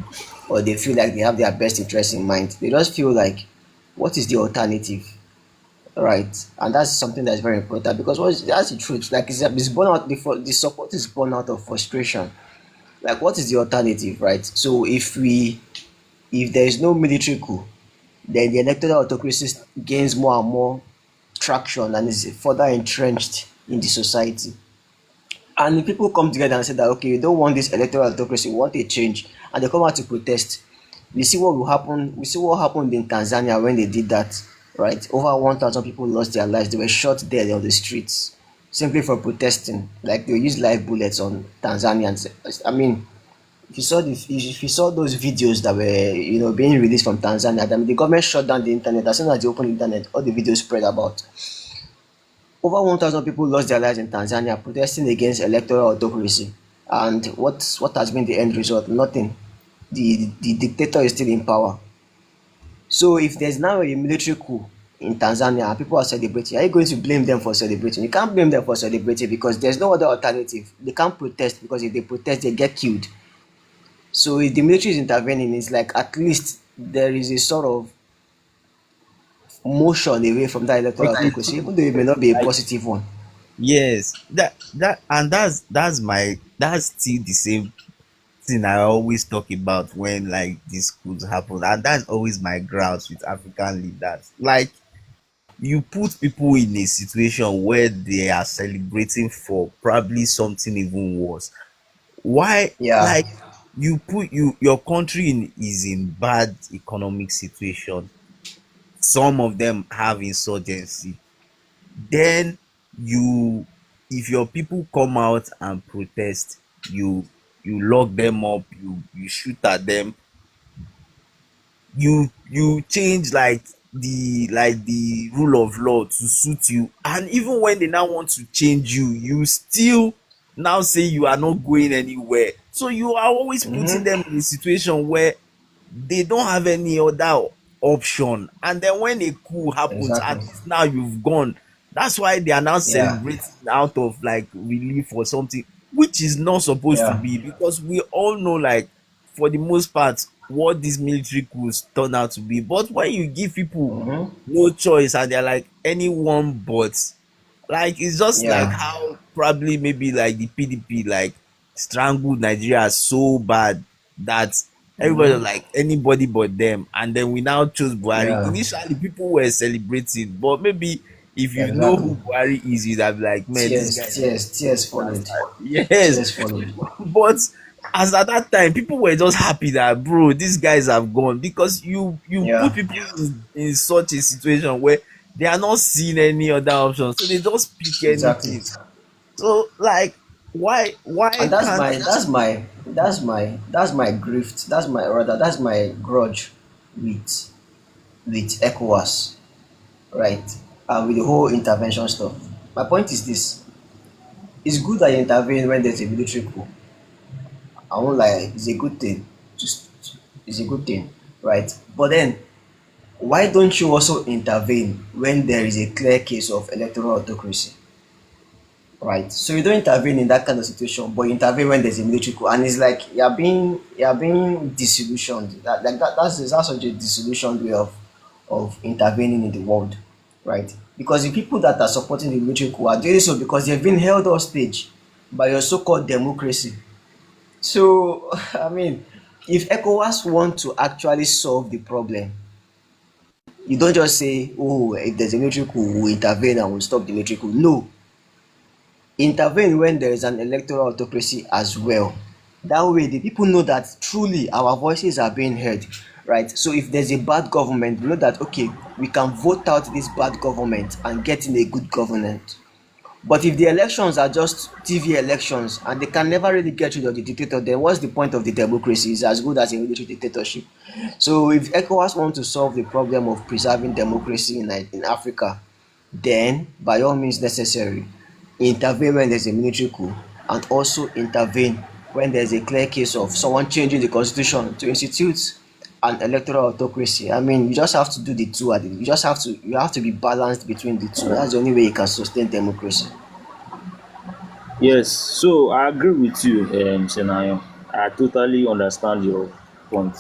or they feel like they have their best interest in mind. They just feel like, what is the alternative? Right, and that's something that's very important because that's the truth. Like it's born out the support is born out of frustration. Like, what is the alternative, right? So if there is no military coup, then the electoral autocracy gains more and more traction and is further entrenched in the society. And if people come together and say that, okay, we don't want this electoral autocracy, we want a change, and they come out to protest, we see what will happen. We see what happened in Tanzania when they did that, right? Over 1,000 people lost their lives. They were shot dead on the streets simply for protesting. Like, they use live bullets on Tanzanians. I mean, if you saw those videos that were being released from Tanzania, I mean, the government shut down the internet. As soon as they opened the internet, all the videos spread about. Over 1,000 people lost their lives in Tanzania protesting against electoral autocracy. And what has been the end result? Nothing. The dictator is still in power. So if there's now a military coup in Tanzania and people are celebrating, are you going to blame them for celebrating? You can't blame them for celebrating because there's no other alternative. They can't protest because if they protest, they get killed. So if the military is intervening, it's like at least there is a sort of motion away from that electoral Exactly. autocracy, even though it may not be a Like, positive one. yes, that's still the same thing I always talk about when like this could happen, and that's always my grounds with African leaders. Like, you put people in a situation where they are celebrating for probably something even worse. Why? Yeah. Like, you put your country is in bad economic situation. Some of them have insurgency. Then you, if your people come out and protest, you lock them up, you shoot at them, you change like the rule of law to suit you, and even when they now want to change you, you still now say you are not going anywhere. So you are always putting Mm-hmm. them in a situation where they don't have any other option. And then when a coup happens, Exactly. at least now you've gone. That's why they are now Yeah. celebrating out of like relief or something, which is not supposed to Yeah. be, because we all know, like, for the most part, what these military coups turn out to be. But when you give people Mm-hmm. no choice and they're like anyone but, like, it's just like Yeah. how probably maybe like the PDP like strangled Nigeria so bad that everybody was Mm-hmm. like anybody but them, and then we now chose Buhari. Yeah. Initially people were celebrating, but maybe if you know Exactly. who Buhari is, you'd have like, man, this guy is Tears a followed. bastard. Yes. Tears followed. But as at that time, people were just happy that, bro, these guys have gone, because you put Yeah. people in such a situation where they are not seeing any other option, so they just pick Exactly. anything. So, like, why And that's can't my that's my grift. That's my grudge with ECOWAS, right? And with the whole intervention stuff. My point is this: it's good that you intervene when there's a military coup. I won't lie, it's a good thing. Just it's a good thing, right? But then, why don't you also intervene when there is a clear case of electoral autocracy? Right. So you don't intervene in that kind of situation, but you intervene when there's a military coup, and it's like you're being disillusioned. That's such a disillusioned way of intervening in the world, right? Because the people that are supporting the military coup are doing so because they've been held hostage by your so-called democracy. So I mean, if ECOWAS want to actually solve the problem, you don't just say, "Oh, if there's a military coup, we'll intervene and we'll stop the military coup." No, intervene when there is an electoral autocracy as well. That way, the people know that truly our voices are being heard, right? So if there's a bad government, we know that, okay, we can vote out this bad government and get in a good government. But if the elections are just TV elections and they can never really get rid of the dictator, then what's the point of the democracy? It's as good as a military dictatorship. So if ECOWAS want to solve the problem of preserving democracy in Africa, then by all means necessary, intervene when there's a military coup, and also intervene when there's a clear case of someone changing the constitution to institute an electoral autocracy. I mean, you just have to do the two. You have to be balanced between the two. That's the only way you can sustain democracy. Yes, so I agree with you, Senayo. I totally understand your point.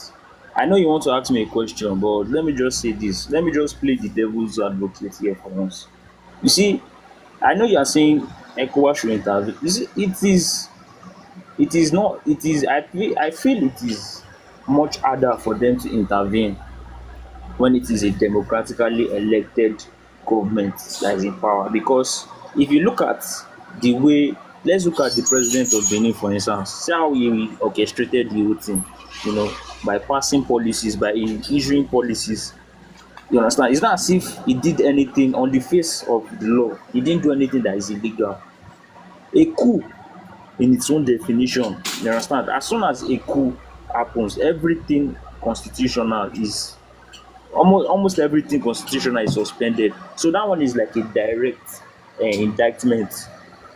I know you want to ask me a question, but let me just say this. Let me just play the devil's advocate here for once. You see, I know you are saying ECOWAS should intervene. You see, it is not, it is, I feel it is much harder for them to intervene when it is a democratically elected government that is in power. Because if you look at the way, let's look at the president of Benin, for instance, see how he orchestrated the whole thing, you know, by passing policies, by issuing policies. You understand? It's not as if he did anything on the face of the law. He didn't do anything that is illegal. A coup in its own definition, you understand? As soon as a coup happens, everything constitutional is almost everything constitutional is suspended. So that one is like a direct indictment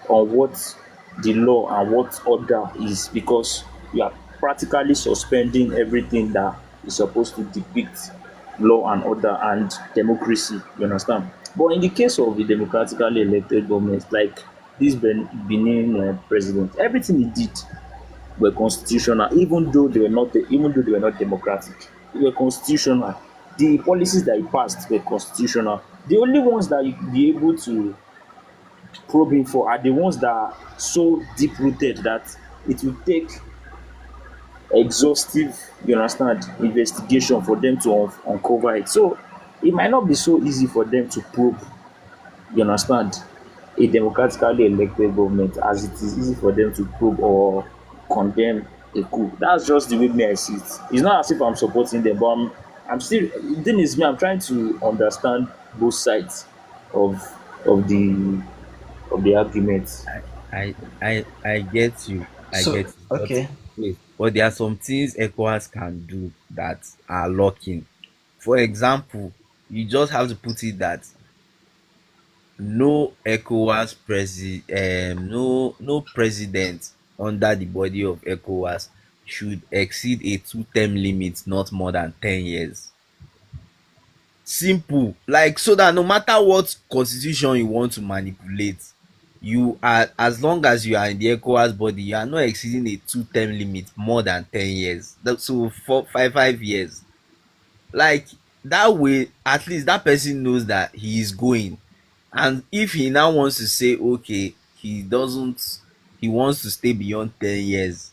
on what the law and what order is, because you are practically suspending everything that is supposed to depict law and order and democracy. You understand? But in the case of the democratically elected government, like this Benin president, everything he did were constitutional, even though they were not democratic. They were constitutional. The policies that he passed were constitutional. The only ones that you be able to probe him for are the ones that are so deep rooted that it will take exhaustive, you understand, investigation for them to uncover it. So it might not be so easy for them to probe, you understand, a democratically elected government as it is easy for them to probe or condemn a coup. That's just the way me I see it. It's not as if I'm supporting them, but I'm still, the thing is me, I'm trying to understand both sides of of the of the argument. I get you. I So, get you. But okay. wait, but there are some things ECOWAS can do that are locking. For example, you just have to put it that no president under the body of ECOWAS should exceed a two-term limit not more than 10 years. Simple, like, so that no matter what constitution you want to manipulate, you are, as long as you are in the ECOWAS body, you are not exceeding a two-term limit more than 10 years. So for 5 years, like, that way at least that person knows that he is going. And if he now wants to say, okay, he wants to stay beyond 10 years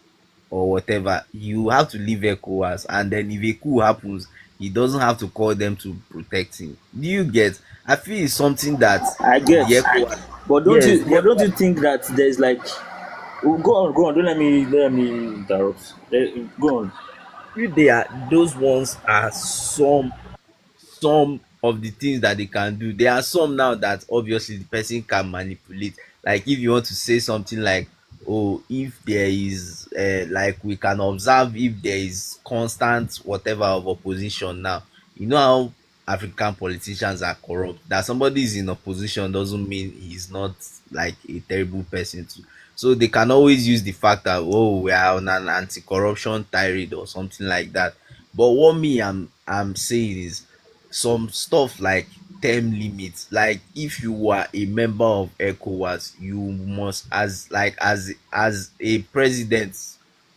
or whatever, you have to leave ECOWAS. And then if a coup happens, he doesn't have to call them to protect him. Do you get? I feel it's something that I get, the ECOWAS, but yes, the don't ECOWAS, you think that there's like, oh, go on, don't let me interrupt. Go on. feel they are, those ones are some of the things that they can do. There are some now that obviously the person can manipulate. Like if you want to say something like, oh, if there is like, we can observe if there is constant whatever of opposition now. You know how African politicians are corrupt. That somebody is in opposition doesn't mean he's not like a terrible person too. So they can always use the fact that, oh, we are on an anti-corruption tirade or something like that. But what me I'm saying is some stuff like term limits. Like if you are a member of ECOWAS, you must, as a president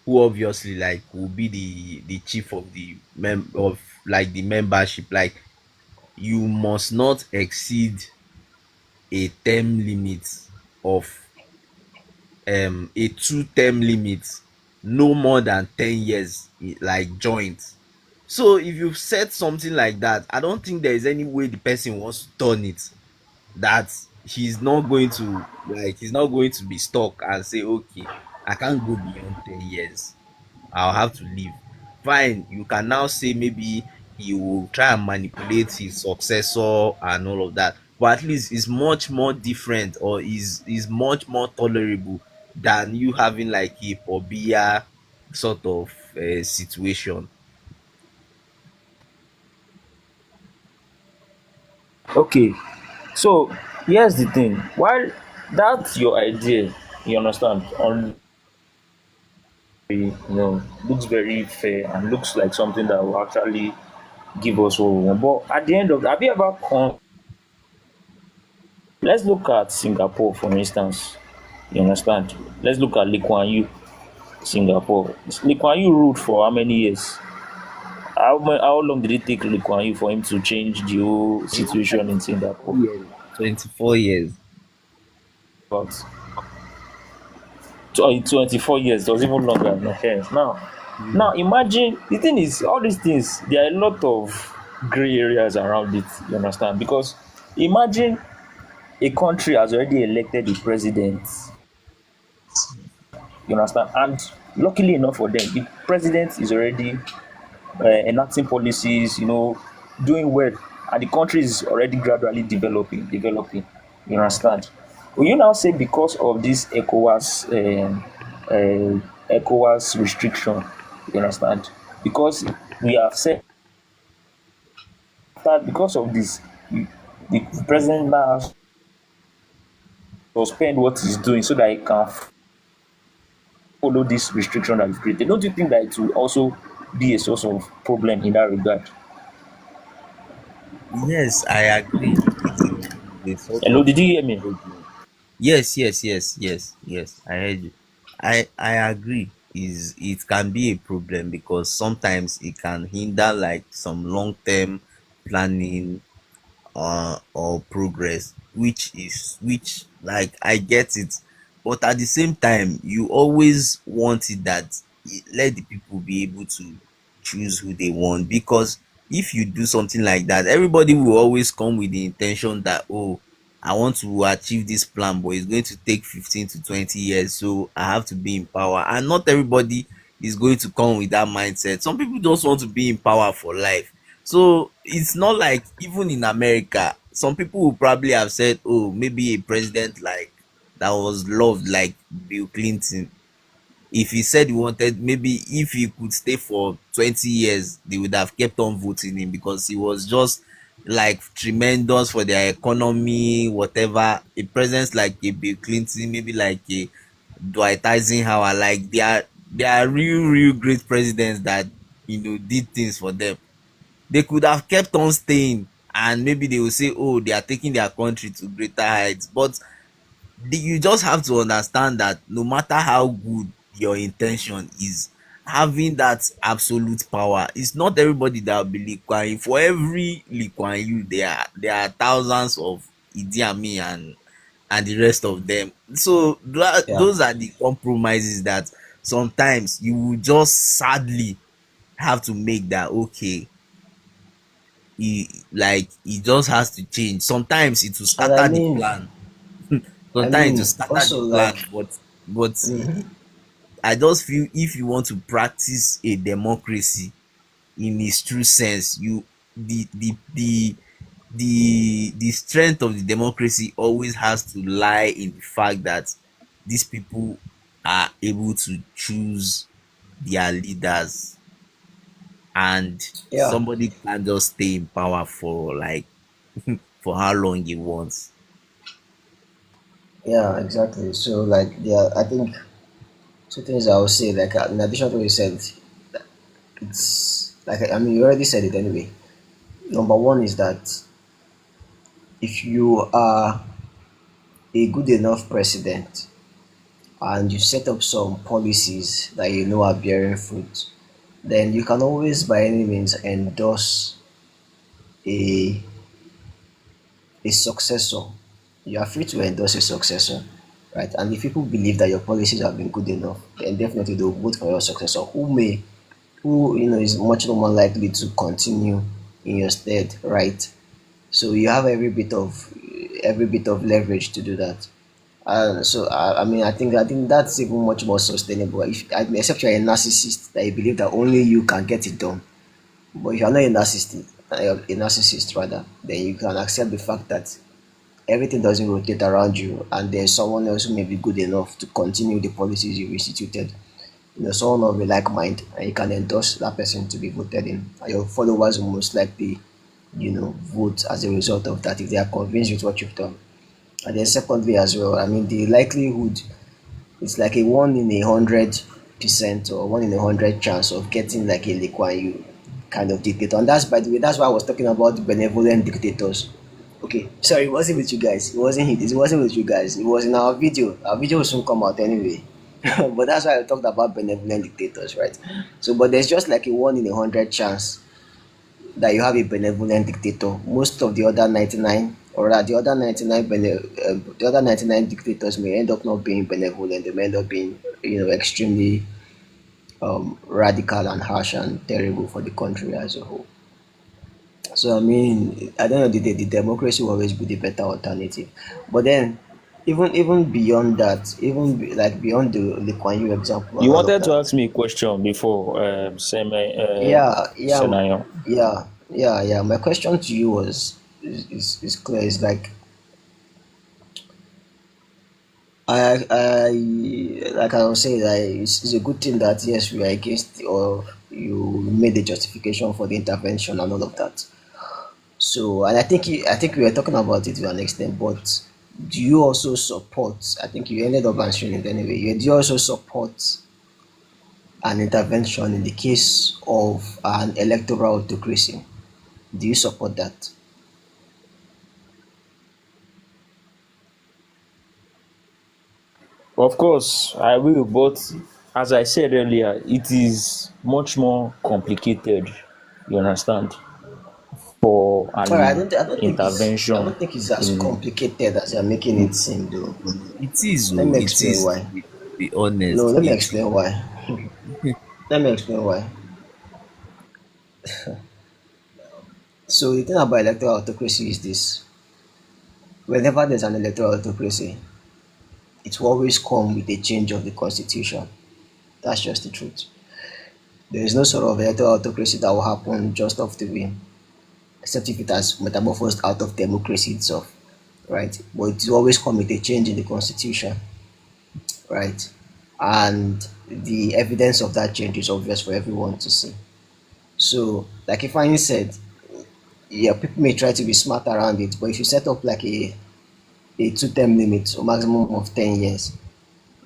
who obviously like will be the chief of the of like the membership, like you must not exceed a term limit of a two-term limit no more than 10 years, like joint. So if you set something like that, I don't think there is any way the person wants to turn it, that he's not going to be stuck and say, okay, I can't go beyond 10 years, I'll have to leave. Fine, you can now say maybe he will try and manipulate his successor and all of that. but at least it's much more different, or is much more tolerable than you having like a pobia sort of situation. Okay, so here's the thing. While that's your idea, you understand, on looks very fair and looks like something that will actually give us what we want. But at the end of, have you ever come? Let's look at Singapore, for instance. You understand? Let's look at Lee Kuan Yew, Singapore. Lee Kuan Yew ruled for how many years? How long did it take Lee Kuan Yew for him to change the whole It was like situation in Singapore? years, 24 years. About 24 years. It was even longer. No, yes. Now Mm. imagine, the thing is, all these things, there are a lot of gray areas around it. You understand? Because imagine a country has already elected the president. You understand? And luckily enough for them, the president is already enacting policies, doing well, and the country is already gradually developing. You understand? Will you now say because of this ECOWAS restriction, you understand? Because we have said that because of this, the president now has to suspend what he's doing so that he can follow this restriction that is created. Don't you think that it will also be a source of problem in that regard? Yes, I agree. It's a sort Hello, of did you hear me? problem. Yes, yes, yes, yes, yes. I heard you. I agree. Is it can be a problem because sometimes it can hinder like some long term planning or progress, which like I get it, but at the same time you always want it that let the people be able to choose who they want, because if you do something like that, everybody will always come with the intention that, oh, I want to achieve this plan, but it's going to take 15 to 20 years, so I have to be in power. And not everybody is going to come with that mindset. Some people just want to be in power for life. So it's not like even in America, some people will probably have said, oh, maybe a president like that was loved like Bill Clinton. If he said he wanted, maybe if he could stay for 20 years, they would have kept on voting him because he was just like tremendous for their economy, whatever. A president like a Bill Clinton, maybe like a Dwight Eisenhower, like they are real great presidents that did things for them. They could have kept on staying, and maybe they will say, oh, they are taking their country to greater heights. But you just have to understand that no matter how good your intention is, having that absolute power, it's not everybody that will be Lee Kuan Yew. For every Lee Kuan Yew, there are thousands of Idi Amin and the rest of them. So Yeah. those are the compromises that sometimes you will just sadly have to make, that okay, he just has to change. Sometimes it will And I scatter the mean, plan. Sometimes it will scatter also the like, plan, but mhm, I just feel if you want to practice a democracy in its true sense, the strength of the democracy always has to lie in the fact that these people are able to choose their leaders, and yeah, somebody can't just stay in power for like for how long he wants. yeah, exactly. So like, yeah, I think two things I would say, like, in addition to what you said, it's like, I mean, you already said it anyway. Number one is that if you are a good enough president and you set up some policies that you know are bearing fruit, then you can always by any means endorse a a successor. You are free to endorse a successor, right? And if people believe that your policies have been good enough, then definitely they'll vote for your successor, who is much more likely to continue in your stead, right? So you have every bit of leverage to do that. So I mean, I think that's even much more sustainable. If except you're a narcissist that you believe that only you can get it done, but if you're not a narcissist rather, then you can accept the fact that everything doesn't rotate around you, and there's someone else who may be good enough to continue the policies you've instituted. Someone of a like mind, and you can endorse that person to be voted in, and your followers will most likely, vote as a result of that if they are convinced with what you've done. And then secondly as well, I mean the likelihood, it's like a 1 in 100% or 1 in 100 chance of getting like a Lee Kuan Yew kind of dictator. And that's, by the way, that's why I was talking about benevolent dictators. Okay, sorry, it wasn't with you guys. It wasn't with you guys. It was in our video. Our video will soon come out anyway. But that's why I talked about benevolent dictators, right? So, but there's just like a 1 in 100 chance that you have a benevolent dictator. Most of the other 99, or rather the other 99 the other 99 dictators may end up not being benevolent. They may end up being, extremely radical and harsh and terrible for the country as a whole. So I mean, at the end of the day, the democracy will always be the better alternative. But then, even beyond that, like beyond the Lee Kuan Yew example and You all of wanted to that, ask me a question before, yeah, yeah, Senayo. yeah. My question to you is clear. It's like I like I was saying that it's a good thing that yes we are against, or you made the justification for the intervention and all of that. So, and I think we were talking about it to an extent, but do you also support? I think you ended up answering it anyway. Do you also support an intervention in the case of an electoral autocracy? Do you support that? Of course, I will, but as I said earlier, it is much more complicated, you understand, for All right, an I intervention don't think it's as in. complicated as you're making it seem, though. It is, Let oh, me it explain is. why. To be No, honest, let me it explain why. Let me explain why. So the thing about electoral autocracy is this: whenever there's an electoral autocracy, it will always come with a change of the constitution. That's just the truth. There is no sort of electoral autocracy that will happen just off the whim, except if it has metamorphosed out of democracy itself, right? But it will always come with a change in the constitution, right? And the evidence of that change is obvious for everyone to see. So, like if I said, yeah, people may try to be smart around it, but if you set up like a two-term limit or maximum of 10 years,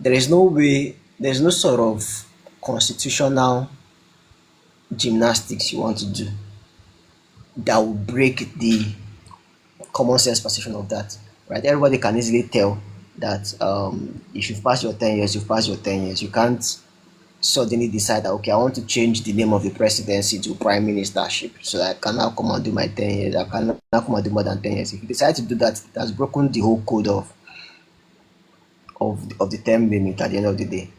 there is no way, there's no sort of constitutional gymnastics you want to do that will break the common sense perception of that, right? Everybody can easily tell that if you've passed your 10 years, you've passed your 10 years. You can't suddenly decide that, okay, I want to change the name of the presidency to prime ministership so I can now come and do my 10 years. I can now come and do more than 10 years. If you decide to do that, it has broken the whole code of the term limit at the end of the day.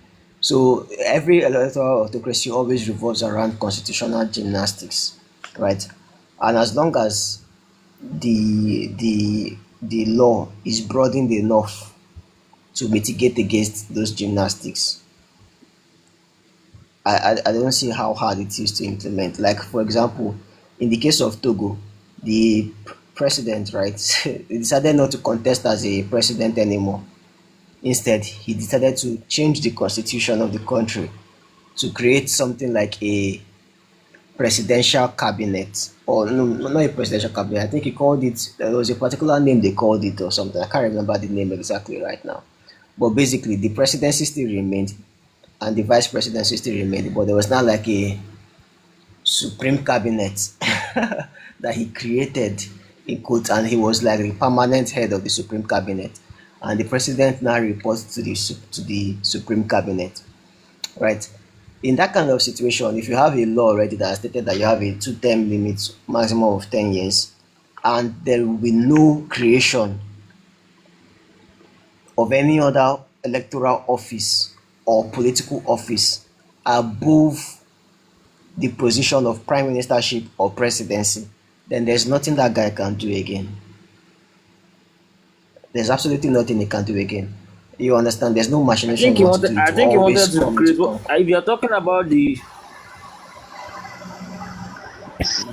So every electoral autocracy always revolves around constitutional gymnastics, right? And as long as the law is broadened enough to mitigate against those gymnastics, I don't see how hard it is to implement. Like for example, in the case of Togo, the president, right, he decided not to contest as a president anymore. Instead, he decided to change the constitution of the country to create something like a presidential cabinet, or no, not a presidential cabinet. I think he called it. There was a particular name they called it or something. I can't remember the name exactly right now. But basically, the presidency still remained, and the vice presidency still remained. But there was not like a supreme cabinet that he created in quotes, and he was like the permanent head of the supreme cabinet, and the president now reports to the supreme cabinet, right? In that kind of situation, if you have a law already that has stated that you have a two-term limit, maximum of 10 years, and there will be no creation of any other electoral office or political office above the position of prime ministership or presidency, then there's nothing that guy can do again. There's absolutely nothing he can do again. You understand? There's no machination you want to do. It I will think you wanted always to come into create. concord. If you're talking about the.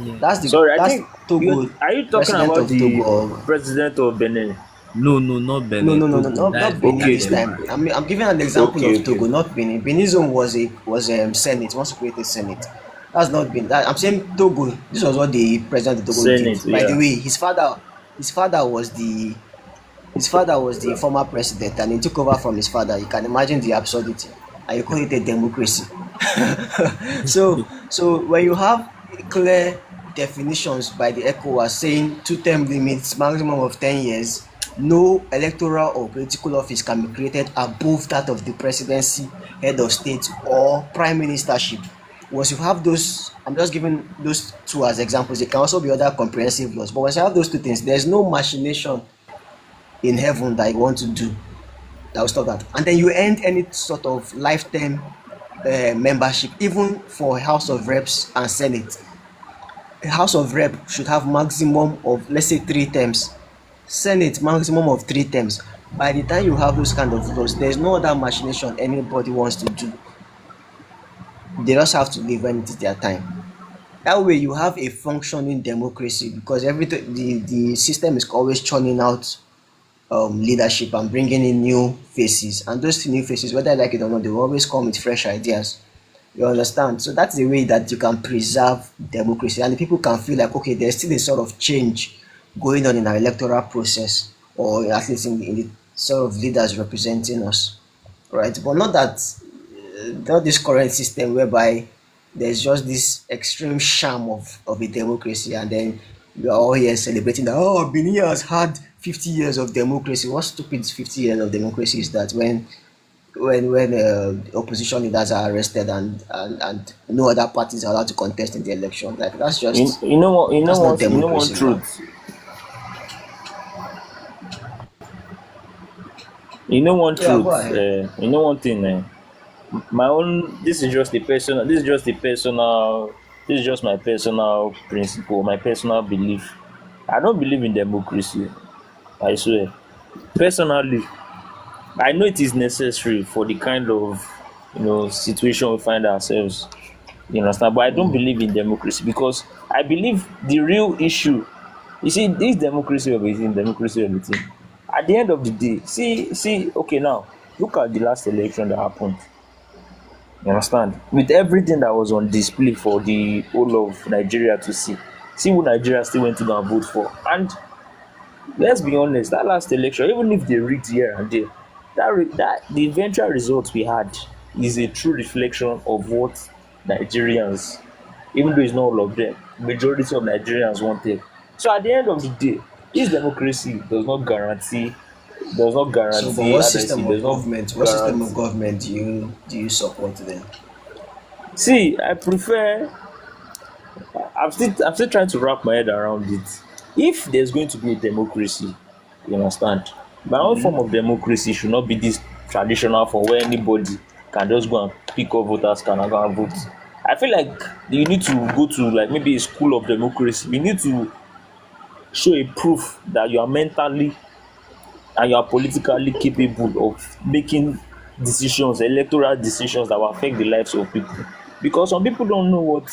yeah. Sorry, I That's think you Togo, are you talking president about of the Togo. president of Benin? No, no, not No, Benin. no, no, no, Togo. not, That is not the Benin Okay, this earlier time. one. I'm giving an example okay, of okay. Togo, not Benin. Benin's own was Senate. Wants to create a Senate. That's not been that. I'm saying Togo. This was what the president of Togo did. Senate, By the yeah. way, his father was the his father was the former president, and he took over from his father. You can imagine the absurdity, and you call it a democracy. So when you have clear definitions by the ECOWAS saying two-term limits, maximum of 10 years, no electoral or political office can be created above that of the presidency, head of state, or prime ministership. Once you have those, I'm just giving those two as examples. There can also be other comprehensive laws, but once you have those two things, there's no machination in heaven that you want to do that will stop that. And then you end any sort of lifetime membership, even for House of Reps and Senate. A House of Rep should have maximum of, let's say, 3 terms. Senate maximum of 3 terms. By the time you have those kind of laws, there's no other machination anybody wants to do. They just have to leave when it is their time. That way you have a functioning democracy, because everything, the system is always churning out leadership and bringing in new faces, and those new faces, whether I like it or not, they will always come with fresh ideas. You understand? So that's the way that you can preserve democracy, and the people can feel like, okay, there's still a sort of change going on in our electoral process, or at least in the sort of leaders representing us, right? But not that, not this current system whereby there's just this extreme sham of a democracy, and then we are all here celebrating that, oh, Benin has had 50 years of democracy. What stupid 50 years of democracy is that, when opposition leaders are arrested, and no other parties are allowed to contest in the election? Like, that's just, You know what? that's not You know one democracy now. truth. You know one Yeah, go truth. ahead. You know one thing. My own. This is just a personal. This is just a personal. This is just my personal principle, my personal belief. I don't believe in democracy. I swear. Personally, I know it is necessary for the kind of situation we find ourselves. You understand? But I don't believe in democracy because I believe the real issue. You see, this democracy of everything, democracy of everything. At the end of the day, see. Okay, now look at the last election that happened. You understand? With everything that was on display for the whole of Nigeria to see, who Nigeria still went to go and vote for. And let's be honest, that last election, even if they rigged here and there, that the eventual result we had is a true reflection of what Nigerians, even though it's not all of them, majority of Nigerians wanted. So at the end of the day, this democracy does not So, but guarantee, how do I say, does not what system of guarantee. government do you support then? See, I prefer. I'm still trying to wrap my head around it. If there's going to be a democracy, you understand, my own form of democracy should not be this traditional form where anybody can just go and pick up voters, can go and vote. I feel like you need to go to like maybe a school of democracy. You need to show a proof that you are mentally and you are politically capable of making decisions, electoral decisions that will affect the lives of people. Because some people don't know what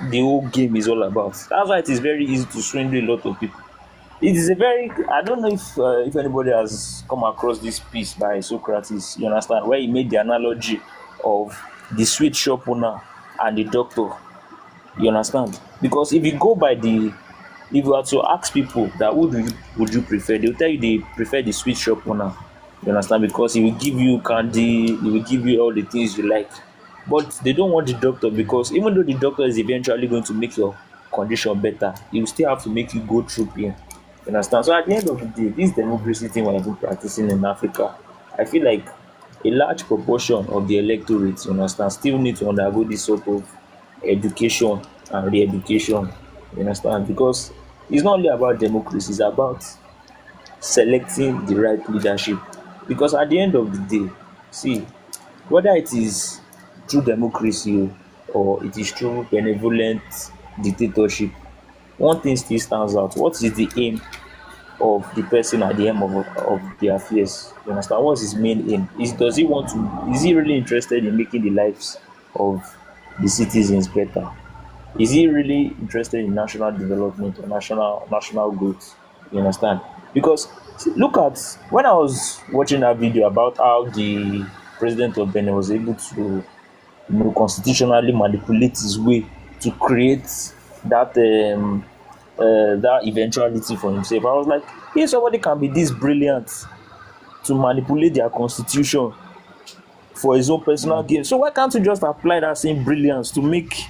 the whole game is all about. That's why it is very easy to swindle a lot of people. It is a very, I don't know if anybody has come across this piece by Socrates, you understand, where he made the analogy of the sweet shop owner and the doctor. You understand? Because if you go by the, if you were to ask people that would you prefer, they'll tell you they prefer the sweet shop owner. You understand? Because he will give you candy, he will give you all the things you like. But they don't want the doctor because even though the doctor is eventually going to make your condition better, he will still have to make you go through pain. You understand? So at the end of the day, this democracy thing we have been practicing in Africa, I feel like a large proportion of the electorate, you understand, still need to undergo this sort of education and re-education. You understand? Because it's not only about democracy, it's about selecting the right leadership. Because at the end of the day, see, whether it is through democracy or it is through benevolent dictatorship, one thing still stands out. What is the aim of the person at the end of the affairs? You understand? What's his main aim? Does he want to, is he really interested in making the lives of the citizens better? Is he really interested in national development or national growth? You understand? Because Look at when I was watching that video about how the president of Benin was able to, constitutionally manipulate his way to create that that eventuality for himself. I was like, if somebody can be this brilliant to manipulate their constitution for his own personal gain, so why can't you just apply that same brilliance to make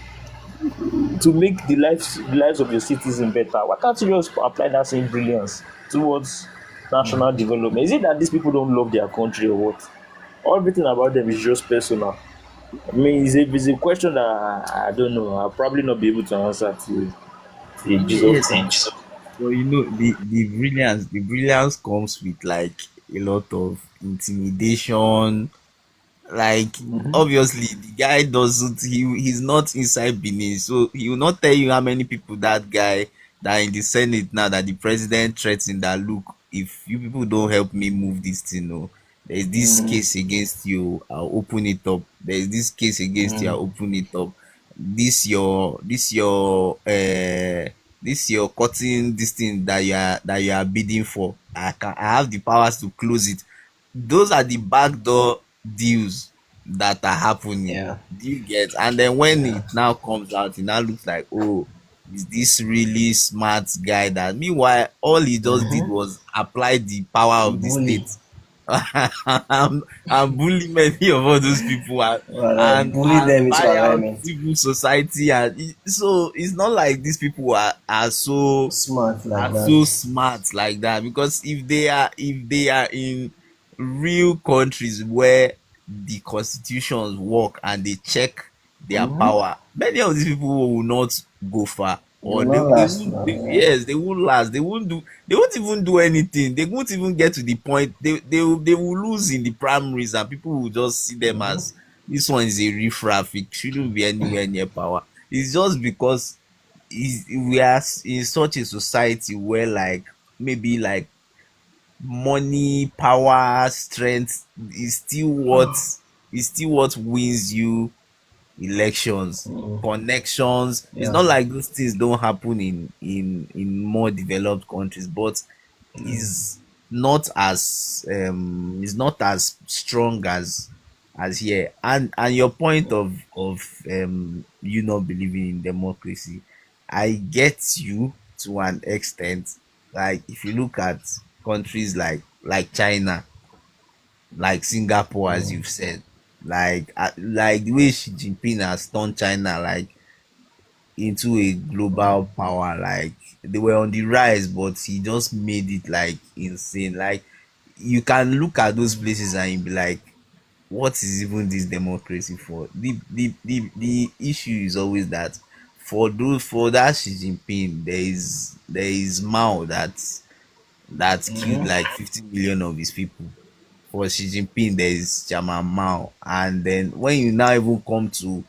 the lives of your citizen better? Why can't you just apply that same brilliance towards national development? Is it that these people don't love their country or what? Everything about them is just personal. I mean, it's a question that I don't know. I'll probably not be able to answer to a Jesus Yes, thing. but the brilliance comes with like a lot of intimidation. Like, obviously the guy doesn't he's not inside Benin, so he will not tell you how many people that guy that in the Senate now that the president threatened that, look, if you people don't help me move this thing, oh, there's this case against you, I'll open it up. There's this case against you, I'll open it up. This your cutting this thing that you are bidding for. I have the powers to close it. Those are the backdoor deals that are happening. Yeah, Do you get? And then when yeah. it now comes out, it now looks like, oh, is this really smart guy that meanwhile all he just did was apply the power of the Bully. state and bully many of all those people Well, and bully them and into buy out alignment. civil society so it's not like these people are so Smart like are that. so smart like that, because if they are in real countries where the constitutions work and they check their power, many of these people will not go far, It will or they, not they last won't long. they, Yeah. yes, they won't last, they won't even do anything, they won't even get to the point, they will lose in the primaries and people will just see them as this one is a riffraff, it shouldn't be anywhere near power. It's just because we are in such a society where, like, maybe like money, power, strength is still what wins you elections. Connections, it's Yeah. not like those things don't happen in more developed countries, but is not as strong as here. And your point of you not believing in democracy, I get you to an extent. Like, if you look at countries like China, like Singapore, as you've said, like the way Xi Jinping has turned China like into a global power. Like, they were on the rise, but he just made it like insane. Like, you can look at those places and you be like, what is even this democracy for? The issue is always that for that Xi Jinping, there is Mao that killed like 50 million of his people. For Xi Jinping, there is Chairman Mao. And then when you now even come to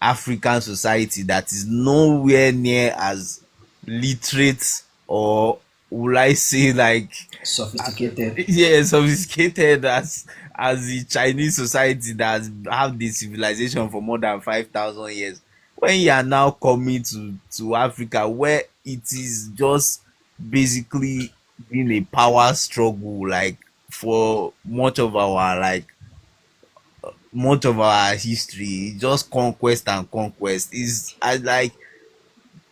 African society that is nowhere near as literate, or would I say, like, Sophisticated. yeah, sophisticated as the Chinese society that have the civilization for more than 5,000 years. When you are now coming to Africa, where it is just basically been a power struggle, like, for much of our history, just conquest and conquest, is like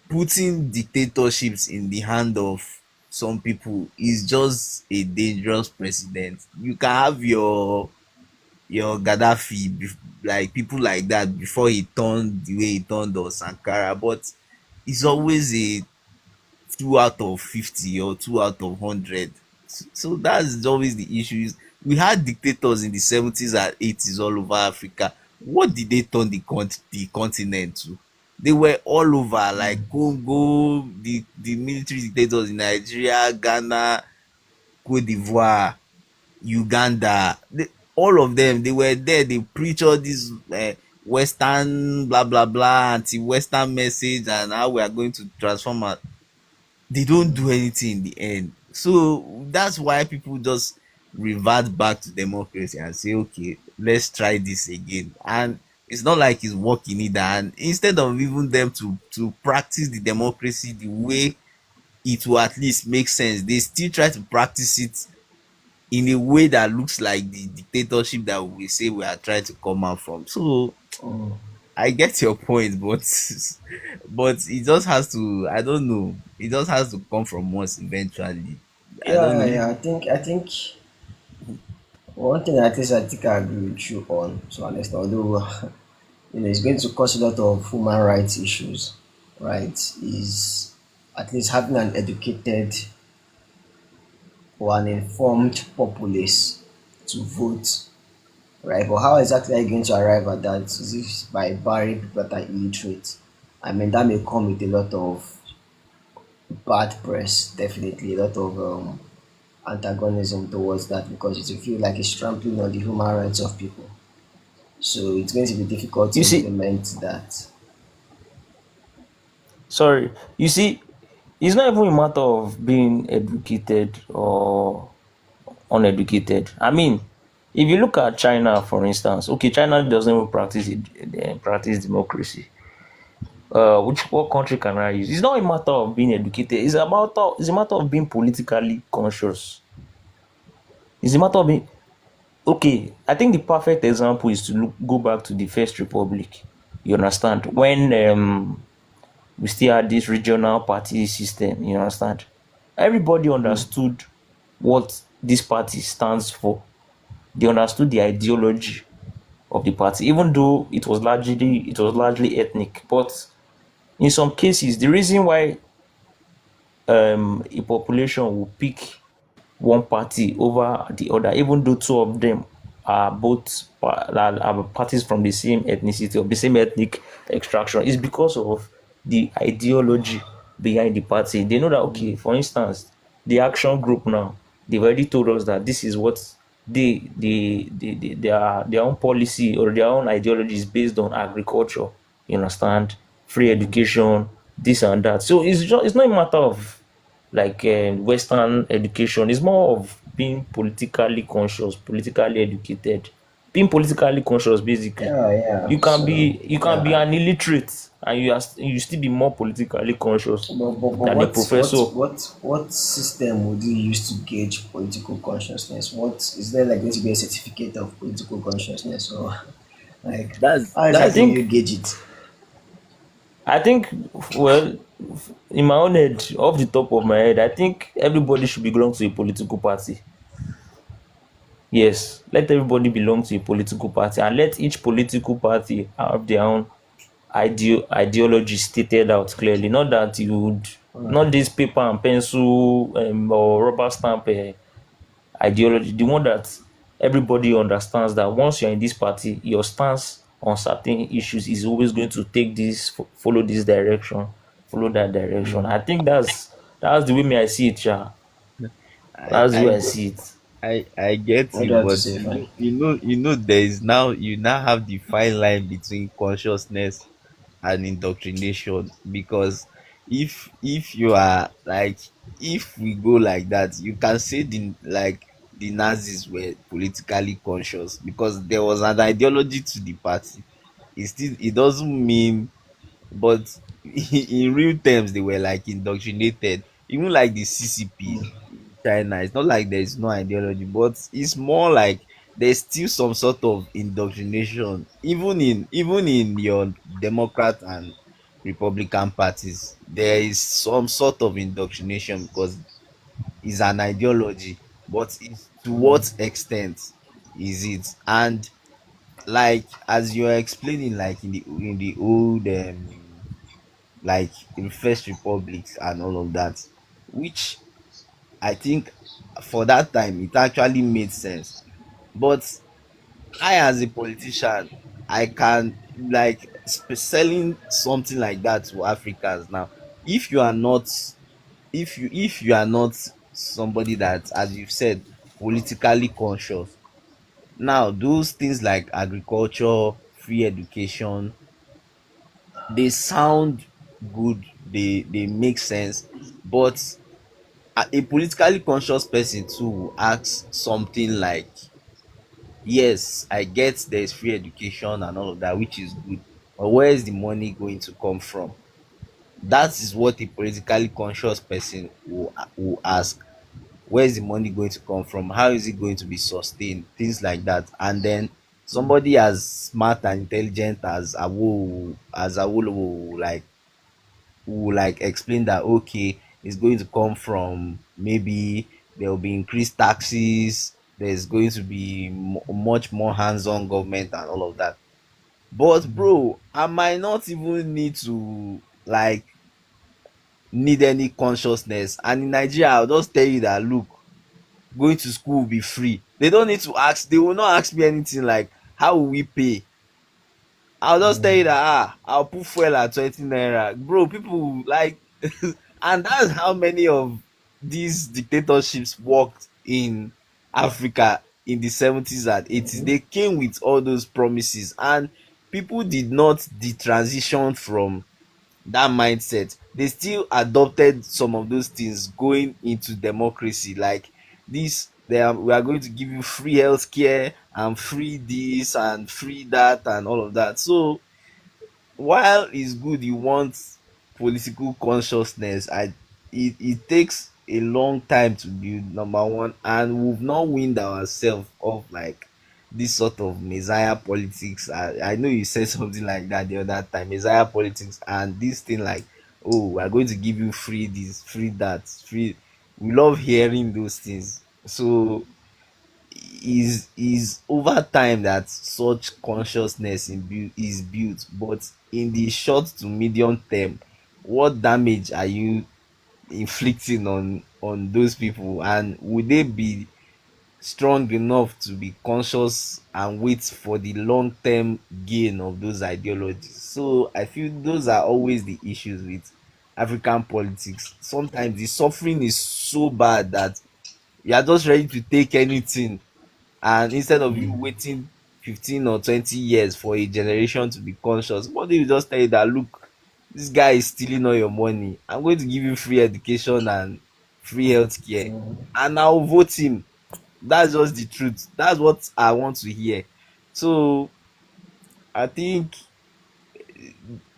putting dictatorships in the hand of some people is just a dangerous precedent. You can have your Gaddafi, like people like that, before he turned the way he turned, or Sankara, but it's always a 2 out of 50 or 2 out of 100. So that's always the issue. We had dictators in the 70s and 80s all over Africa. What did they turn the continent to? They were all over, like Congo, the military dictators in Nigeria, Ghana, Cote d'Ivoire, Uganda. All of them, they were there. They preach all this Western blah blah blah, anti-Western message, and how we are going to transform our, they don't do anything in the end. So that's why people just revert back to democracy and say, okay, let's try this again. And it's not like it's working either. And instead of even them to practice the democracy the way it will at least make sense. They still try to practice it in a way that looks like the dictatorship that we say we are trying to come out from. So Mm. I get your point, but but it just has to, I don't know. It just has to come from us eventually. I don't Yeah, know yeah. if I think one thing at least I think I agree with you on to an extent, although it's going to cause a lot of human rights issues, right? Is at least having an educated or an informed populace to vote, right? But how exactly are you going to arrive at that? Is it by barring people that are illiterate? I mean, that may come with a lot of bad press, definitely, a lot of antagonism towards that because it will feel like it's trampling on the human rights of people. So it's going to be difficult to You see, implement that. sorry, you see, it's not even a matter of being educated or uneducated. I mean, if you look at China, for instance, okay, China doesn't even practice democracy. Which what country can I use? It's not a matter of being educated. It's a matter of being politically conscious. It's a matter of being okay. I think the perfect example is to go back to the First Republic. You understand when we still had this regional party system. You understand? Everybody Mm. understood what this party stands for. They understood the ideology of the party, even though it was largely ethnic. But in some cases, the reason why a population will pick one party over the other, even though two of them are are parties from the same ethnicity or the same ethnic extraction, is because of the ideology behind the party. They know that okay, for instance, the action group now, they've already told us that this is what their own policy or their own ideology is based on agriculture. You understand, free education, this and that. So it's not a matter of like Western education. It's more of being politically conscious, politically educated. Being politically conscious, basically, Yeah, yeah. you can So be yeah, an illiterate and you still be more politically conscious but than a what what professor. what what system would you use to gauge political consciousness? What is there like going to be a certificate of political consciousness or like that's how I exactly do think you gauge it? I think well, in my own head, off the top of my head, I think everybody should belong to a political party. Yes, let everybody belong to a political party and let each political party have their own ideology stated out clearly. Not that you would, not this paper and pencil or rubber stamp ideology. The one that everybody understands that once you're in this party, your stance on certain issues is always going to take this, follow this direction, follow that direction. I think that's the way me I see it, yeah. I That's the I way I get see it. I get What do you, you have to but say, fine? there is now, you now have the fine line between consciousness and indoctrination. Because if you are like, if we go like that, you can say the Nazis were politically conscious because there was an ideology to the party. It doesn't mean, but in real terms they were like indoctrinated. Even like the CCP in China, it's not like there's no ideology, but it's more like there's still some sort of indoctrination. Even in your Democrat and Republican parties, there is some sort of indoctrination because it's an ideology, but it's to what extent is it? And like as you're explaining, like in the old like in first republics and all of that, which I think for that time it actually made sense. But I, as a politician, I can like selling something like that to Africans now. If you are not, if you are not somebody that, as you've said, politically conscious, now those things like agriculture, free education, they sound good, they make sense, but a politically conscious person too will ask something like, yes, I get there's free education and all of that, which is good, but where is the money going to come from? That is what a politically conscious person will ask. Where is the money going to come from? How is it going to be sustained? Things like that. And then somebody as smart and intelligent as Awolowo will like explain that okay, it's going to come from maybe there will be increased taxes, there's going to be much more hands-on government and all of that. But bro, I might not even need any consciousness. And in Nigeria, I'll just tell you that look, going to school will be free. They don't need to ask, they will not ask me anything like how will we pay. I'll just tell you that I'll put fuel at 20 naira. Bro, people like and that's how many of these dictatorships worked in Africa in the 70s and 80s. They came with all those promises and people did not detransition from that mindset. They still adopted some of those things going into democracy, like this we are going to give you free healthcare and free this and free that and all of that. So while it's good you want political consciousness, it takes a long time to build, number one, and we've not weaned ourselves of like this sort of messiah politics. I know you said something like that the other time, messiah politics, and this thing like, oh, we're going to give you free this, free that, free. We love hearing those things. So is over time that such consciousness is built, but in the short to medium term, what damage are you inflicting on those people, and would they be strong enough to be conscious and wait for the long term gain of those ideologies? So I feel those are always the issues with African politics. Sometimes the suffering is so bad that you are just ready to take anything, and instead of you waiting 15 or 20 years for a generation to be conscious, what do you just tell you that look, this guy is stealing all your money, I'm going to give you free education and free healthcare, and I'll vote him. That's just the truth. That's what I want to hear. So I think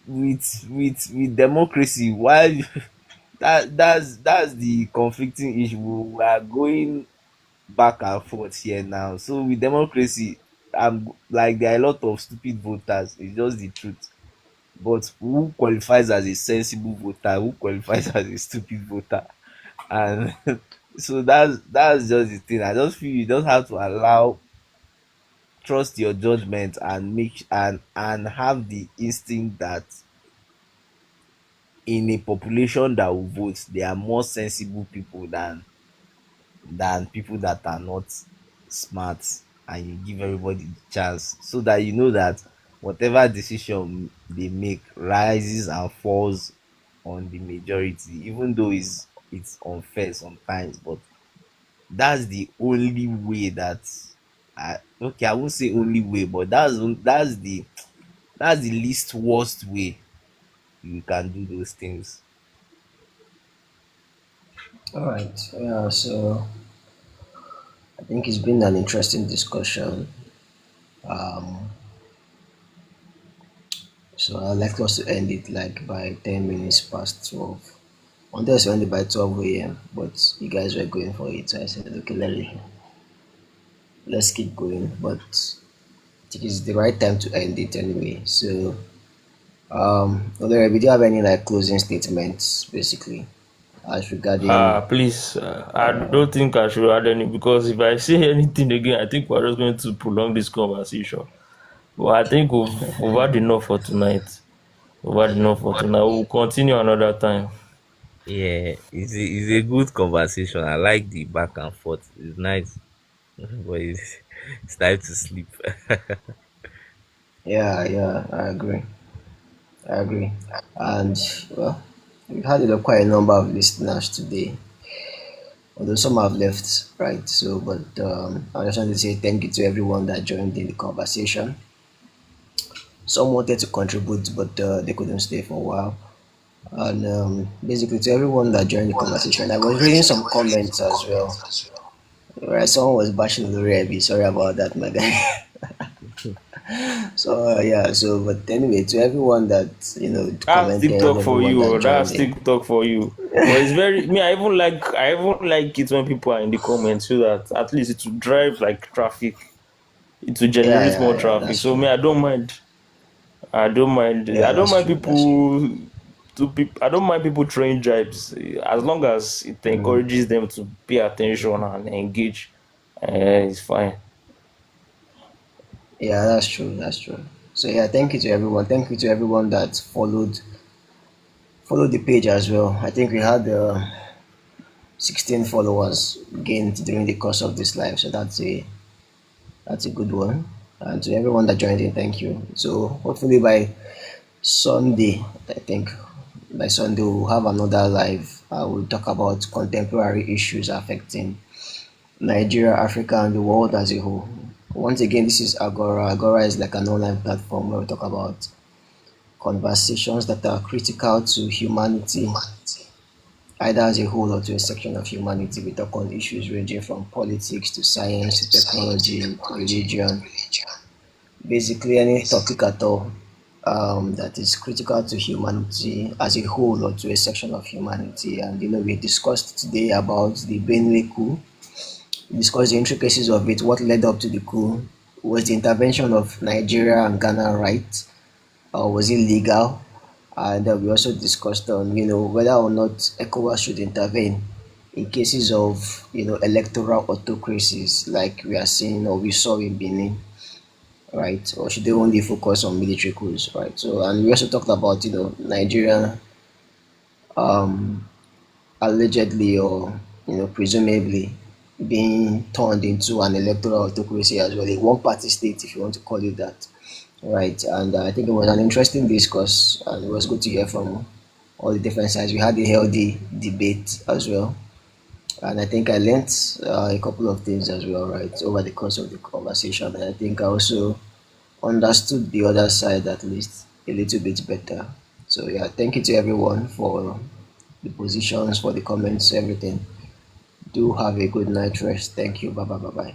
with democracy, while that's the conflicting issue. We are going back and forth here now. So with democracy, I'm like there are a lot of stupid voters. It's just the truth. But who qualifies as a sensible voter? Who qualifies as a stupid voter? And so that's just the thing. I just feel you just have to allow, trust your judgment, and and have the instinct that in a population that will vote, there are more sensible people than people that are not smart, and you give everybody the chance so that you know that whatever decision they make rises and falls on the majority, even though it's unfair sometimes, but that's the only way that okay, I won't say only way, but that's the least worst way you can do those things. All right. Yeah. So I think it's been an interesting discussion. Um, so I'd like us to end it like by 10 minutes past 12. I wanted us to end it by 12 a.m. But you guys were going for it, so I said, okay, let's keep going. But I think it's the right time to end it anyway. So, Olere, do you have any like closing statements, basically, as regarding? Please, I don't think I should add any because if I say anything again, I think we're just going to prolong this conversation. But I think we've had enough for tonight. We've had enough for tonight. We'll continue another time. Yeah, it's a good conversation. I like the back and forth. It's nice. But it's time to sleep. Yeah, yeah, I agree. I agree. And well, we've had quite a number of listeners today, although some have left, right? So, but I just want to say thank you to everyone that joined in the conversation. Some wanted to contribute, but they couldn't stay for a while. And basically, to everyone that joined the conversation, I was reading some comments as well. Right, someone was bashing Lori Ebi. Sorry about that, my guy. So yeah, so but anyway, to everyone that That's commented, TikTok for everyone you. that Oh, joined that's in. TikTok for you. But it's very me. I even like it when people are in the comments so that at least it will drive like traffic. It will Yeah, generate yeah, more yeah. traffic. That's So true. me, I don't mind. I don't mind. Yeah, I don't that's mind true. That's true. people. I don't mind people throwing jibes as long as it encourages them to pay attention and engage. It's fine. Yeah, that's true. That's true. So yeah, thank you to everyone. Thank you to everyone that followed the page as well. I think we had 16 followers gained during the course of this live, so that's a good one. And to everyone that joined in, thank you. So hopefully by Sunday, I think by Sunday we'll have another live. We'll talk about contemporary issues affecting Nigeria, Africa, and the world as a whole. Once again, this is Agora. Agora is like an online platform where we talk about conversations that are critical to humanity, either as a whole or to a section of humanity. We talk on issues ranging from politics to science to technology, religion, basically any topic at all that is critical to humanity as a whole or to a section of humanity. And we discussed today about the Benin Coup, discussed the intricacies of it, what led up to the coup, was the intervention of Nigeria and Ghana right, or was it legal? And we also discussed on whether or not ECOWAS should intervene in cases of electoral autocracies like we are seeing or we saw in Benin, right? Or should they only focus on military coups, right? So, and we also talked about Nigeria um, allegedly or presumably being turned into an electoral autocracy as well, a one-party state, if you want to call it that, right? And I think it was an interesting discourse, and it was good to hear from all the different sides. We had a healthy debate as well, and I think I learned a couple of things as well, right, over the course of the conversation. And I think I also understood the other side at least a little bit better. So yeah, thank you to everyone for the positions, for the comments, everything. Do have a good night rest. Thank you. Bye bye bye bye.